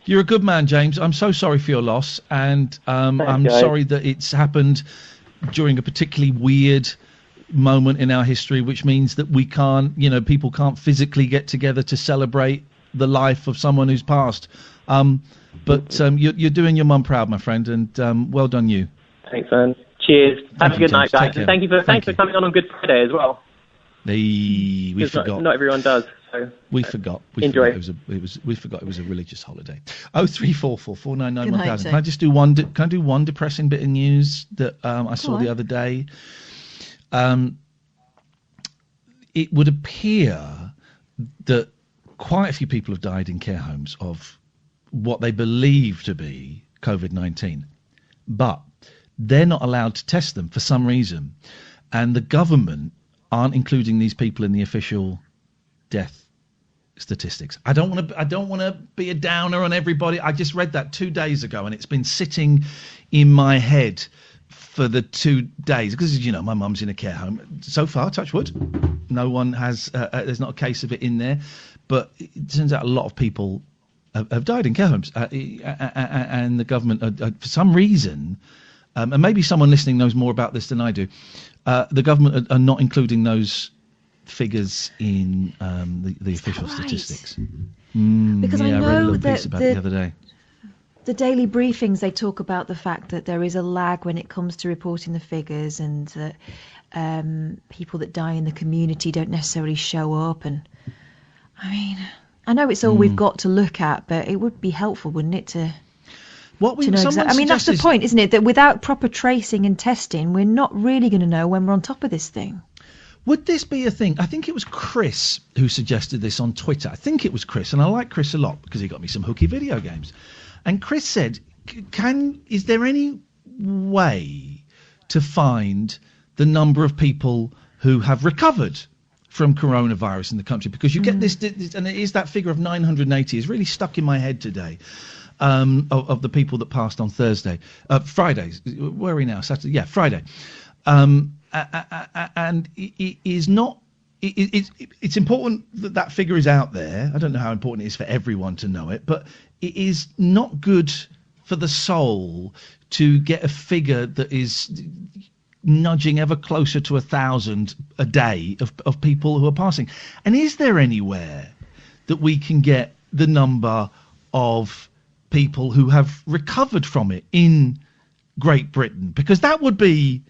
You're a good man, James. I'm so sorry for your loss. And I'm sorry that it's happened during a particularly weird moment in our history, which means that we can't, people can't physically get together to celebrate the life of someone who's passed. But you're doing your mum proud, my friend, and well done you. Thanks, man. Cheers. Have a good night, guys. And thanks for coming on Good Friday as well. We forgot. Not everyone does. So we forgot. Enjoy. We forgot it was a religious holiday. 0344 499 Good night, 1000. Can I just do one? Can I do one depressing bit of news that I saw the other day? It would appear that quite a few people have died in care homes of what they believe to be COVID-19, but they're not allowed to test them for some reason, and the government aren't including these people in the official death statistics. I don't want to be a downer on everybody. I just read that 2 days ago, and it's been sitting in my head for the 2 days because my mum's in a care home. So far, touch wood, no one has. There's not a case of it in there, but it turns out a lot of people have died in care homes, and the government, for some reason, and maybe someone listening knows more about this than I do, the government are not including those figures in the official statistics. Because I read a know little piece about it the other day. The daily briefings, they talk about the fact that there is a lag when it comes to reporting the figures, and that people that die in the community don't necessarily show up. And I mean, I know it's all we've got to look at, but it would be helpful, wouldn't it, to know exactly. I mean, that's the point, isn't it? That without proper tracing and testing, we're not really going to know when we're on top of this thing. Would this be a thing? I think it was Chris who suggested this on Twitter. I think it was Chris, and I like Chris a lot because he got me some hooky video games. And Chris said, is there any way to find the number of people who have recovered from coronavirus in the country? Because you get this, and it is that figure of 980 is really stuck in my head today, of the people that passed on Friday. Where are we now? Saturday? Yeah, Friday. And it is not. It's important that figure is out there. I don't know how important it is for everyone to know it, but it is not good for the soul to get a figure that is nudging ever closer to 1,000 a day of people who are passing. And is there anywhere that we can get the number of people who have recovered from it in Great Britain? Because that would be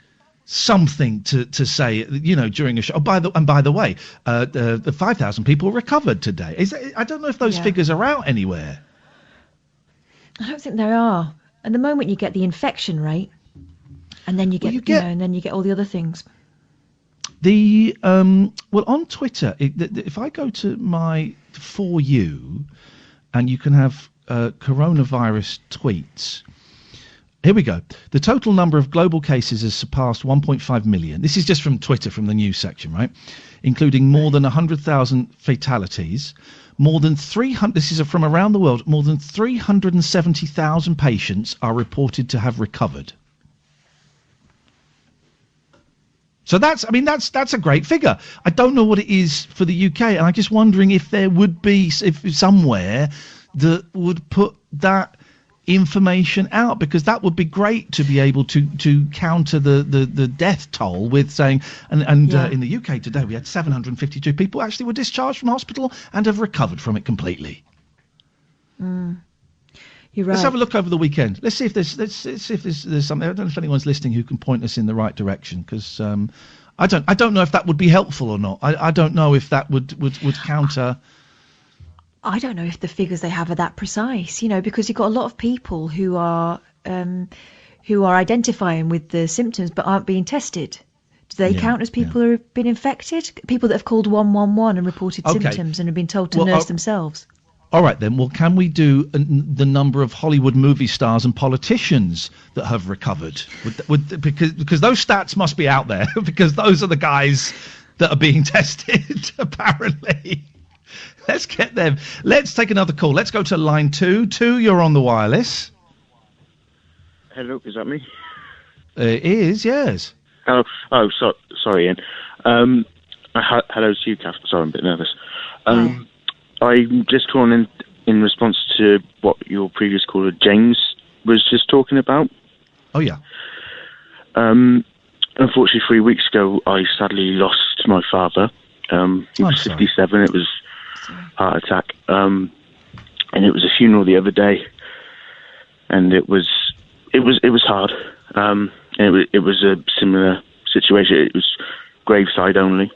something to say, during a show. By the way, the 5,000 people recovered today. I don't know if those figures are out anywhere. I don't think there are. At the moment, you get the infection rate, and then you get, and then you get all the other things. On Twitter, if I go to my For You, and you can have coronavirus tweets. Here we go. The total number of global cases has surpassed 1.5 million. This is just from Twitter, from the news section, right? Including more than 100,000 fatalities. More than 300. This is from around the world. More than 370,000 patients are reported to have recovered. So that's a great figure. I don't know what it is for the UK, and I'm just wondering if there would be somewhere that would put that information out, because that would be great to be able to counter the death toll with saying, in the UK today we had 752 people actually were discharged from hospital and have recovered from it completely. You're right. Let's have a look over the weekend. Let's see if there's something. I don't know if anyone's listening who can point us in the right direction, because I don't know if that would be helpful or not. I don't know if that would counter. I don't know if the figures they have are that precise, because you've got a lot of people who are identifying with the symptoms but aren't being tested. Do they count as people who have been infected? People that have called 111 and reported symptoms and have been told to nurse themselves? All right, then. Well, can we do the number of Hollywood movie stars and politicians that have recovered? Because those stats must be out there, because those are the guys that are being tested, apparently. Let's get them. Let's take another call. Let's go to line 2. 2, you're on the wireless. Hello, is that me? It is, yes. Sorry, Ian. Hello to you, Kath. Sorry, I'm a bit nervous. I'm just calling in response to what your previous caller, James, was just talking about. Oh, yeah. Unfortunately, 3 weeks ago, I sadly lost my father. He was 57. It was heart attack. And it was a funeral the other day, and it was hard. It was a similar situation. It was graveside only,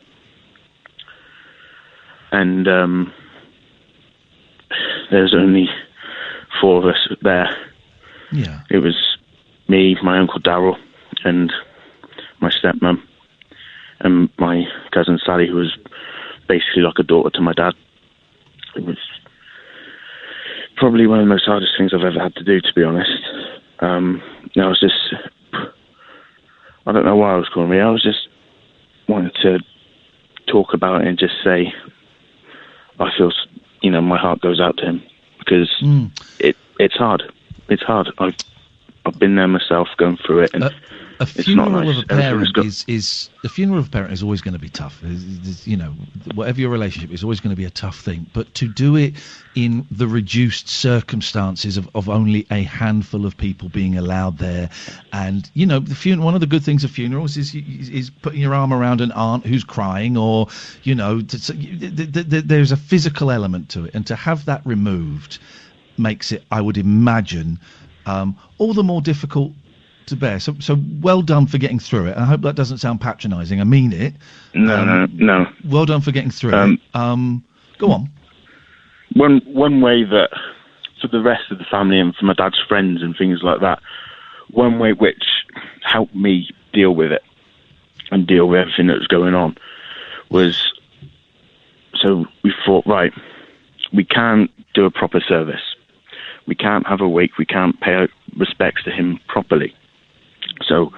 and there's only 4 of us there. Yeah. It was me, my uncle Darryl, and my stepmom, and my cousin Sally, who was basically like a daughter to my dad. It was probably one of the most hardest things I've ever had to do, to be honest. I was just, I don't know why I was calling me. I was just wanting to talk about it and just say, I feel, my heart goes out to him, because it's hard. It's hard. I've been there myself, going through it, and a funeral of a parent is a funeral of a parent is always going to be tough. Whatever your relationship is, always going to be a tough thing. But to do it in the reduced circumstances of only a handful of people being allowed there, and the one of the good things of funerals is putting your arm around an aunt who's crying, or there's a physical element to it, and to have that removed makes it, I would imagine, all the more difficult to bear. So well done for getting through it. I hope that doesn't sound patronising. I mean it. No. Well done for getting through it. Go on. One way that, for the rest of the family and for my dad's friends and things like that, one way which helped me deal with it and deal with everything that was going on was, so we thought, right, we can't do a proper service. We can't have a wake. We can't pay out respects to him properly. So,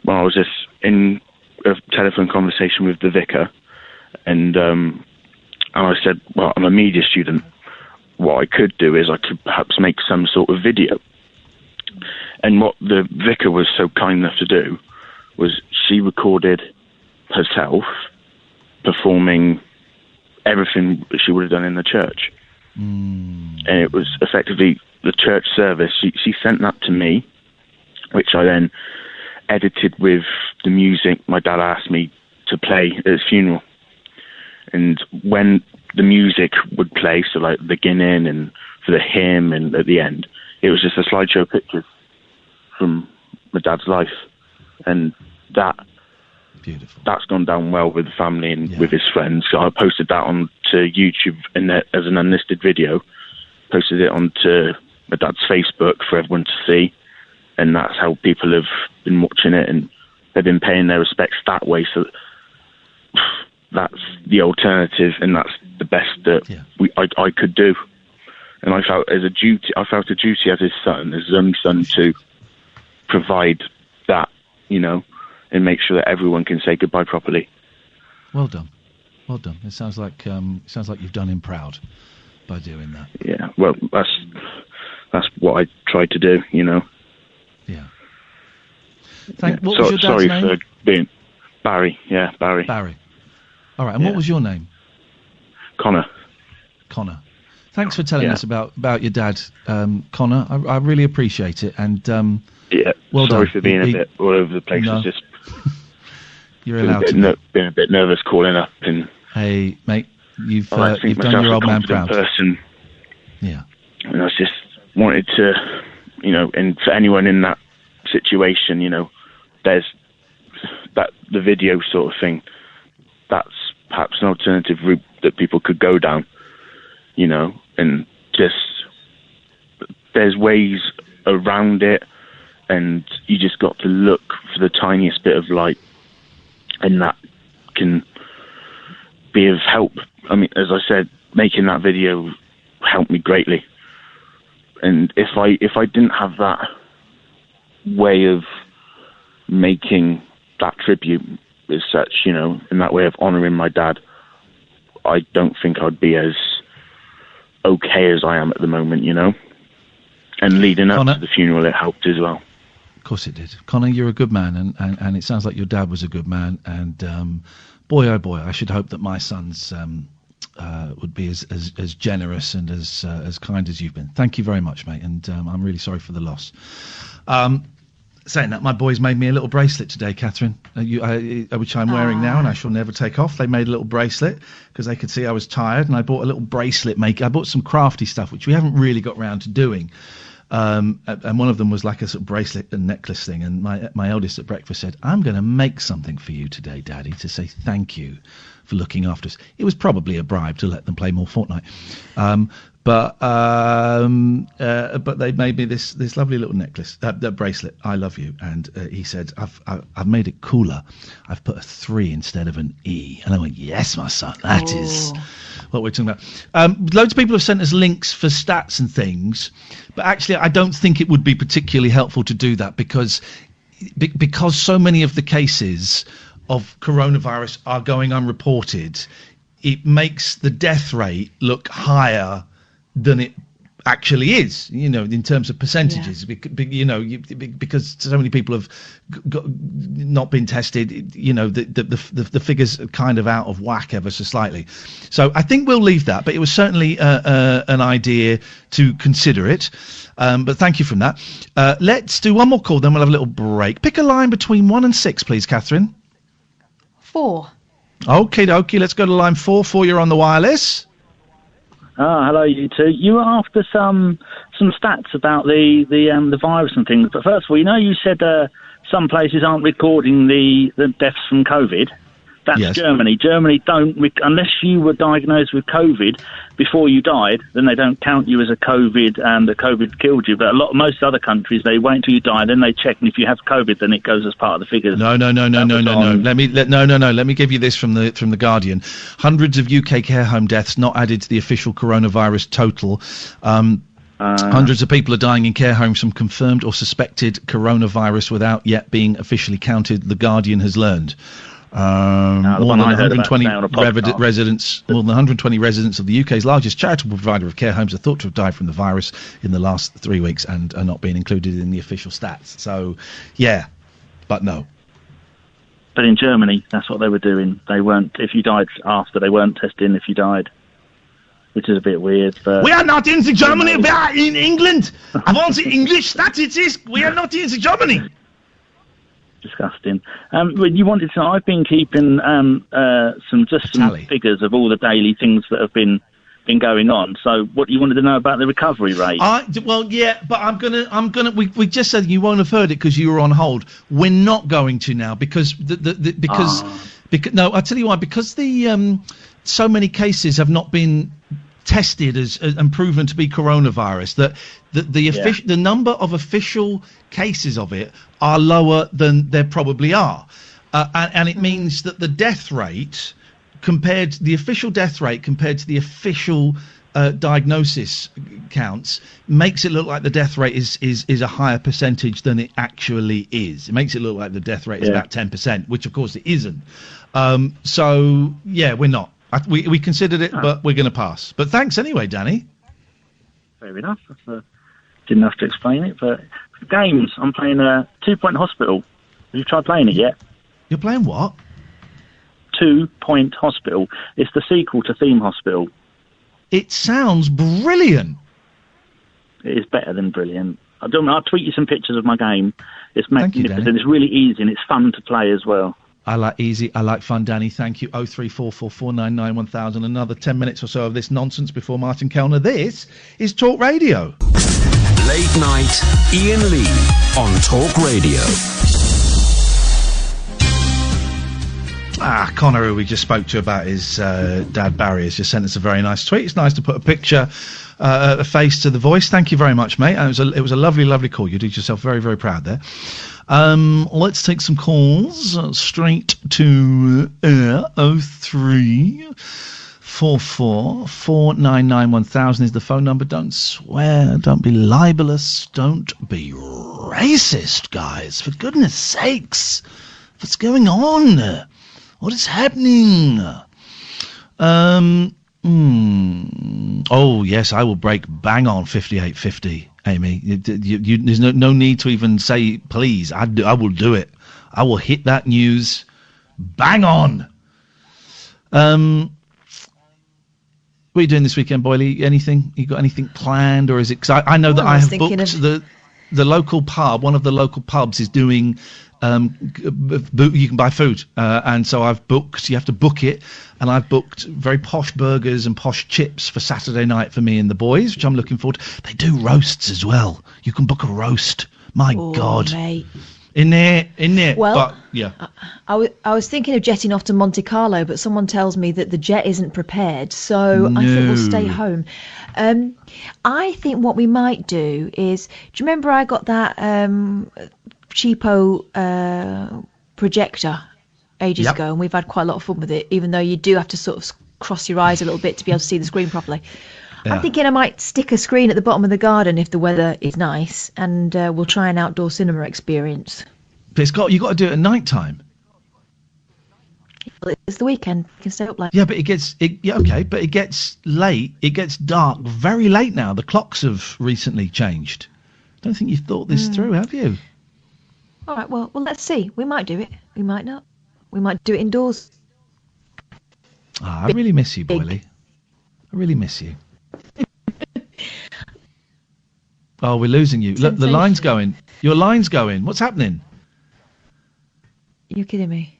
I was just in a telephone conversation with the vicar, and I said, well, I'm a media student. What I could do is I could perhaps make some sort of video. And what the vicar was so kind enough to do was she recorded herself performing everything that she would have done in the church. And it was effectively the church service. She sent that to me, which I then edited with the music my dad asked me to play at his funeral. And when the music would play, so like the beginning and for the hymn and at the end, it was just a slideshow of pictures from my dad's life. And that's gone down well with the family and with his friends. So I posted that onto YouTube and as an unlisted video, posted it onto my dad's Facebook for everyone to see, and that's how people have been watching it, and they've been paying their respects that way. So that's the alternative, and that's the best that I could do. And I felt a duty as his son, as his only son, to provide that, and make sure that everyone can say goodbye properly. Well done. It sounds like you've done him proud by doing that. Yeah. Well, that's what I tried to do. Yeah. What was your dad's sorry name? for being Barry. Yeah, Barry. Barry. All right. And what was your name? Connor. Thanks for telling us about your dad, Connor. I really appreciate it. And well sorry done. for being a bit all over the place. No. It's just you're allowed to been a bit nervous calling up. And hey, mate, you've done your old man proud. Person. Yeah. And I just wanted to, and for anyone in that situation, there's that the video sort of thing. That's perhaps an alternative route that people could go down, and just there's ways around it, and you just got to look for the tiniest bit of light, and that can be of help. I mean, as I said, making that video helped me greatly. And if I didn't have that way of making that tribute as such, in that way of honouring my dad, I don't think I'd be as okay as I am at the moment, And leading up to the funeral, it helped as well. course it did. Connor, you're a good man, and it sounds like your dad was a good man. And boy, oh boy, I should hope that my sons would be as generous and as kind as you've been. Thank you very much, mate. And I'm really sorry for the loss. Saying that, my boys made me a little bracelet today, Catherine, which I'm wearing now, and I shall never take off. They made a little bracelet because they could see I was tired, and I bought a little bracelet maker. I bought some crafty stuff, which we haven't really got round to doing. And one of them was like a sort of bracelet and necklace thing. And my eldest at breakfast said, "I'm going to make something for you today, Daddy, to say thank you for looking after us." It was probably a bribe to let them play more Fortnite. But they made me this lovely little necklace, bracelet. I love you. And he said, I've made it cooler. I've put a 3 instead of an E. And I went, yes, my son, that is what we're talking about. Loads of people have sent us links for stats and things, but actually I don't think it would be particularly helpful to do that because so many of the cases of coronavirus are going unreported. It makes the death rate look higher than it actually is, in terms of percentages, because so many people have not been tested, the figures are kind of out of whack ever so slightly. So I think we'll leave that, but it was certainly an idea to consider it. But thank you from that. Let's do one more call, then we'll have a little break. Pick a line between 1 and 6, please, Catherine. 4. Okay, let's go to line 4. 4, you're on the wireless. Hello, you two. You were after some stats about the virus and things. But first of all, you said some places aren't recording the deaths from COVID. That's yes. Germany. Germany don't, unless you were diagnosed with COVID before you died, then they don't count you as a COVID and the COVID killed you. But most other countries, they wait until you die, then they check, and if you have COVID, then it goes as part of the figures. No. Let me give you this from the Guardian. Hundreds of UK care home deaths not added to the official coronavirus total. Hundreds of people are dying in care homes from confirmed or suspected coronavirus without yet being officially counted, the Guardian has learned. More than 120 residents of the UK's largest charitable provider of care homes are thought to have died from the virus in the last 3 weeks and are not being included in the official stats. So, yeah, but no. But in Germany, that's what they were doing. They weren't, if you died after, they weren't testing if you died, which is a bit weird. But we are not in Germany, we are in England. I want the English statistics. We are not in Germany. Disgusting. You wanted to. I've been keeping some figures of all the daily things that have been going on. So, what you wanted to know about the recovery rate? But I'm gonna. We just said you won't have heard it because you were on hold. We're not going to now because because no. I'll tell you why. Because so many cases have not been tested and proven to be coronavirus, that the number of official cases of it are lower than there probably are, and it means that the death rate the official death rate compared to the official diagnosis counts makes it look like the death rate is a higher percentage than it actually is. It makes it look like the death rate is about 10%, which of course it isn't. So yeah, we're not. We considered it, but we're going to pass. But thanks anyway, Danny. Fair enough. Didn't have to explain it. But games, I'm playing 2 Point Hospital. Have you tried playing it yet? You're playing what? 2 Point Hospital. It's the sequel to Theme Hospital. It sounds brilliant. It is better than brilliant. I'll tweet you some pictures of my game. It's magnificent. It's really easy and it's fun to play as well. I like easy, I like fun, Danny. Thank you. 03444991000. Another 10 minutes or so of this nonsense before Martin Kellner. This is Talk Radio. Late night, Iain Lee on Talk Radio. Connor, who we just spoke to about his dad Barry, has just sent us a very nice tweet. It's nice to put a picture, a face to the voice. Thank you very much, mate. And it was a lovely call. You did yourself very, very proud there. Let's take some calls straight to 03444991000 is the phone number. Don't swear, don't be libelous, don't be racist, guys, for goodness sakes. What's going on? What is happening? Oh yes, I will break bang on 5850 Amy. There's no need to even say please. I will do it. I will hit that news bang on. What are you doing this weekend, Boyley? Anything? You got anything planned, or is it? Cause I know that I have booked the local pub. One of the local pubs is doing. You can buy food, and so I've booked. You have to book it, and I've booked very posh burgers and posh chips for Saturday night for me and the boys, which I'm looking forward to. They do roasts as well. You can book a roast. My God. Mate. In there. Well, but, yeah. I was thinking of jetting off to Monte Carlo, but someone tells me that the jet isn't prepared, so I think we'll stay home. I think what we might do is, do you remember I got that cheapo projector ages ago, and we've had quite a lot of fun with it, even though you do have to sort of cross your eyes a little bit to be able to see the screen properly. I'm thinking I might stick a screen at the bottom of the garden if the weather is nice, and we'll try an outdoor cinema experience. But you've got to do it at night time. Well, it's the weekend. You can stay up late. Yeah, but it gets late. It gets dark very late now. The clocks have recently changed. I don't think you've thought this through, have you? All right. Well, let's see. We might do it. We might not. We might do it indoors. I really miss you, Boyley. I really miss you. Oh, we're losing you. Look, the line's going. Your line's going. What's happening? You kidding me?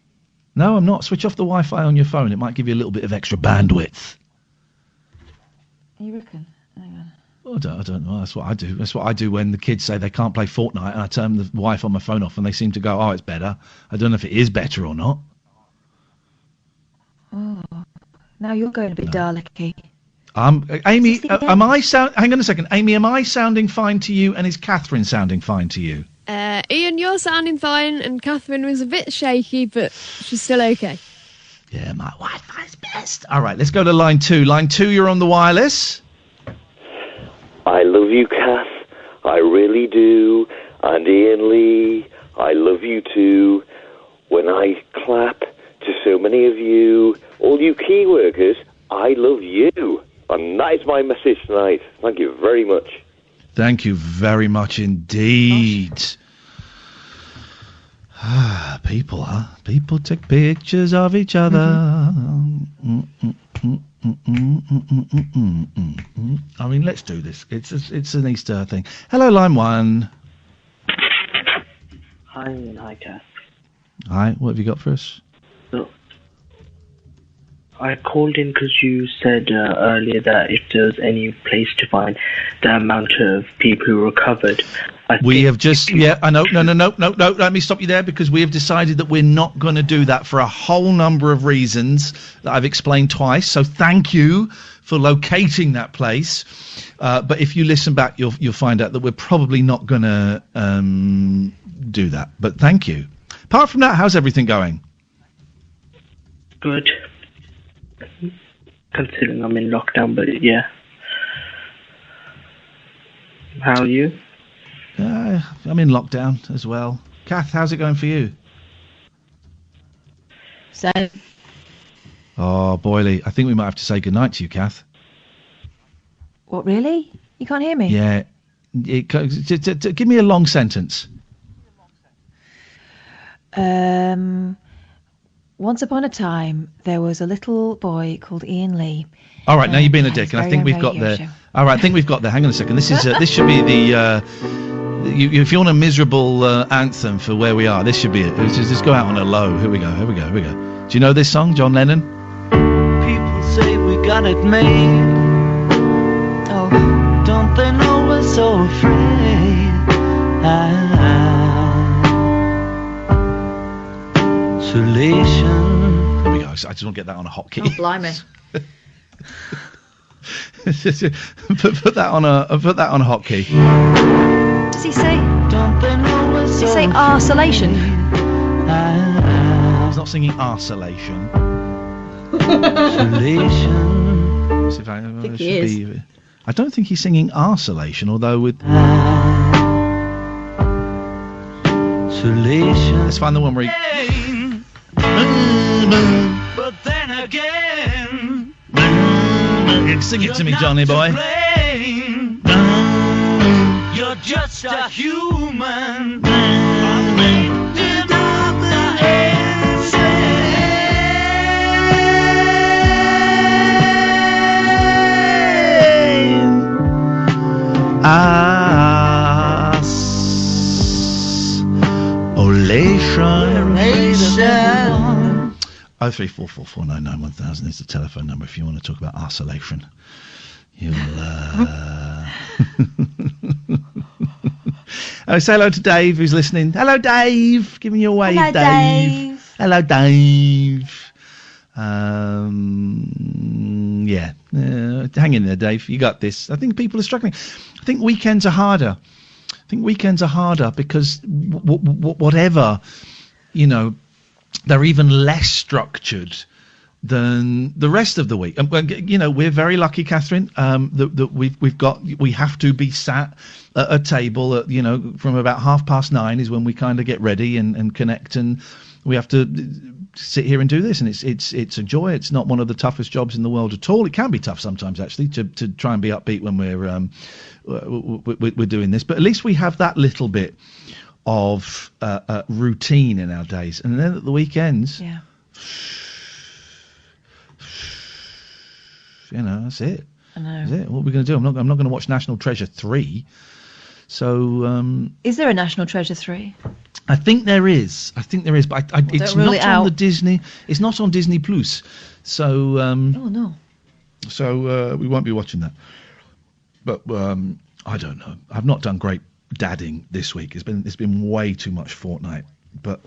No, I'm not. Switch off the Wi-Fi on your phone. It might give you a little bit of extra bandwidth. You reckon? Hang on. I don't know. That's what I do. That's what I do when the kids say they can't play Fortnite, and I turn the Wi-Fi on my phone off, and they seem to go, "Oh, it's better." I don't know if it is better or not. Oh, now you're going a bit Dalek-y. Amy, hang on a second. Amy, am I sounding fine to you, and is Catherine sounding fine to you? Iain, you're sounding fine, and Catherine was a bit shaky, but she's still okay. Yeah, my Wi-Fi's best. All right, let's go to line 2. Line 2, you're on the wireless. I love you, Kath. I really do. And Iain Lee, I love you too. When I clap to so many of you, all you key workers, I love you. And that is my message tonight. Thank you very much. Thank you very much indeed. People, huh? People take pictures of each other. I mean, let's do this. It's an Easter thing. Hello, line 1. Hi, Iain. Hi, Kath. Hi, what have you got for us? So, I called in because you said earlier that if there's any place to find the amount of people who recovered. We have just, I know, no, let me stop you there, because we have decided that we're not going to do that for a whole number of reasons that I've explained twice, so thank you for locating that place. But if you listen back, you'll find out that we're probably not going to do that, but thank you. Apart from that, how's everything going? Good. Considering I'm in lockdown, but yeah. How are you? I'm in lockdown as well. Kath, how's it going for you? Same. Oh, Boyley, I think we might have to say goodnight to you, Kath. What, really? You can't hear me? Yeah. Give me a long sentence. Once upon a time, there was a little boy called Iain Lee. All right, now you've been a dick, and I think we've got there. All right, I think we've got there. Hang on a second. This is this should be the. If you want a miserable anthem for where we are, this should be it. Just go out on a low. Here we go. Do you know this song, John Lennon? People say we got it made. Oh. Don't they know we're so afraid? Isolation. There we go. I just want to get that on a hotkey. Oh, blimey. put that on a hotkey. Does he say? Does he say arsolation? He's not singing arsolation. I think he is. I don't think he's singing arsolation, although with. Let's find the one where he. But then again, sing it to me, Johnny boy. You're just a human. Lifted up the Isolation. 03444991000 is the telephone number if you want to talk about isolation. You'll say hello to Dave, who's listening. Hello, Dave. Giving you a wave, Hello, Dave. Hello, Dave. Hang in there, Dave. You got this. I think people are struggling. I think weekends are harder. Because whatever, they're even less structured than the rest of the week. We're very lucky, Catherine, that we have to be sat at a table at, from about 9:30 is when we kind of get ready and connect, and we have to sit here and do this, and it's a joy. It's not one of the toughest jobs in the world at all. It can be tough sometimes, actually, to try and be upbeat when we're doing this, but at least we have that little bit of routine in our days, and then at the weekends, that's it. I know. That's it. What are we going to do? I'm not going to watch National Treasure 3. So, is there a National Treasure 3? I think there is, but it's not on the Disney. It's not on Disney Plus. So, oh no. So we won't be watching that. But I don't know. I've not done great dadding this week. It's been way too much Fortnite. But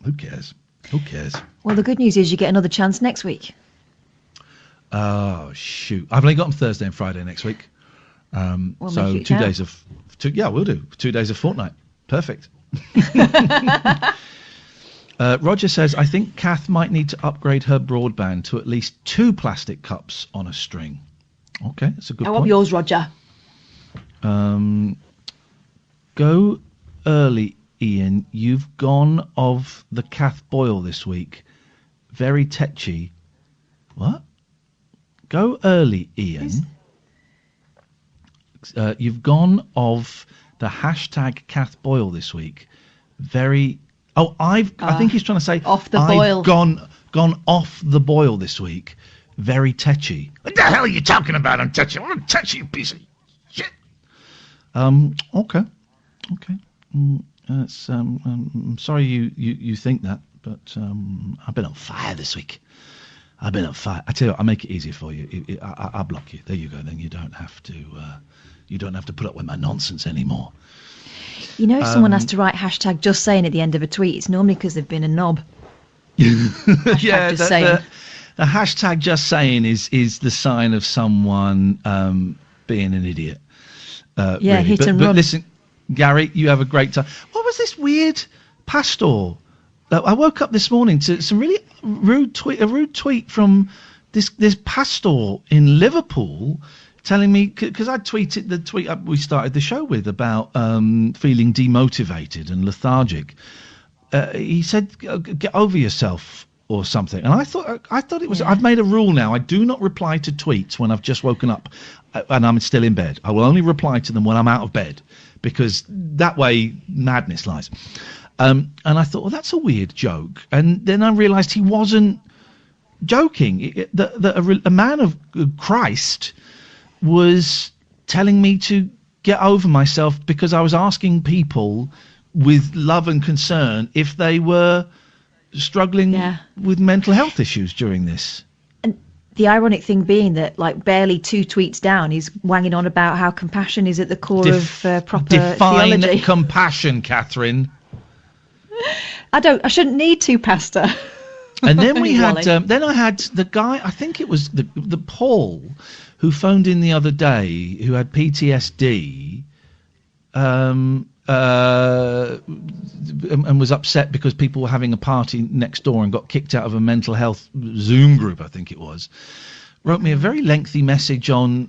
who cares? Who cares? Well, the good news is you get another chance next week. Oh shoot! I've only got them Thursday and Friday next week. So 2 days of we'll do 2 days of Fortnite. Perfect. Roger says, I think Kath might need to upgrade her broadband to at least 2 plastic cups on a string. Okay, that's a good point. How about yours, Roger? Go early, Ian. You've gone of the Kath Boyle this week. Very tetchy. What? Go early, Ian. You've gone of the hashtag Kath Boyle this week. Very. Oh, I think he's trying to say off the boil. I've gone off the boil this week. Very tetchy. What the hell are you talking about? I'm tetchy. I'm a tetchy piece of shit. Okay. That's. I'm sorry you think that, but I've been on fire this week. I've been on fire. I tell you what, I'll make it easier for you. I'll block you. There you go. Then you don't have to. You don't have to put up with my nonsense anymore. If someone has to write hashtag just saying at the end of a tweet, it's normally because they've been a knob. Just saying. The hashtag just saying is the sign of someone being an idiot. Really. Hit and run. But listen, Gary, you have a great time. What was this weird pastor? I woke up this morning to some really rude tweet from this pastor in Liverpool telling me, because I tweeted the tweet we started the show with about feeling demotivated and lethargic. He said, "Get over yourself" or something, and I thought it was. I've made a rule now. I do not reply to tweets when I've just woken up and I'm still in bed. I will only reply to them when I'm out of bed, because that way madness lies. And I thought, well, that's a weird joke. And then I realised he wasn't joking. A man of Christ was telling me to get over myself because I was asking people with love and concern if they were struggling with mental health issues during this. And the ironic thing being that, barely 2 tweets down, he's wanging on about how compassion is at the core of proper define theology. Compassion, Catherine. I shouldn't need to, Pastor. And then we had, then I had the guy, I think it was the Paul, who phoned in the other day, who had PTSD, and was upset because people were having a party next door and got kicked out of a mental health Zoom group, I think it was. Wrote me a very lengthy message on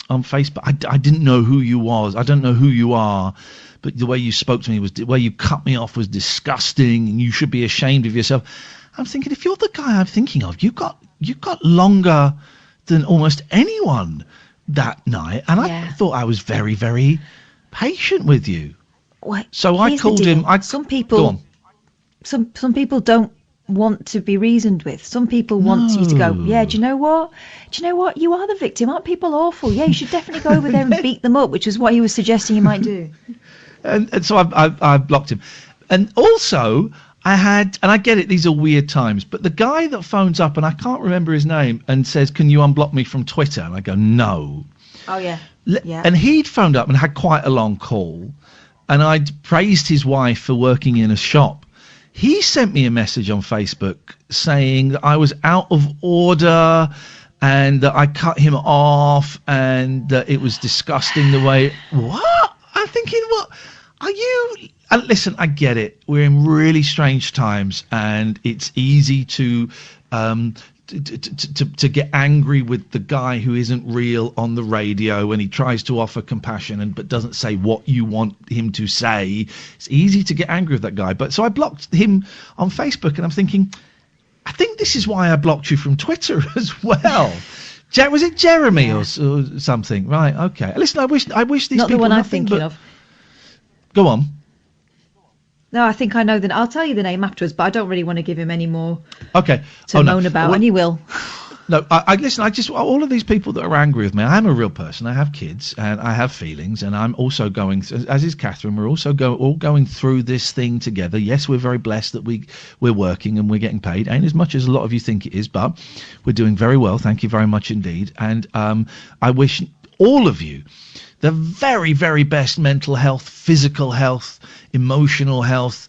Facebook. I didn't know who you was. I don't know who you are. But the way you spoke to me the way you cut me off was disgusting, and you should be ashamed of yourself. I'm thinking, if you're the guy I'm thinking of, you've got longer than almost anyone that night, and I thought I was very, very patient with you. Well, so I called him. Some people, some people don't want to be reasoned with. Some people want you to go, yeah, do you know what? You are the victim. Aren't people awful? Yeah, you should definitely go over there and beat them up, which is what he was suggesting you might do. And so I blocked him. And also, and I get it, these are weird times, but the guy that phones up, and I can't remember his name, and says, can you unblock me from Twitter? And I go, no. Oh, yeah. And he'd phoned up and had quite a long call, and I'd praised his wife for working in a shop. He sent me a message on Facebook saying that I was out of order and that I cut him off and that it was disgusting the way... What? I'm thinking, what? Are you... And listen, I get it. We're in really strange times and it's easy to get angry with the guy who isn't real on the radio when he tries to offer compassion but doesn't say what you want him to say. It's easy to get angry with that guy. But so I blocked him on Facebook, and I'm thinking, I think this is why I blocked you from Twitter as well. Was it Jeremy or something? Right, okay. Listen, I wish these not people... Not the one I'm thinking of. Go on. No, I think I know I'll tell you the name afterwards, but I don't really want to give him any more to moan about, and he will. No, I listen, all of these people that are angry with me, I am a real person. I have kids, and I have feelings, and I'm also going, as is Catherine, we're also all going through this thing together. Yes, we're very blessed that we're working and we're getting paid. Ain't as much as a lot of you think it is, but we're doing very well. Thank you very much indeed. And I wish all of you the very, very best mental health, physical health, emotional health.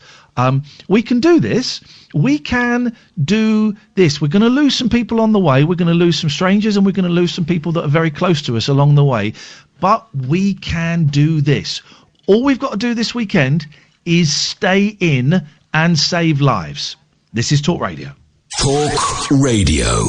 We can do this. We can do this. We're going to lose some people on the way. We're going to lose some strangers, and we're going to lose some people that are very close to us along the way. But we can do this. All we've got to do this weekend is stay in and save lives. This is Talk Radio. Talk Radio.